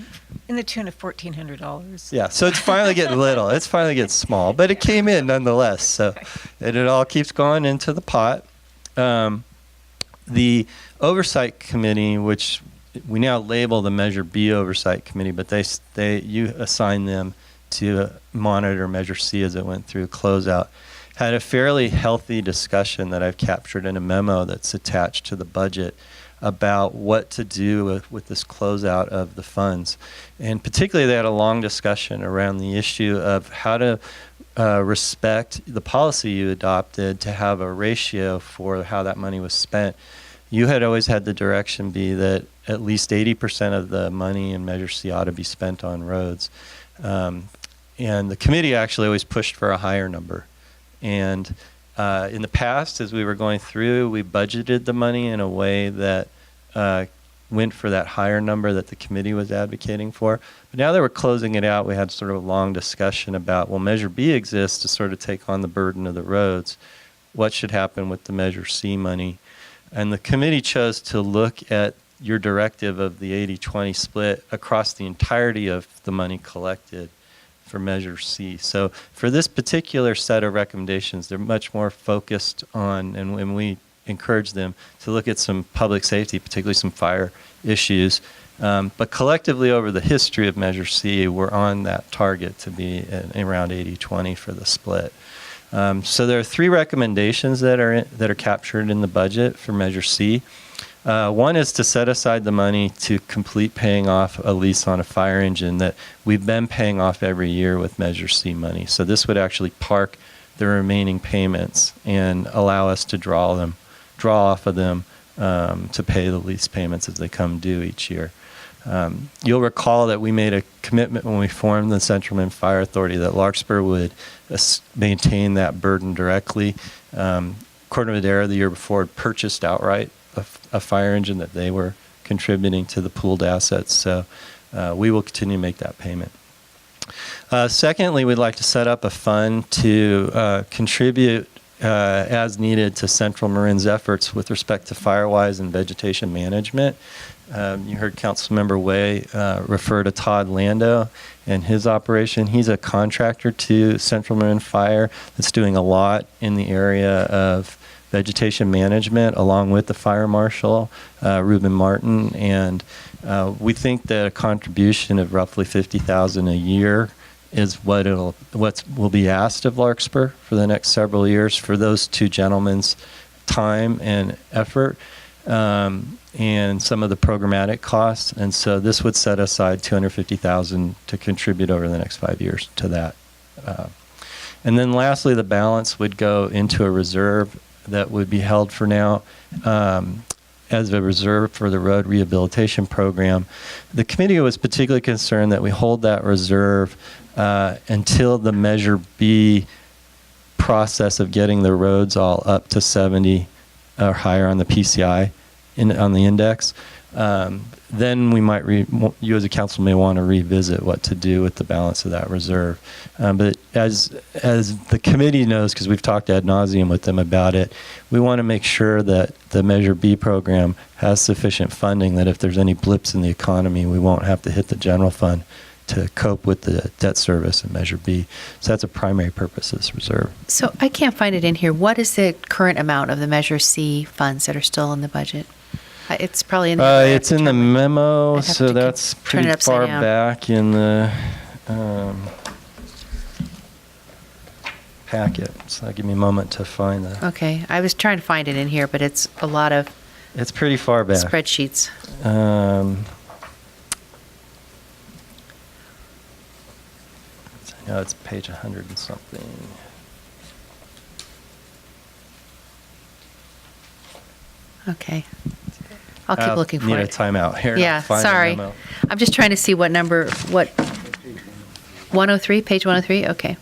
in the tune of $1,400. Yeah, so it's finally getting little. It's finally getting small, but it came in nonetheless. So, and it all keeps going into the pot. The Oversight Committee, which we now label the Measure B Oversight Committee, but you assign them to monitor Measure C as it went through closeout, had a fairly healthy discussion that I've captured in a memo that's attached to the budget about what to do with this closeout of the funds. And particularly they had a long discussion around the issue of how to respect the policy you adopted to have a ratio for how that money was spent. You had always had the direction be that at least 80% of the money in Measure C ought to be spent on roads. And the committee actually always pushed for a higher number. And in the past, as we were going through, we budgeted the money in a way that went for that higher number that the committee was advocating for. But now that we're closing it out, we had sort of a long discussion about, well, Measure B exists to sort of take on the burden of the roads. What should happen with the Measure C money? And the committee chose to look at your directive of the 80-20 split across the entirety of the money collected for Measure C. So for this particular set of recommendations, they're much more focused on, and when we encourage them to look at some public safety, particularly some fire issues. But collectively over the history of Measure C, we're on that target to be around 80-20 for the split. So there are three recommendations that are captured in the budget for Measure C. One is to set aside the money to complete paying off a lease on a fire engine that we've been paying off every year with Measure C money. So this would actually park the remaining payments and allow us to draw off of them to pay the lease payments as they come due each year. You'll recall that we made a commitment when we formed the Central Maine Fire Authority that Larkspur would maintain that burden directly. Corte Madera the year before had purchased outright a fire engine that they were contributing to the pooled assets. So we will continue to make that payment. Secondly, we'd like to set up a fund to contribute as needed to Central Marin's efforts with respect to firewise and vegetation management. You heard Councilmember Way refer to Todd Lando and his operation. He's a contractor to Central Marin Fire that's doing a lot in the area of vegetation management along with the fire marshal, Reuben Martin. And we think that a contribution of roughly $50,000 a year is what will be asked of Larkspur for the next several years for those two gentlemen's time and effort. And some of the programmatic costs. And so this would set aside $250,000 to contribute over the next 5 years to that. And then lastly, the balance would go into a reserve that would be held for now as a reserve for the road rehabilitation program. The committee was particularly concerned that we hold that reserve until the Measure B process of getting the roads all up to 70 or higher on the PCI on the index. Then we might, you as a council may want to revisit what to do with the balance of that reserve. But as the committee knows, because we've talked ad nauseum with them about it, we want to make sure that the Measure B program has sufficient funding that if there's any blips in the economy, we won't have to hit the general fund to cope with the debt service in Measure B. So that's a primary purpose of this reserve. So I can't find it in here. What is the current amount of the Measure C funds that are still in the budget? It's probably in the it's in the memo, so that's pretty far back in the packet. So give me a moment to find that. Okay, I was trying to find it in here, but it's a lot of It's pretty far back. spreadsheets. No, it's page 100 and something. Okay. I'll keep looking for it. Need a timeout here. Yeah, Find the sorry. memo. I'm just trying to see what number, 103, page 103? Okay.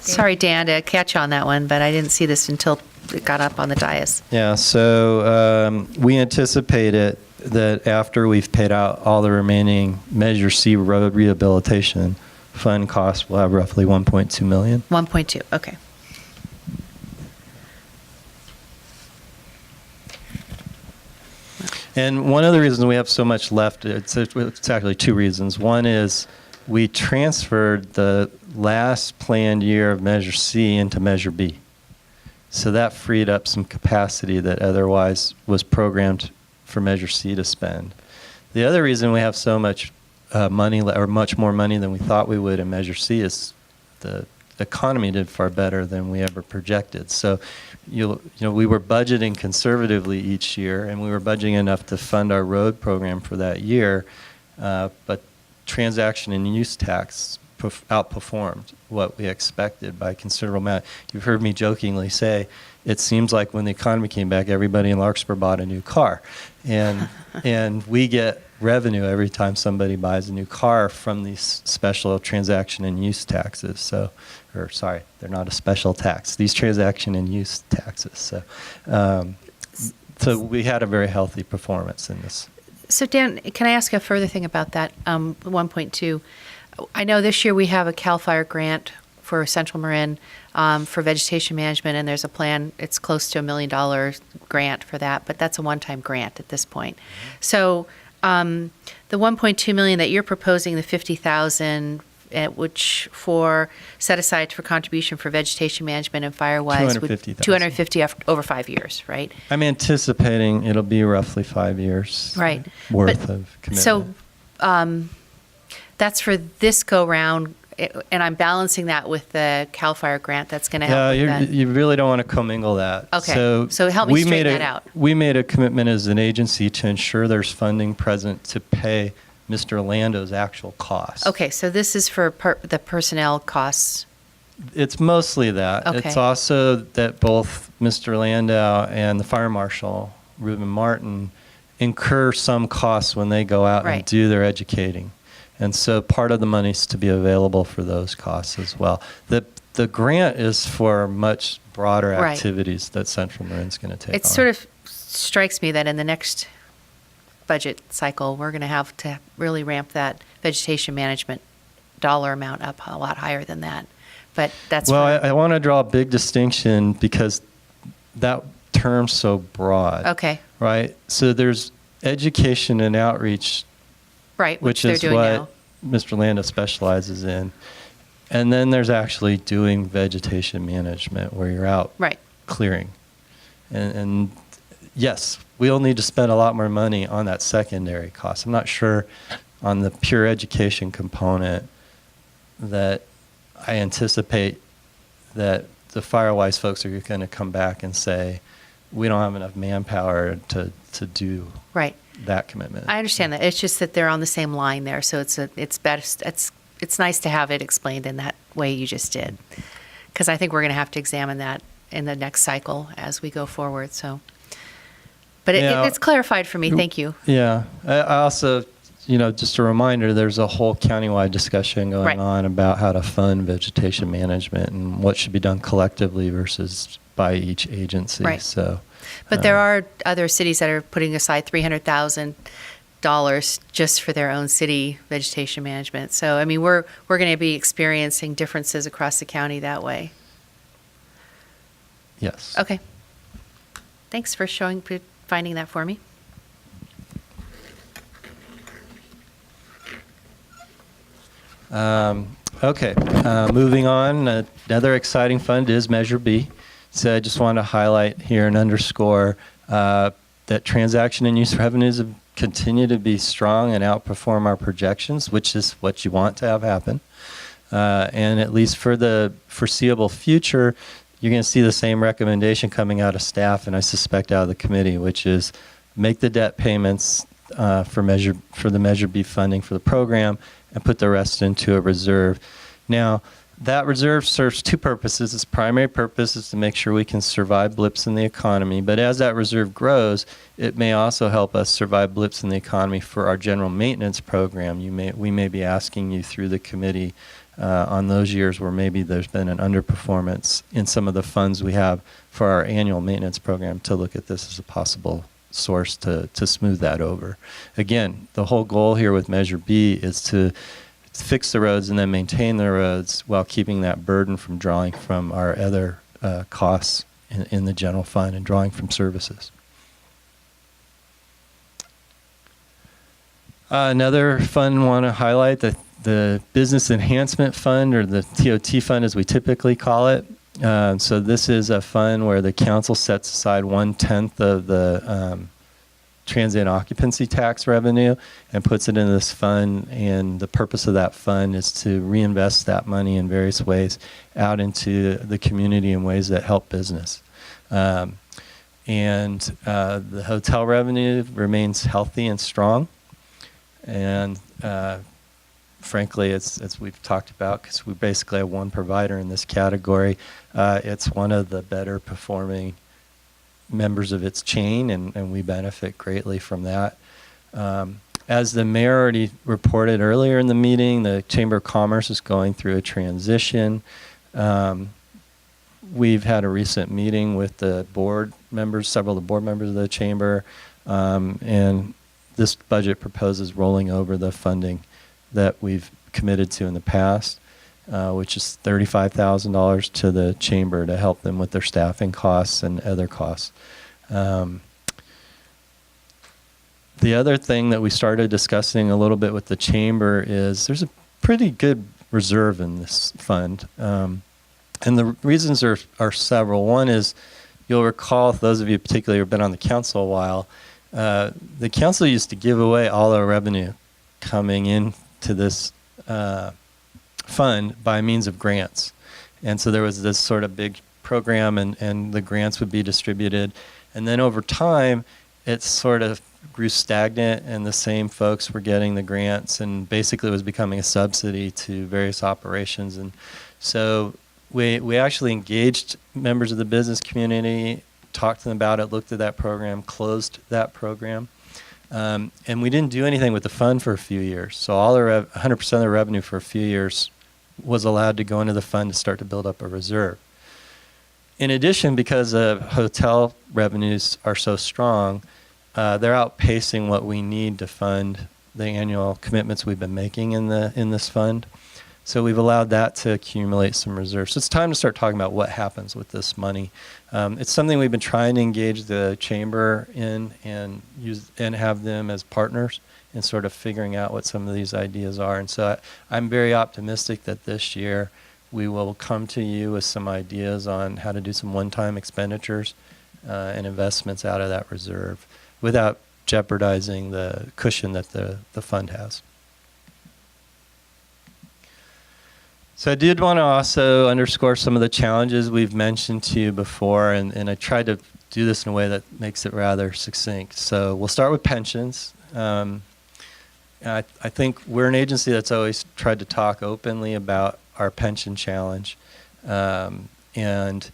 Sorry, Dan, to catch on that one, but I didn't see this until it got up on the dais. Yeah, so we anticipated that after we've paid out all the remaining Measure C road rehabilitation fund costs, we'll have roughly $1.2 million. 1.2, okay. And one of the reasons we have so much left, it's actually two reasons. One is we transferred the last planned year of Measure C into Measure B. So that freed up some capacity that otherwise was programmed for Measure C to spend. The other reason we have so much money, or much more money than we thought we would in Measure C, is the economy did far better than we ever projected. So, you know, we were budgeting conservatively each year, and we were budgeting enough to fund our road program for that year, but transaction and use tax outperformed what we expected by a considerable amount. You've heard me jokingly say, it seems like when the economy came back, everybody in Larkspur bought a new car. And we get revenue every time somebody buys a new car from these special transaction and use taxes. So, or sorry, they're not a special tax. These transaction and use taxes. So we had a very healthy performance in this. So Dan, can I ask a further thing about that 1.2? I know this year we have a CAL FIRE grant for Central Marin for vegetation management, and there's a plan, it's close to $1 million grant for that, but that's a one-time grant at this point. So the 1.2 million that you're proposing, the 50,000, which for set aside for contribution for vegetation management and firewise, 250 over 5 years, right? I'm anticipating it'll be roughly 5 years Right. worth of commitment. So that's for this go-round, and I'm balancing that with the CAL FIRE grant that's going to help with that. You really don't want to commingle that. Okay, so help me straighten that out. We made a commitment as an agency to ensure there's funding present to pay Mr. Lando's actual costs. Okay, so this is for the personnel costs. It's mostly that. Okay. It's also that both Mr. Landau and the fire marshal, Reuben Martin, incur some costs when they go out and do their educating. And so part of the money is to be available for those costs as well. The grant is for much broader activities that Central Marin's going to take on. It sort of strikes me that in the next budget cycle, we're going to have to really ramp that vegetation management dollar amount up a lot higher than that. But that's Well, fine. I want to draw a big distinction because that term's so broad. Okay. Right? So there's education and outreach, Right, which which they're is doing what now. Mr. Landa specializes in. And then there's actually doing vegetation management where you're out Right. clearing. And yes, we'll need to spend a lot more money on that secondary cost. I'm not sure on the pure education component that I anticipate that the Firewise folks are going to come back and say, we don't have enough manpower to do Right. that commitment. I understand that. It's just that they're on the same line there, so it's best. It's nice to have it explained in that way you just did, because I think we're going to have to examine that in the next cycle as we go forward. So, but it's clarified for me. Thank you. Yeah. I also, just a reminder, there's a whole countywide discussion going Right. on about how to fund vegetation management and what should be done collectively versus by each agency. Right. So, But there are other cities that are putting aside $300,000 just for their own city vegetation management. So, I mean, we're going to be experiencing differences across the county that way. yes. Okay. Thanks for finding that for me. Okay, moving on. Another exciting fund is Measure B. So I just want to highlight here and underscore that transaction and use revenues have continued to be strong and outperform our projections, which is what you want to have happen. And at least for the foreseeable future, you're going to see the same recommendation coming out of staff and I suspect out of the committee, which is make the debt payments for the Measure B funding for the program and put the rest into a reserve. Now, that reserve serves two purposes. Its primary purpose is to make sure we can survive blips in the economy. But as that reserve grows, it may also help us survive blips in the economy for our general maintenance program. We may be asking you through the committee on those years where maybe there's been an underperformance in some of the funds we have for our annual maintenance program to look at this as a possible source to smooth that over. Again, the whole goal here with Measure B is to fix the roads and then maintain the roads while keeping that burden from drawing from our other costs in the general fund and drawing from services. Another fund I want to highlight, the Business Enhancement Fund, or the TOT fund as we typically call it. So this is a fund where the council sets aside 1/10 of the transient occupancy tax revenue and puts it into this fund, and the purpose of that fund is to reinvest that money in various ways out into the community in ways that help business. The hotel revenue remains healthy and strong, and frankly, as we've talked about, because we basically have one provider in this category, it's one of the better performing members of its chain, and we benefit greatly from that. As the mayor already reported earlier in the meeting, the Chamber of Commerce is going through a transition. We've had a recent meeting with the board members, several of the board members of the Chamber, and this budget proposes rolling over the funding that we've committed to in the past, which is $35,000 to the Chamber to help them with their staffing costs and other costs. The other thing that we started discussing a little bit with the Chamber is there's a pretty good reserve in this fund. And the reasons are several. One is, you'll recall, those of you particularly who have been on the council a while, the council used to give away all our revenue coming in to this fund by means of grants. And so there was this sort of big program, and the grants would be distributed. And then over time, it sort of grew stagnant, and the same folks were getting the grants, and basically it was becoming a subsidy to various operations. And so we actually engaged members of the business community, talked to them about it, looked at that program, closed that program. And we didn't do anything with the fund for a few years. So all 100% of the revenue for a few years was allowed to go into the fund to start to build up a reserve. In addition, because hotel revenues are so strong, they're outpacing what we need to fund the annual commitments we've been making in this fund. So we've allowed that to accumulate some reserves. So it's time to start talking about what happens with this money. It's something we've been trying to engage the chamber in and have them as partners in sort of figuring out what some of these ideas are. And so I'm very optimistic that this year we will come to you with some ideas on how to do some one-time expenditures and investments out of that reserve without jeopardizing the cushion that the fund has. So I did want to also underscore some of the challenges we've mentioned to you before, and I tried to do this in a way that makes it rather succinct. So we'll start with pensions. I think we're an agency that's always tried to talk openly about our pension challenge. And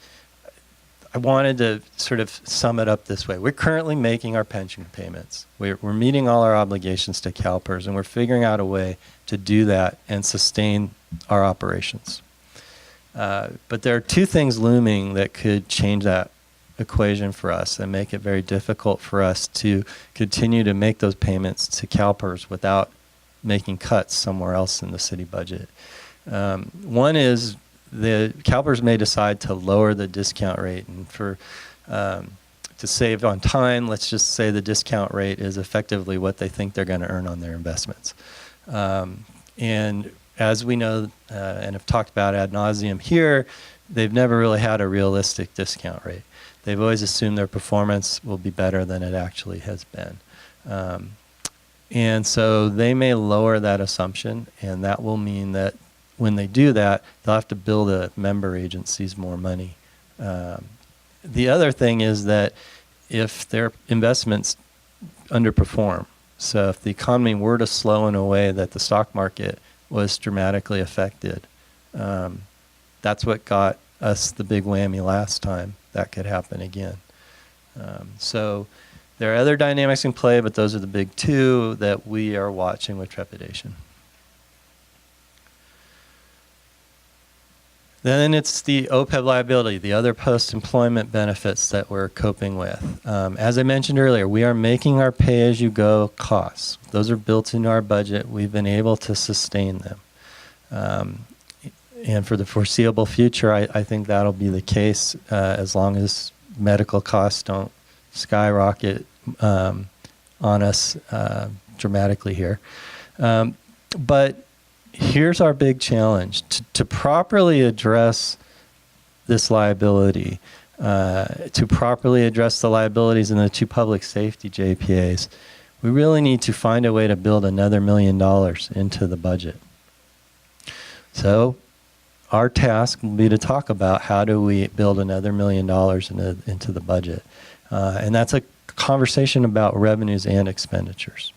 I wanted to sort of sum it up this way. We're currently making our pension payments. We're meeting all our obligations to CalPERS, and we're figuring out a way to do that and sustain our operations. But there are two things looming that could change that equation for us and make it very difficult for us to continue to make those payments to CalPERS without making cuts somewhere else in the city budget. One is the CalPERS may decide to lower the discount rate, and to save on time, let's just say the discount rate is effectively what they think they're going to earn on their investments. And as we know and have talked about ad nauseum here, they've never really had a realistic discount rate. They've always assumed their performance will be better than it actually has been. And so they may lower that assumption, and that will mean that when they do that, they'll have to bill the member agencies more money. The other thing is that if their investments underperform, so if the economy were to slow in a way that the stock market was dramatically affected, that's what got us the big whammy last time. That could happen again. So there are other dynamics in play, but those are the big two that we are watching with trepidation. Then it's the OPEB liability, the other post-employment benefits that we're coping with. As I mentioned earlier, we are making our pay-as-you-go costs. Those are built into our budget. We've been able to sustain them. And for the foreseeable future, I think that'll be the case as long as medical costs don't skyrocket on us dramatically here. But here's our big challenge. To properly address this liability, to properly address the liabilities in the two public safety JPAs, we really need to find a way to build another $1 million into the budget. So our task will be to talk about how do we build another $1 million into the budget. And that's a conversation about revenues and expenditures.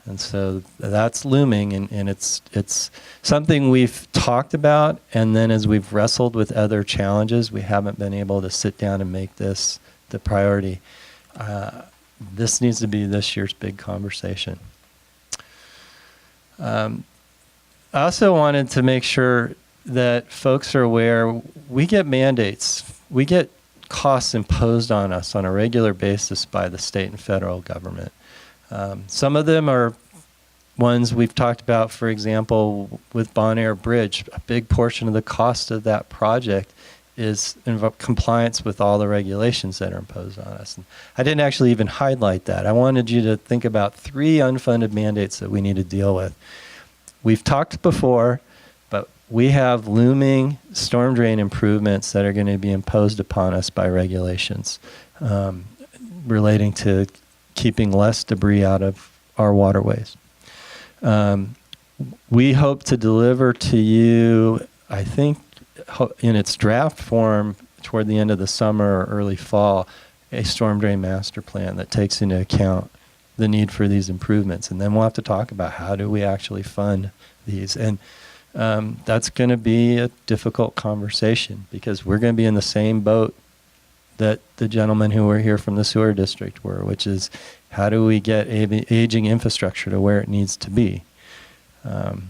And so that's looming, and it's something we've talked about, and then as we've wrestled with other challenges, we haven't been able to sit down and make this the priority. This needs to be this year's big conversation. I also wanted to make sure that folks are aware we get mandates. We get costs imposed on us on a regular basis by the state and federal government. Some of them are ones we've talked about, for example, with Bon Air Bridge. A big portion of the cost of that project is in compliance with all the regulations that are imposed on us. And I didn't actually even highlight that. I wanted you to think about 3 unfunded mandates that we need to deal with. We've talked before, but we have looming storm drain improvements that are going to be imposed upon us by regulations relating to keeping less debris out of our waterways. We hope to deliver to you, I think, in its draft form toward the end of the summer or early fall, a storm drain master plan that takes into account the need for these improvements. And then we'll have to talk about how do we actually fund these. And that's going to be a difficult conversation because we're going to be in the same boat that the gentlemen who were here from the sewer district were, which is how do we get aging infrastructure to where it needs to be? The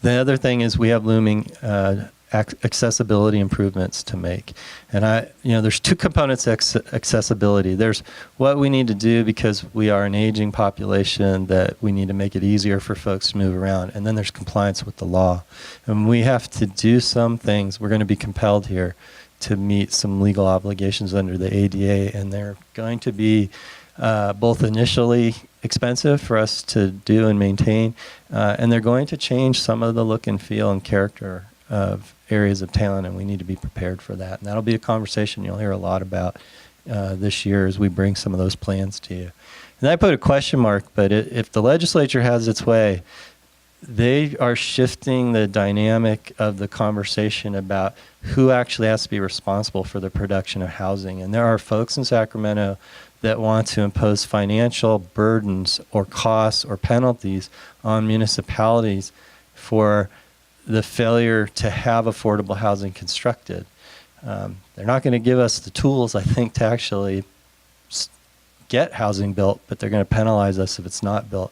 other thing is we have looming accessibility improvements to make. And there's two components to accessibility. There's what we need to do because we are an aging population that we need to make it easier for folks to move around. And then there's compliance with the law. And we have to do some things. We're going to be compelled here to meet some legal obligations under the ADA, and they're going to be both initially expensive for us to do and maintain, and they're going to change some of the look and feel and character of areas of town, and we need to be prepared for that. And that'll be a conversation you'll hear a lot about this year as we bring some of those plans to you. And I put a question mark, but if the legislature has its way, they are shifting the dynamic of the conversation about who actually has to be responsible for the production of housing. And there are folks in Sacramento that want to impose financial burdens or costs or penalties on municipalities for the failure to have affordable housing constructed. They're not going to give us the tools, I think, to actually get housing built, but they're going to penalize us if it's not built.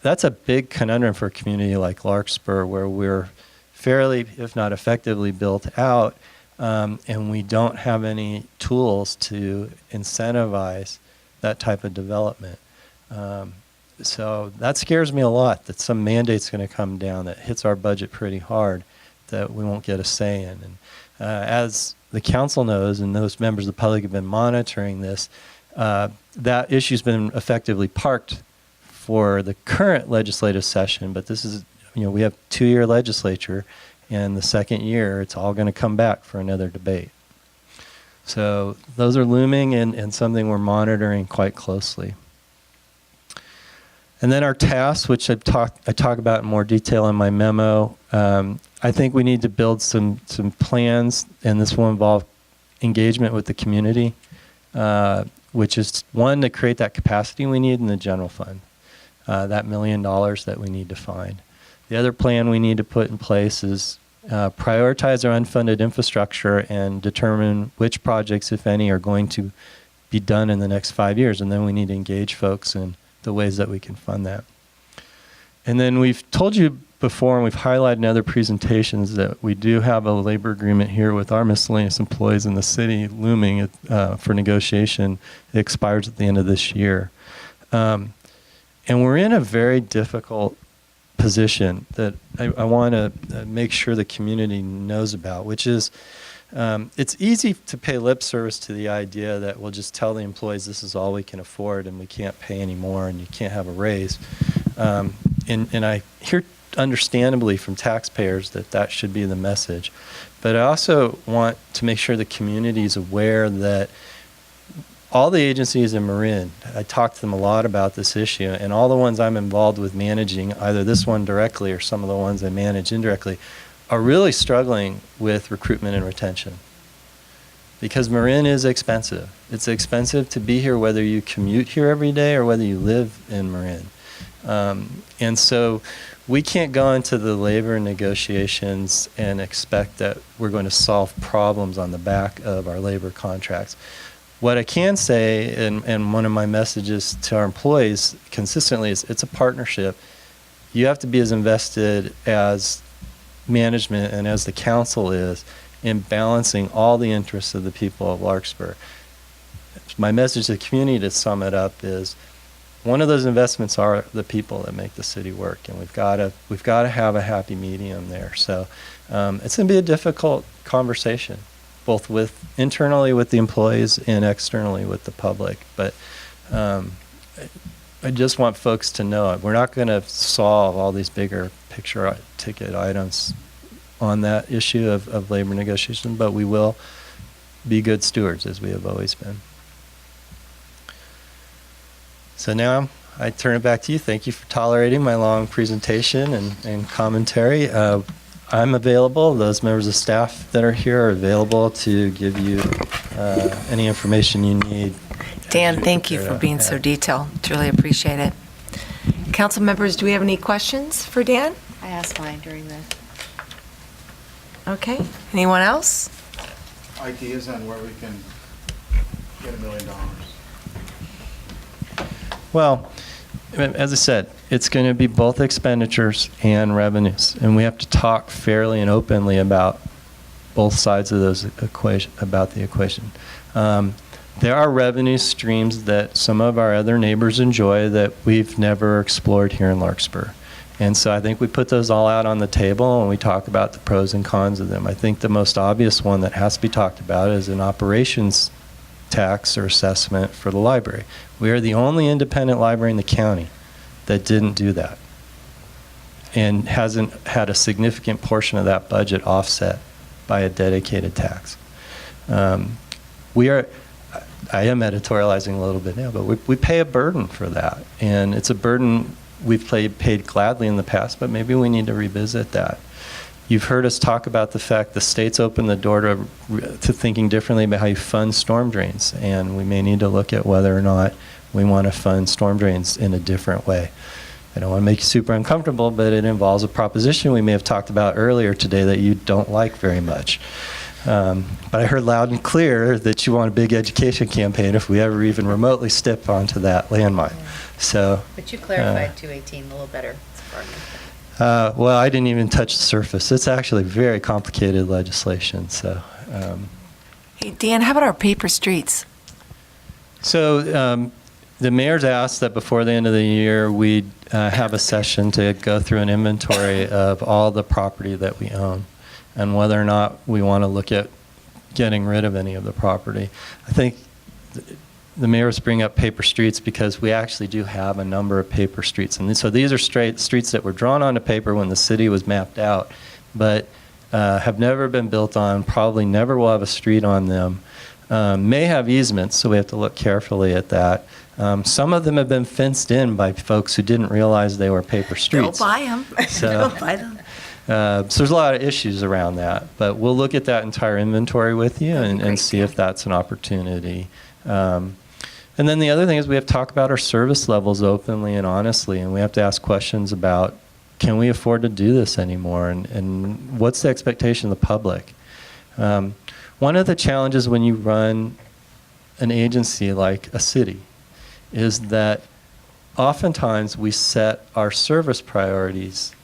That's a big conundrum for a community like Larkspur, where we're fairly, if not effectively, built out, and we don't have any tools to incentivize that type of development. So that scares me a lot, that some mandate's going to come down that hits our budget pretty hard that we won't get a say in. And as the council knows, and those members of the public have been monitoring this, that issue's been effectively parked for the current legislative session, but this is, we have 2-year legislature, and the second year, it's all going to come back for another debate. So those are looming and something we're monitoring quite closely. And then our tasks, which I talk about in more detail in my memo. I think we need to build some plans, and this will involve engagement with the community, which is one, to create that capacity we need in the general fund, that $1 million that we need to find. The other plan we need to put in place is prioritize our unfunded infrastructure and determine which projects, if any, are going to be done in the next 5 years, and then we need to engage folks in the ways that we can fund that. And then we've told you before, and we've highlighted in other presentations, that we do have a labor agreement here with our miscellaneous employees in the city looming for negotiation. It expires at the end of this year. And we're in a very difficult position that I want to make sure the community knows about, which is it's easy to pay lip service to the idea that we'll just tell the employees this is all we can afford and we can't pay any more and you can't have a raise. And I hear understandably from taxpayers that should be the message. But I also want to make sure the community is aware that all the agencies in Marin, I talked to them a lot about this issue, and all the ones I'm involved with managing, either this one directly or some of the ones I manage indirectly, are really struggling with recruitment and retention. Because Marin is expensive. It's expensive to be here whether you commute here every day or whether you live in Marin. And so we can't go into the labor negotiations and expect that we're going to solve problems on the back of our labor contracts. What I can say, and one of my messages to our employees consistently, is it's a partnership. You have to be as invested as management and as the council is in balancing all the interests of the people of Larkspur. My message to the community, to sum it up, is one of those investments are the people that make the city work, and we've got to have a happy medium there. So it's going to be a difficult conversation, both internally with the employees and externally with the public. But I just want folks to know we're not going to solve all these bigger picture ticket items on that issue of labor negotiation, but we will be good stewards as we have always been. So now I turn it back to you. Thank you for tolerating my long presentation and commentary. I'm available. Those members of staff that are here are available to give you any information you need. Dan, thank you for being so detailed. Truly appreciate it. Council members, do we have any questions for Dan? I asked mine during the... Okay. Anyone else? Ideas on where we can get $1 million. Well, as I said, it's going to be both expenditures and revenues, and we have to talk fairly and openly about both sides of those about the equation. There are revenue streams that some of our other neighbors enjoy that we've never explored here in Larkspur. And so I think we put those all out on the table and we talk about the pros and cons of them. I think the most obvious one that has to be talked about is an operations tax or assessment for the library. We are the only independent library in the county that didn't do that and hasn't had a significant portion of that budget offset by a dedicated tax. I am editorializing a little bit now, but we pay a burden for that. And it's a burden we've paid gladly in the past, but maybe we need to revisit that. You've heard us talk about the fact the state's opened the door to thinking differently about how you fund storm drains, and we may need to look at whether or not we want to fund storm drains in a different way. I don't want to make you super uncomfortable, but it involves a proposition we may have talked about earlier today that you don't like very much. But I heard loud and clear that you want a big education campaign if we ever even remotely step onto that landmine. So, But you clarified 218 a little better. well, I didn't even touch the surface. It's actually very complicated legislation. So, Hey, Dan, how about our paper streets? So the mayor's asked that before the end of the year we have a session to go through an inventory of all the property that we own and whether or not we want to look at getting rid of any of the property. I think the mayor's bringing up paper streets because we actually do have a number of paper streets. And so these are streets that were drawn onto paper when the city was mapped out, but have never been built on, probably never will have a street on them. May have easements, so we have to look carefully at that. Some of them have been fenced in by folks who didn't realize they were paper streets. Don't buy them. So, Don't buy them. so there's a lot of issues around that, but we'll look at that entire inventory with you and see if that's an opportunity. And then the other thing is we have to talk about our service levels openly and honestly, and we have to ask questions about, can we afford to do this anymore, and what's the expectation of the public? One of the challenges when you run an agency like a city is that oftentimes we set our service priorities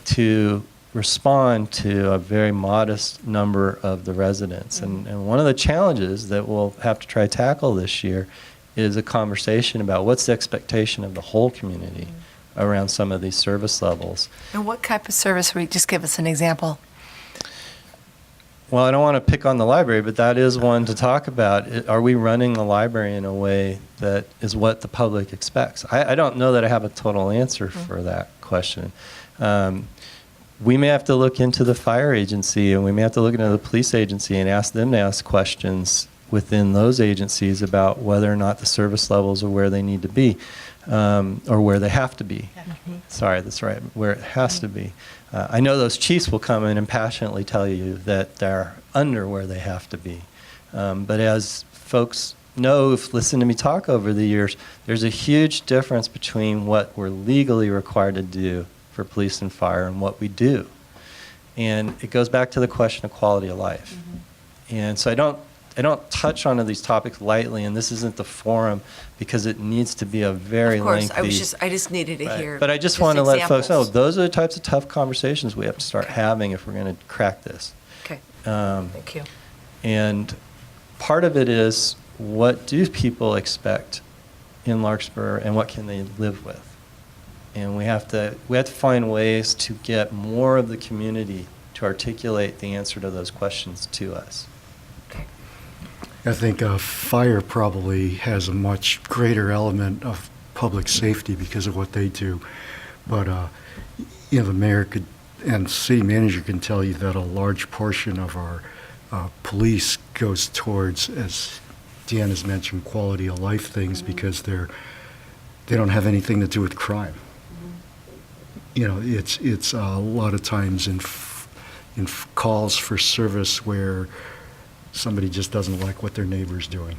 to respond to a very modest number of the residents. And one of the challenges that we'll have to try to tackle this year is a conversation about what's the expectation of the whole community around some of these service levels. And what type of service? Just give us an example. Well, I don't want to pick on the library, but that is one to talk about. Are we running the library in a way that is what the public expects? I don't know that I have a total answer for that question. We may have to look into the fire agency, and we may have to look into the police agency and ask them to ask questions within those agencies about whether or not the service levels are where they need to be, or where they have to be. Sorry, that's right, where it has to be. I know those chiefs will come in and passionately tell you that they're under where they have to be. But as folks know, who've listened to me talk over the years, there's a huge difference between what we're legally required to do for police and fire and what we do. And it goes back to the question of quality of life. And so I don't touch on these topics lightly, and this isn't the forum because it needs to be a very lengthy. Of course, I just needed to hear. But I just want to let folks know examples. those are the types of tough conversations we have to start having if we're going to crack this. Okay. Thank you. And part of it is, what do people expect in Larkspur, and what can they live with? And we have to find ways to get more of the community to articulate the answer to those questions to us. I think fire probably has a much greater element of public safety because of what they do. But, the mayor and city manager can tell you that a large portion of our police goes towards, as Deanne has mentioned, quality of life things because they don't have anything to do with crime. It's a lot of times in calls for service where somebody just doesn't like what their neighbor's doing.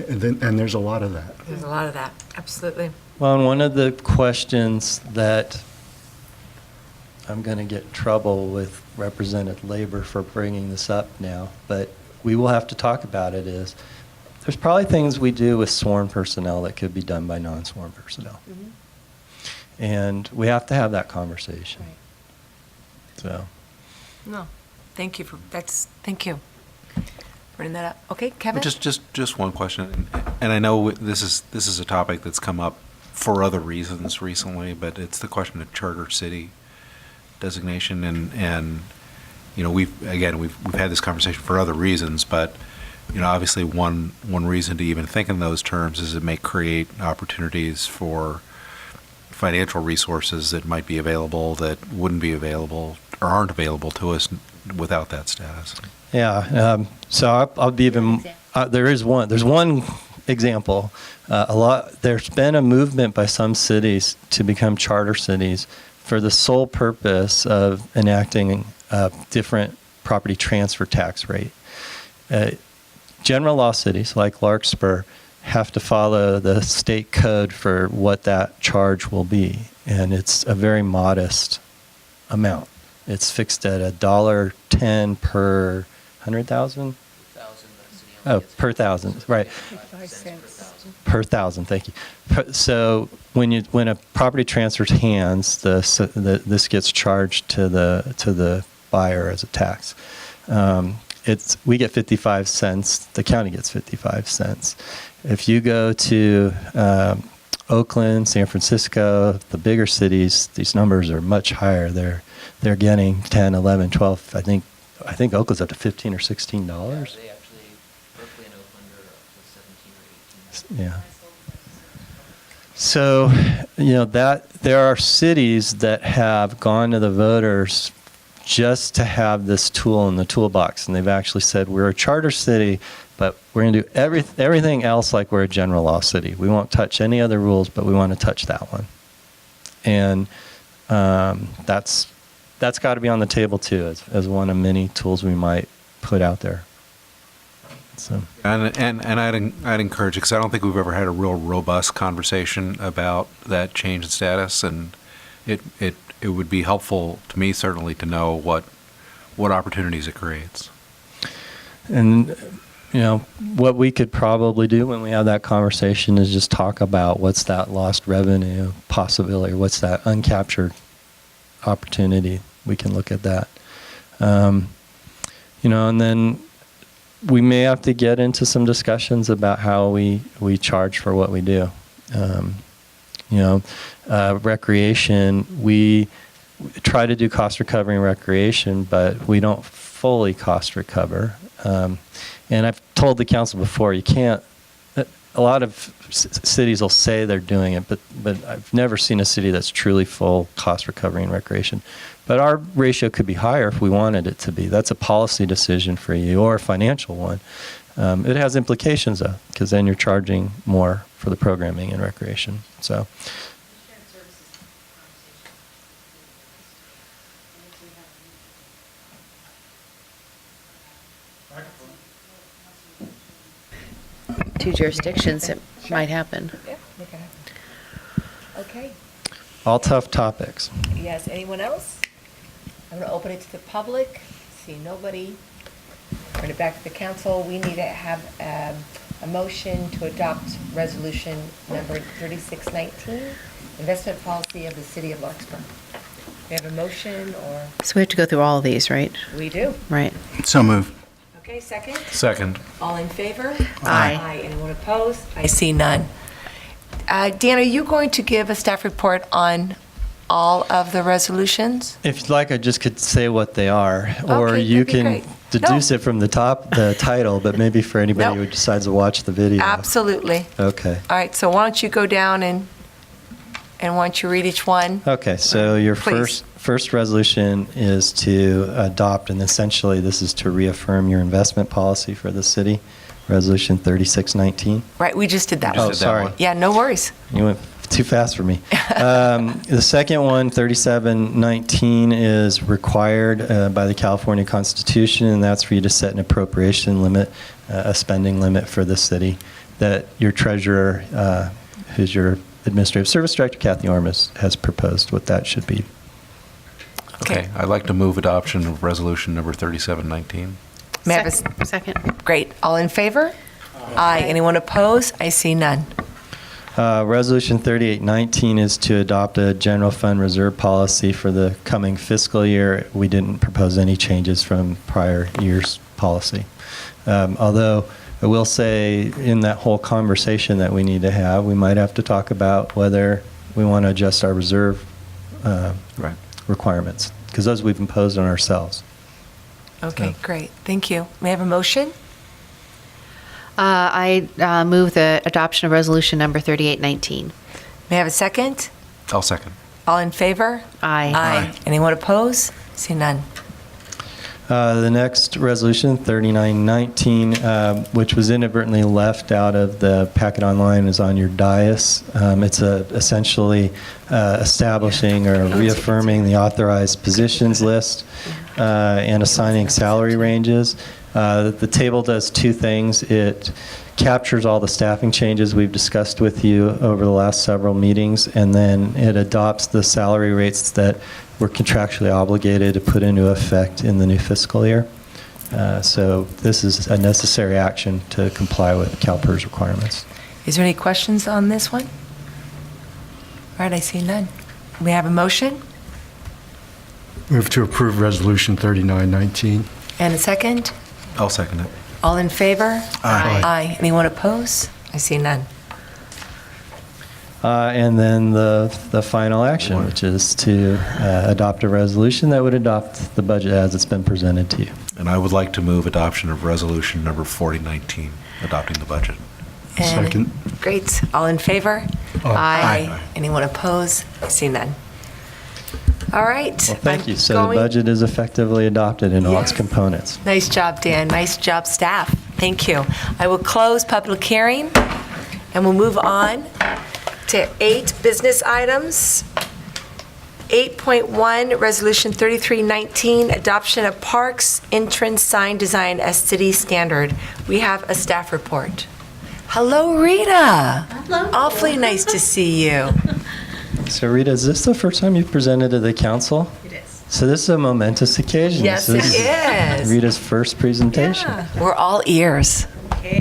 And there's a lot of that. There's a lot of that. Absolutely. Well, and one of the questions that I'm going to get in trouble with Representative Labor for bringing this up now, but we will have to talk about it, is there's probably things we do with sworn personnel that could be done by non-sworn personnel. And we have to have that conversation. So. No. Thank you thank you. Bringing that up. Okay, Kevin? Just one question, and I know this is a topic that's come up for other reasons recently, but it's the question of charter city designation, and you know, we've had this conversation for other reasons, but you know, obviously one reason to even think in those terms is it may create opportunities for financial resources that might be available that wouldn't be available or aren't available to us without that status. Yeah, so I'll be even, there's one example. There's been a movement by some cities to become charter cities for the sole purpose of enacting a different property transfer tax rate. General law cities like Larkspur have to follow the state code for what that charge will be, and it's a very modest amount. It's fixed at $1.10 per 100,000? Oh, per 1,000, right. 55 cents. Per 1,000, thank you. So when a property transfers hands, this gets charged to the buyer as a tax. We get 55 cents. The county gets 55 cents. If you go to Oakland, San Francisco, the bigger cities, these numbers are much higher. They're getting 10, 11, 12. I think Oakland's up to $15 or $16. Yeah, they actually, Berkeley and Oakland are up to 17 or 18. Yeah. So, you know, that there are cities that have gone to the voters just to have this tool in the toolbox, and they've actually said, we're a charter city, but we're going to do everything else like we're a general law city. We won't touch any other rules, but we want to touch that one. And that's got to be on the table too, as one of many tools we might put out there. So. And I'd encourage it, because I don't think we've ever had a real robust conversation about that change in status, and it would be helpful to me certainly to know what opportunities it creates. And you know, what we could probably do when we have that conversation is just talk about what's that lost revenue possibility, or what's that uncaptured opportunity. We can look at that. You know, and then we may have to get into some discussions about how we charge for what we do. You know, recreation, we try to do cost recovery in recreation, but we don't fully cost recover. And I've told the council before, you can't, a lot of cities will say they're doing it, but I've never seen a city that's truly full cost recovery in recreation. But our ratio could be higher if we wanted it to be. That's a policy decision for you, or a financial one. It has implications, though, because then you're charging more for the programming in recreation. So. Two jurisdictions, it might happen. Yeah, make it happen. Okay. All tough topics. Yes, anyone else? I'm going to open it to the public. See nobody. Turn it back to the council. We need to have a motion to adopt resolution number 3619, investment policy of the city of Larkspur. We have a motion, or? So we have to go through all of these, right? We do. Right. So move. Okay, second? Second. All in favor? Aye. Anyone opposed? I see none. Dan, are you going to give a staff report on all of the resolutions? If you'd like, I just could say what they are, or Okay, you that'd be can great. deduce it from the title, but maybe for anybody Nope. who decides to watch the video. Absolutely. Okay. All right, so why don't you go down and why don't you read each one? Okay, so your Please. first resolution is to adopt, and essentially this is to reaffirm your investment policy for the city, Resolution 3619. Right, we just did that Oh, one. sorry. Yeah, no worries. You went too fast for me. The second one, 3719, is required by the California Constitution, and that's for you to set an appropriation limit, a spending limit for the city, that your treasurer, who's your administrative service director, Kathy Ormus, has proposed what that should be. Okay. I'd like to move adoption of resolution number 3719. May I have Second. Great. All in favor? Aye. Anyone opposed? I see none. Resolution 3819 is to adopt a general fund reserve policy for the coming fiscal year. We didn't propose any changes from prior year's policy. Although I will say in that whole conversation that we need to have, we might have to talk about whether we want to adjust our reserve requirements, because those we've imposed on ourselves. Okay, great. Thank you. May I have a motion? I move the adoption of resolution number 3819. May I have a second? I'll second. All in favor? Aye. Aye. Anyone oppose? See none. The next resolution, 3919, which was inadvertently left out of the packet online, is on your dais. It's essentially establishing or reaffirming the authorized positions list and assigning salary ranges. The table does two things. It captures all the staffing changes we've discussed with you over the last several meetings, and then it adopts the salary rates that we're contractually obligated to put into effect in the new fiscal year. So this is a necessary action to comply with CalPERS requirements. Is there any questions on this one? All right, I see none. May I have a motion? Move to approve Resolution 3919. And a second? I'll second it. All in favor? Aye. Aye. Anyone oppose? I see none. And then the final action, which is to adopt a resolution that would adopt the budget as it's been presented to you. And I would like to move adoption of resolution number 4019, adopting the budget. And Second. Great. All in favor? Aye. Aye. Anyone oppose? I see none. All right. Well, thank you. So the Going- budget is effectively adopted in all its Yes. components. Nice job, Dan. Nice job, staff. Thank you. I will close public hearing, and we'll move on to 8 business items. 8.1, Resolution 3319, Adoption of Parks Entrance Sign Design as City Standard. We have a staff report. Hello, Rita. Hello. Awfully nice to see you. So Rita, is this the first time you've presented to the council? It is. So this is a momentous occasion. Yes, So this it is. Rita's first presentation. Yeah, we're all ears. Okay.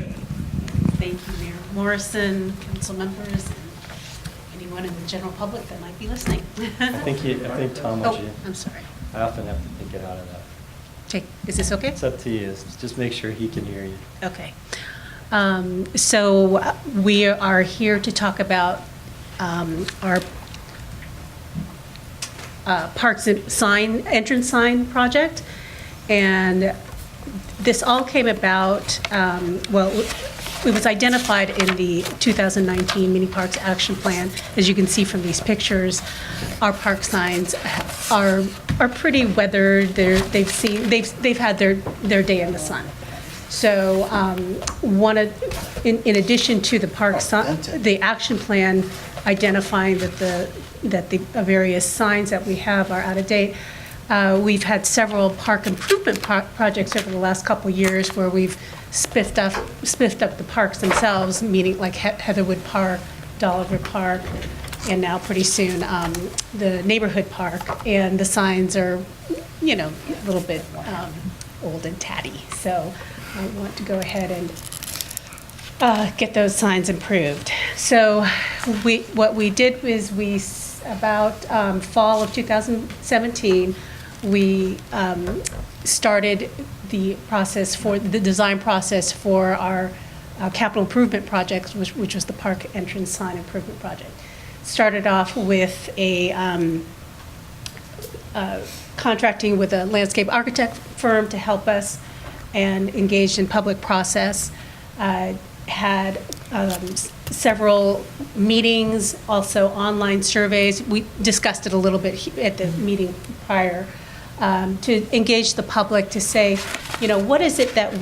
Thank you, Mayor Morrison, council members, and anyone in the general public that might be listening. I think Tom wants Oh, you. I'm sorry. I often have to think it out of that. Okay, is this okay? It's up to you. Just make sure he can hear you. Okay. So we are here to talk about our parks and entrance sign project. And this all came about, it was identified in the 2019 Mini Parks Action Plan. As you can see from these pictures, our park signs are pretty weathered. They've had their day in the sun. So in addition to the action plan identifying that the various signs that we have are out of date, we've had several park improvement projects over the last couple of years where we've spiffed up the parks themselves, meaning like Heatherwood Park, Dolliver Park, and now pretty soon the neighborhood park. And the signs are, a little bit old and tatty. So I want to go ahead and get those signs improved. So what we did was about fall of 2017, we started the design process for our capital improvement project, which was the park entrance sign improvement project. Started off with contracting with a landscape architect firm to help us and engaged in public process. Had several meetings, also online surveys. We discussed it a little bit at the meeting prior, to engage the public to say, what is it that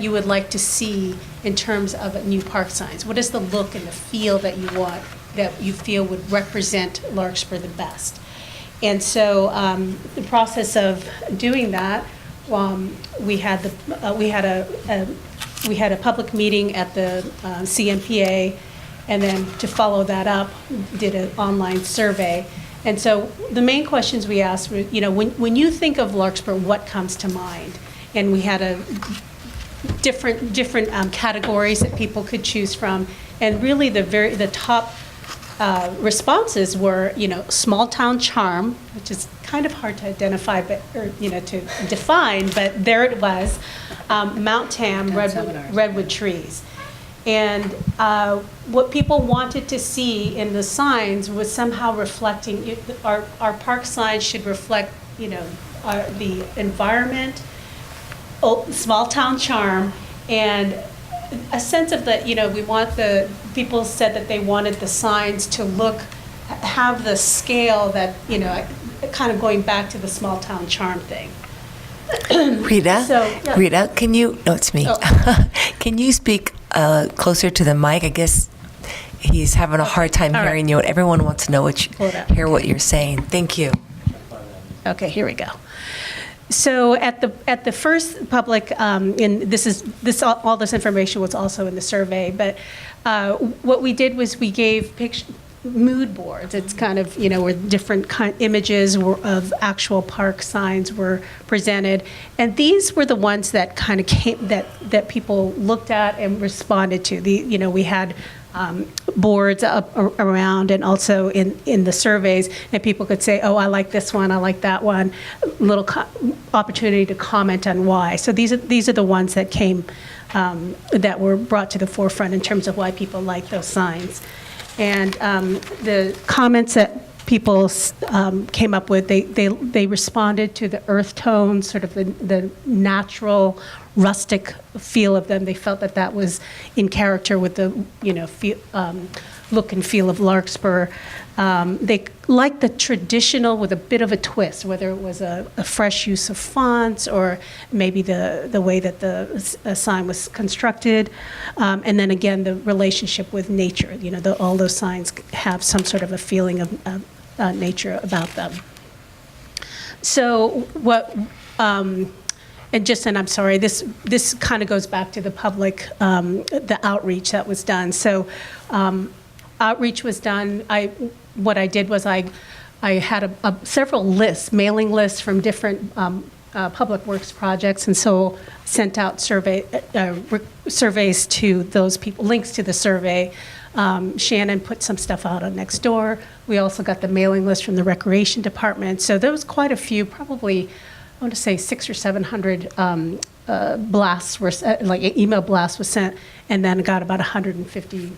you would like to see in terms of new park signs? What is the look and the feel that you want, that you feel would represent Larkspur the best? And so the process of doing that, we had a public meeting at the CMPA, and then to follow that up, did an online survey. And so the main questions we asked were, when you think of Larkspur, what comes to mind? And we had different categories that people could choose from. And really the top responses were, small town charm, which is kind of hard to identify, to define, but there it was, Mount Tam, redwood trees. And what people wanted to see in the signs was somehow reflecting, our park signs should reflect, the environment, small town charm, and a sense of that, we want people said that they wanted the signs to have the scale that, kind of going back to the small town charm thing. Rita, So, yeah. Rita, it's me. Oh. Can you speak closer to the mic? I guess he's having a hard time All right. hearing you, and everyone wants to know hear what you're saying. Thank you. Okay, here we go. So at the first public, and all this information was also in the survey, but what we did was we gave mood boards. It's kind of, where different images of actual park signs were presented. And these were the ones that kind of came, that people looked at and responded to. We had boards up around and also in the surveys, and people could say, oh, I like this one, I like that one, little opportunity to comment on why. So these are the ones that came, that were brought to the forefront in terms of why people like those signs. And the comments that people came up with, they responded to the earth tones, sort of the natural rustic feel of them. They felt that was in character with the look and feel of Larkspur. They liked the traditional with a bit of a twist, whether it was a fresh use of fonts or maybe the way that the sign was constructed. And then again, the relationship with nature. All those signs have some sort of a feeling of nature about them. So what, and I'm sorry, this kind of goes back to the public, the outreach that was done. So outreach was done. What I did was I had several lists, mailing lists from different public works projects, and so sent out surveys to those people, links to the survey. Shannon put some stuff out on Nextdoor. We also got the mailing list from the Recreation Department. So there was quite a few, probably, I want to say 600 or 700 blasts were, email blasts was sent, and then got about 150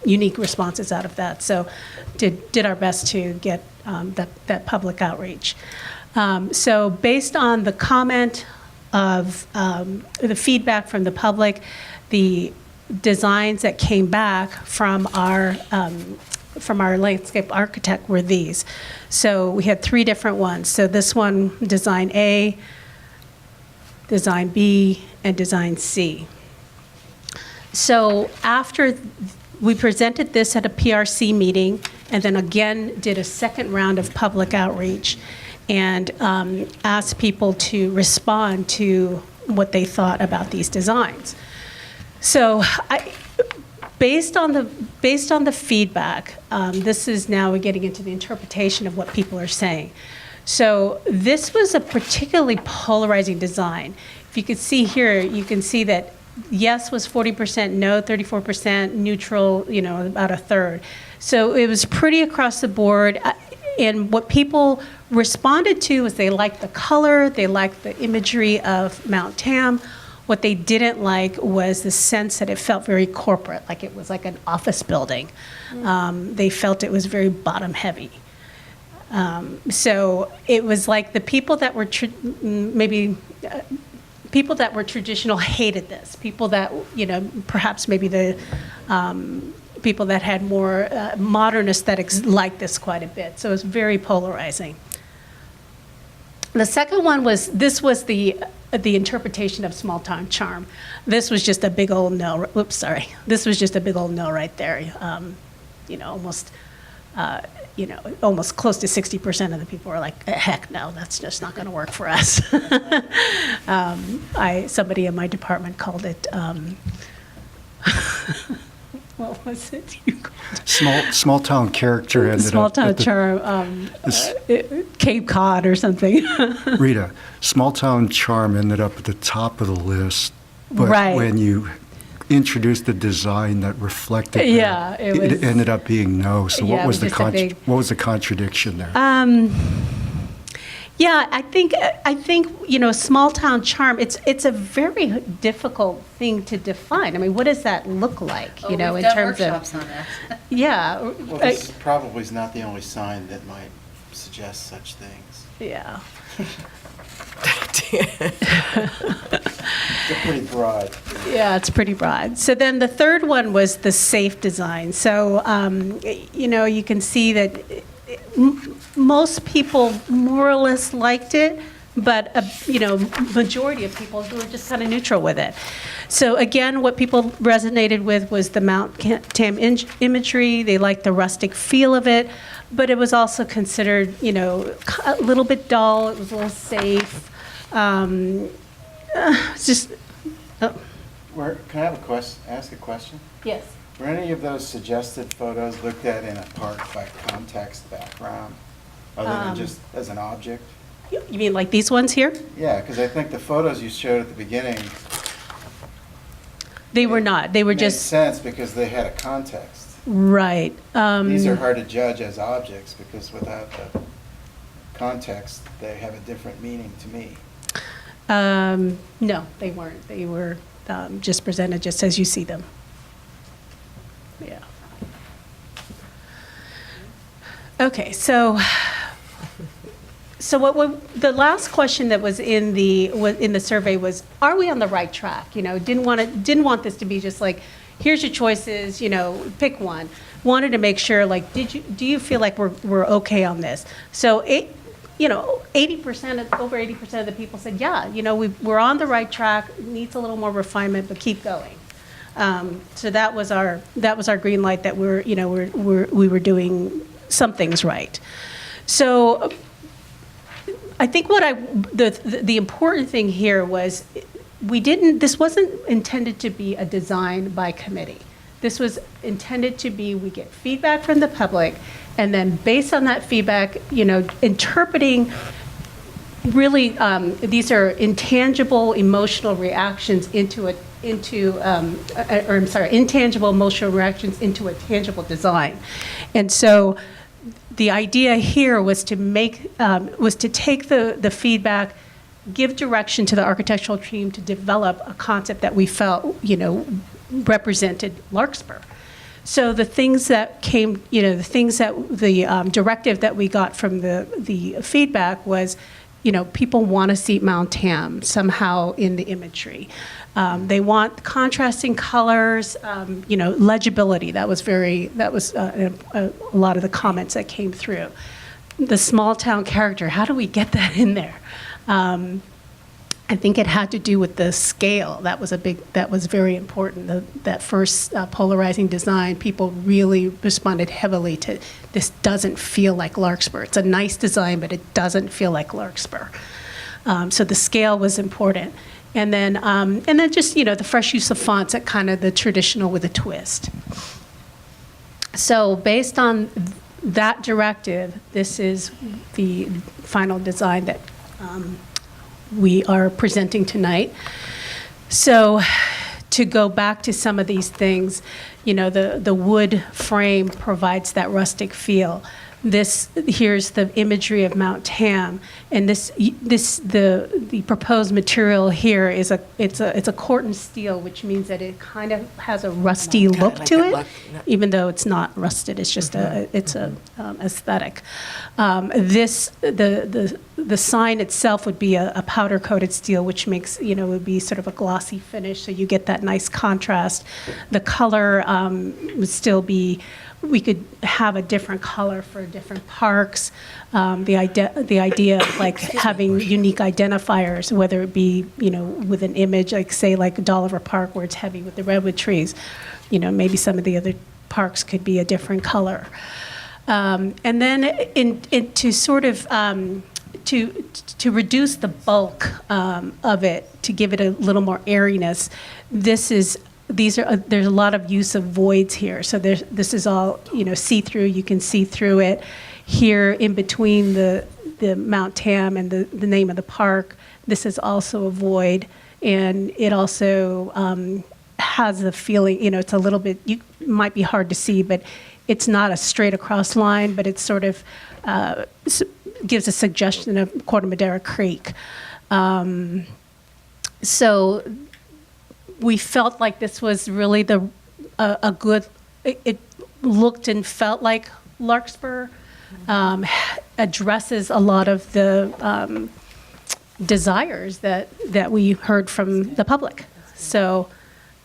unique responses out of that. So did our best to get that public outreach. So based on the comment of the feedback from the public, the designs that came back from our landscape architect were these. So we had 3 different ones. So this one, Design A, Design B, and Design C. So after we presented this at a PRC meeting, and then again did a second round of public outreach, and asked people to respond to what they thought about these designs. So based on the feedback, this is now we're getting into the interpretation of what people are saying. So this was a particularly polarizing design. If you could see here, you can see that yes was 40%, no 34%, neutral, about a third. So it was pretty across the board. And what people responded to is they liked the color, they liked the imagery of Mount Tam. What they didn't like was the sense that it felt very corporate, like it was like an office building. They felt it was very bottom heavy. So it was like the people that were people that were traditional hated this. People that, perhaps maybe the people that had more modern aesthetics liked this quite a bit. So it was very polarizing. The second one was, this was the interpretation of small town charm. This was just a big old no. Oops, sorry. This was just a big old no right there. Almost close to 60% of the people were like, heck no, that's just not going to work for us. Somebody in my department called it, what was it? Small town character ended Small up. town at the- charm, Cape Cod or something. Rita, small town charm ended up at the top of the list, but Right. when you introduced the design that reflected Yeah, that, it was- ended up being no. So Yeah, what it was was the just a big- what was the contradiction there? Yeah, I think small town charm. It's a very difficult thing to define. I mean, what does that look like? Oh, In we've done terms workshops of on that. yeah, Well, this probably is not the only sign that might suggest such things. yeah. They're pretty broad. Yeah, it's pretty broad. So then the third one was the safe design. So, you can see that most people more or less liked it, but, majority of people who were just kind of neutral with it. So again, what people resonated with was the Mount Tam imagery. They liked the rustic feel of it, but it was also considered, a little bit dull. It was a little safe. It's just. Oh. Can I have ask a question? Yes. Were any of those suggested photos looked at in a park by context background, other than just as an object? You mean like these ones here? Yeah, because I think the photos you showed at the beginning They were not. They were made just sense because they had a context. right. These are hard to judge as objects because without the context, they have a different meaning to me. No, they weren't. They were just presented just as you see them. Yeah. Okay, so the last question that was in the survey was, are we on the right track? Didn't want this to be just like, here's your choices, pick one. Wanted to make sure, like, do you feel like we're okay on this? So 80%, over 80% of the people said, yeah, we're on the right track, needs a little more refinement, but keep going. So that was our green light that we were doing some things right. So I think the important thing here was this wasn't intended to be a design by committee. This was intended to be, we get feedback from the public, and then based on that feedback, interpreting really, these are intangible emotional reactions intangible emotional reactions into a tangible design. And so the idea here was to take the feedback, give direction to the architectural team to develop a concept that we felt, represented Larkspur. So the things that came, the directive that we got from the feedback was, people want to see Mount Tam somehow in the imagery. They want contrasting colors, legibility. That was a lot of the comments that came through. The small town character, how do we get that in there? I think it had to do with the scale. That was very important. That first polarizing design, people really responded heavily to, this doesn't feel like Larkspur. It's a nice design, but it doesn't feel like Larkspur. So the scale was important. And then just, the fresh use of fonts at kind of the traditional with a twist. So based on that directive, this is the final design that we are presenting tonight. So to go back to some of these things, the wood frame provides that rustic feel. Here's the imagery of Mount Tam, and the proposed material here is it's a corten steel, which means that it kind of has a rusty look to it, even though it's not rusted. It's just it's a aesthetic. The sign itself would be a powder coated steel, which makes would be sort of a glossy finish, so you get that nice contrast. The color would still be. We could have a different color for different parks. The idea of like having unique identifiers, whether it be with an image, like say like Dolliver Park where it's heavy with the redwood trees. Maybe some of the other parks could be a different color. And then to sort of to reduce the bulk of it, to give it a little more airiness, this is there's a lot of use of voids here. So this is all, see-through. You can see through it. Here in between the Mount Tam and the name of the park, this is also a void. And it also has a feeling, it's a little bit, might be hard to see, but it's not a straight across line, but it's sort of gives a suggestion of Corte Madera Creek. So we felt like this was really a good, it looked and felt like Larkspur, addresses a lot of the desires that we heard from the public. So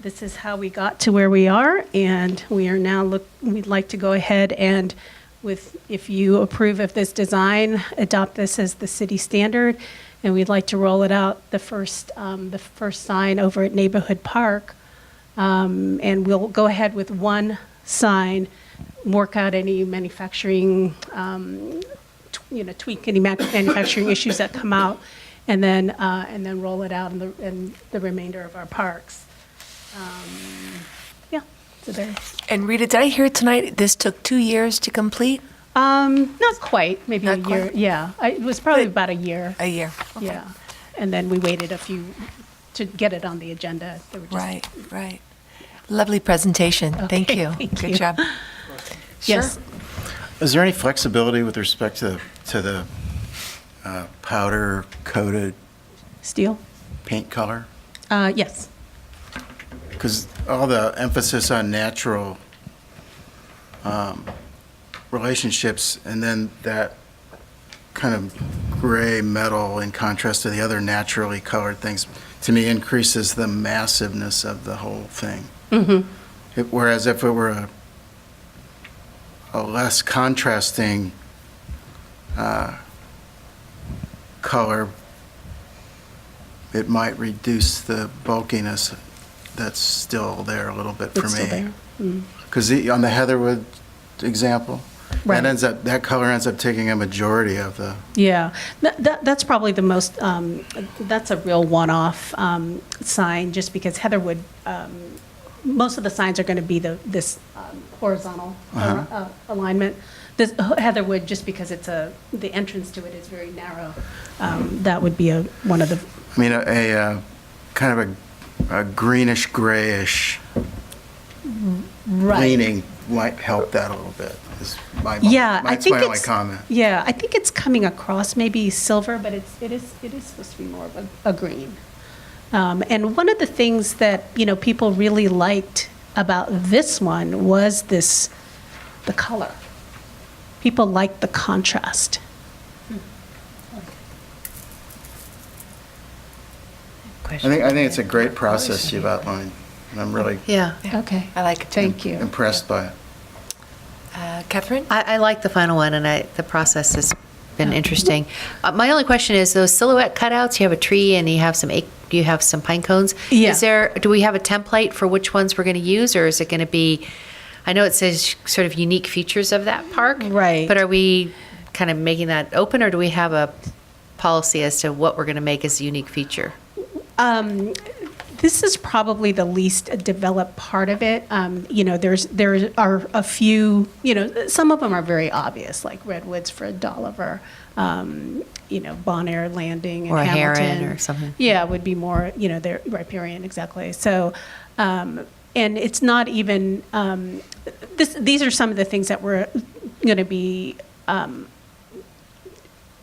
this is how we got to where we are, and we are now we'd like to go ahead and if you approve of this design, adopt this as the city standard, and we'd like to roll it out the first sign over at Neighborhood Park, and we'll go ahead with one sign, work out any manufacturing, tweak any manufacturing issues that come out, and then roll it out in the remainder of our parks. Yeah. So there. And Rita, did I hear tonight this took 2 years to complete? Not quite, maybe Not a year. quite? Yeah, it was probably about a year. A year. Okay. Yeah, and then we waited to get it on the agenda. They were just- Right. Lovely presentation. Thank Okay, you. thank Good you. job. Yes. Is there any flexibility with respect to the powder coated Steel? paint color? Yes. Because all the emphasis on natural relationships, and then that kind of gray metal in contrast to the other naturally colored things, to me increases the massiveness of the whole thing. Mm-hmm. Whereas if it were a less contrasting color, it might reduce the bulkiness that's still there a little bit for It's still me. there. Mm. Because on the Heatherwood example, Right. that color ends up taking a majority of the. Yeah, that's probably the most, that's a real one-off sign, just because Heatherwood, most of the signs are going to be this horizontal alignment. This Heatherwood, just because the entrance to it is very narrow, that would be one of the. I mean, a kind of a greenish grayish Right. leaning might help that a little bit. Is my That's my only comment. Yeah, I think it's coming across maybe silver, but it is supposed to be more of a green. And one of the things that people really liked about this one was the color. People liked the contrast. I think it's a great process you've outlined, and I'm really Okay. I like it. Thank you. impressed by it. Catherine? I like the final one, and the process has been interesting. My only question is those silhouette cutouts. You have a tree, and you have some pine cones. Yeah. Do we have a template for which ones we're going to use, or is it going to be? I know it says sort of unique features of that park, Right. But are we kind of making that open, or do we have a policy as to what we're going to make as a unique feature? This is probably the least developed part of it. There are a few, some of them are very obvious, like Redwoods, Fred Dolliver, Bonaire Landing, Or a Hamilton. heron or something. Yeah, would be more, they're riparian, exactly. So, and it's not even, these are some of the things that we're going to be,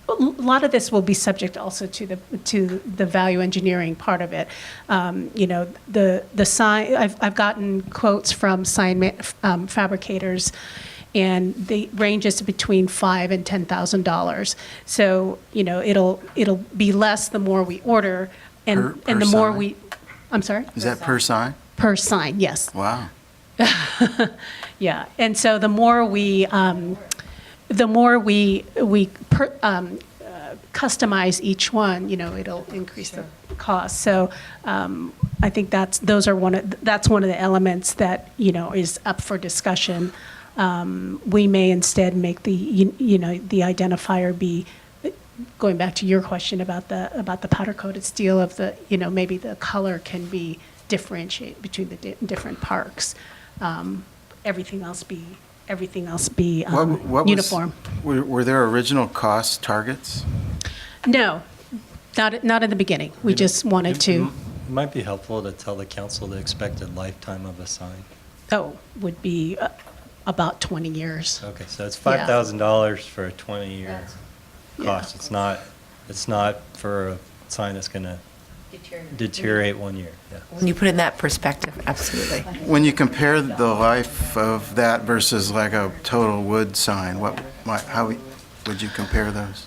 a lot of this will be subject also to the value engineering part of it. The sign. I've gotten quotes from sign fabricators, and the ranges between $5,000 and $10,000. So it'll be less the more we order, and Per the more sign? we. I'm sorry. Is that per sign? Per sign, yes. Wow. Yeah, and so the more we customize each one, it'll increase the cost. So I think that's one of the elements that is up for discussion. We may instead make the identifier be, going back to your question about the powder coated steel, maybe the color can be differentiate between the different parks. Everything else be What was- uniform. Were there original cost targets? No, not in the beginning. We just wanted to, It might be helpful to tell the council the expected lifetime of a sign. would be about 20 years. Okay, so it's Yeah. $5,000 for a 20-year cost. It's not for a sign that's going to deteriorate 1 year. Yeah. When you put it in that perspective, absolutely. When you compare the life of that versus like a total wood sign, how would you compare those?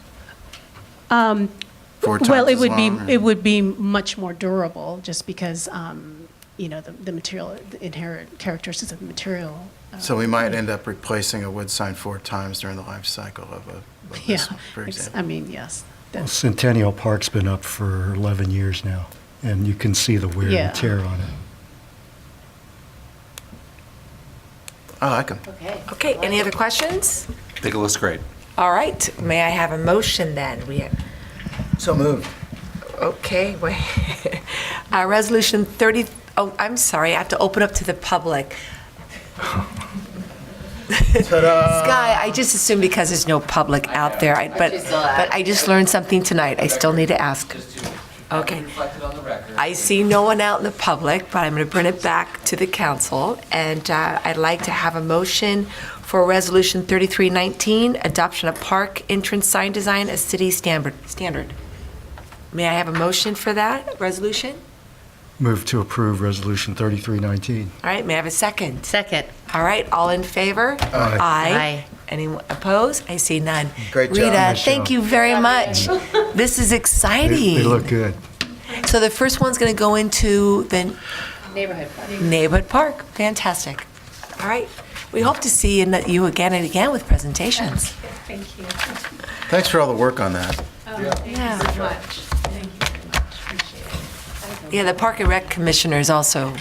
4 times Well, as long, or- it would be much more durable, just because, the material, the inherent characteristics of the material. So we might end up replacing a wood sign 4 times during the life cycle of Yeah, this, for example. I mean, yes. Well, Centennial Park's been up for 11 years now, and you can see the wear Yeah. and tear on it. I like them. Okay, any other questions? I think it looks great. All right, may I have a motion then? So moved. Okay, wait. Resolution 30, I'm sorry, I have to open up to the public. Sky, I just assumed because there's no public out there, but I just learned something tonight. I still need to ask. Okay. I see no one out in the public, but I'm going to bring it back to the council, and I'd like to have a motion for Resolution 3319, adoption of park entrance sign design as city standard. May I have a motion for that resolution? Move to approve Resolution 3319. All right, may I have a second? Second. All right, all in favor? Aye. Aye. Anyone opposed? I see none. Great job. Rita, Nice thank job. you very much. This is exciting. They look good. So the first one's going to go into the Neighborhood. neighborhood park. Fantastic. All right. We hope to see you again and again with presentations. Thank you. Thanks for all the work on that. Yeah. Yeah, the Park and Rec Commissioners also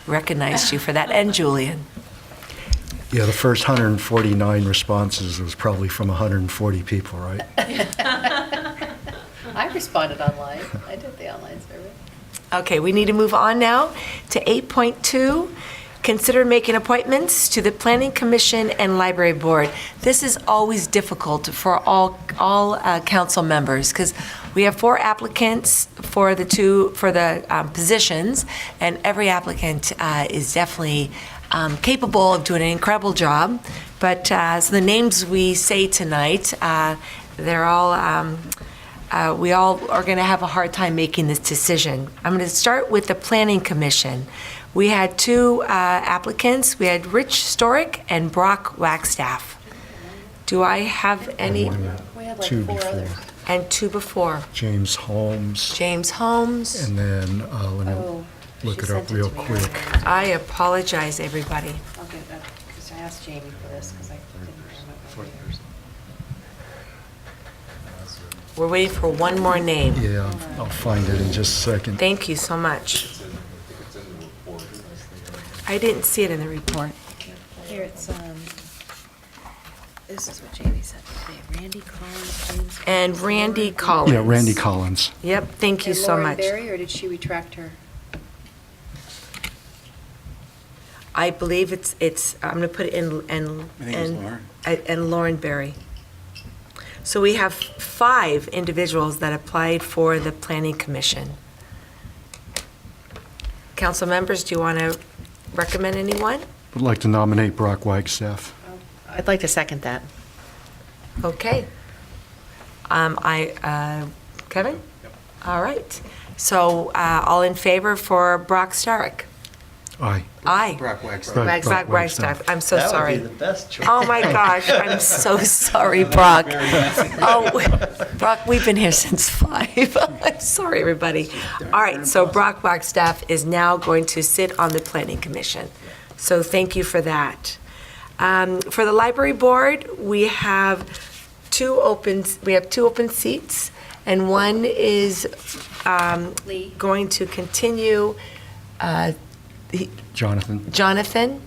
recognized you for that, and Julian. Yeah, the first 149 responses was probably from 140 people, right? I responded online. I did the online survey. Okay, we need to move on now to 8.2. Consider making appointments to the Planning Commission and Library Board. This is always difficult for all council members because we have 4 applicants for the positions, and every applicant is definitely capable of doing an incredible job. But so the names we say tonight, they're all. We all are going to have a hard time making this decision. I'm going to start with the Planning Commission. We had 2 applicants. We had Rich Storick and Brock Wagstaff. Do I have any? We had 2 before. And 2 before. James Holmes. James Holmes. And then, let me look it up real quick. I apologize, everybody. I'll get that, because I asked Jamie for this, because I didn't remember. We're waiting for one more name. Yeah, I'll find it in just a second. Thank you so much. I didn't see it in the report. Here, it's, this is what Jamie said today. Randy Collins, James. And Randy Collins. Yeah, Randy Collins. Yep, thank you And so Lauren much. Berry, or did she retract her? I believe it's, I'm going to put it in, I think it was Lauren. and Lauren Berry. So we have 5 individuals that applied for the Planning Commission. Council members, do you want to recommend anyone? Would like to nominate Brock Wagstaff. I'd like to second that. Okay. Kevin? All right. So all in favor for Brock Starrick? Aye. Aye. Brock Wagstaff. Brock Wagstaff. I'm so sorry. That would be the best choice. Oh, my gosh, I'm so sorry, Brock. Oh, Brock, we've been here since 5. I'm sorry, everybody. All right, so Brock Wagstaff is now going to sit on the Planning Commission. So thank you for that. For the Library Board, we have 2 open seats, and one is going to continue. Jonathan.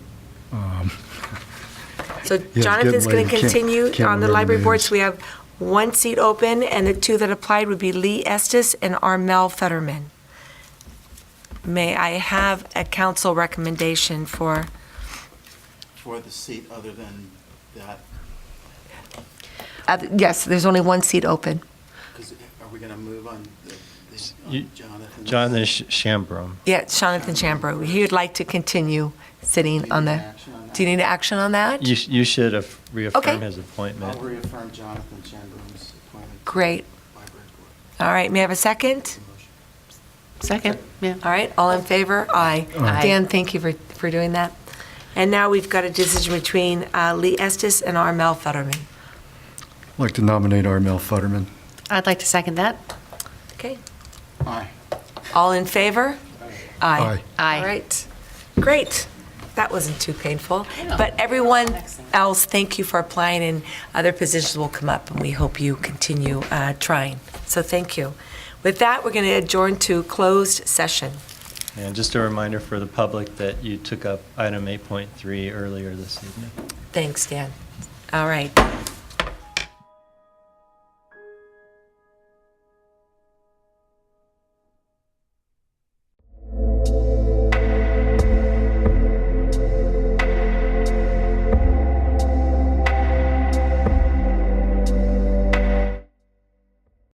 So Yeah, Jonathan's going getting to late. continue Can't on the remember library board. names. So we have 1 seat open, and the 2 that applied would be Lee Estes and Armel Fetterman. May I have a council recommendation for, For the seat other than that, yes, there's only one seat open. because are we going to move on You- Jonathan? Jonathan Shambrom. Yeah, Jonathan Chambro. He would like to continue sitting on the, do you need action on that? You should reaffirm Okay. his appointment. I'll reaffirm Jonathan Chamberlain's appointment. Great. All right, may I have a second? Second, yeah. All right, all in favor? Aye. Aye. Dan, thank you for doing that. And now we've got a decision between Lee Estes and Armel Futterman. I'd like to nominate Armel Futterman. I'd like to second that. Okay. Aye. All in favor? Aye. Aye. All right, great. That wasn't too painful. But everyone else, thank you for applying, and other positions will come up, and we hope you continue trying. So thank you. With that, we're going to adjourn to closed session. And just a reminder for the public that you took up item 8.3 earlier this evening. Thanks, Dan. All right.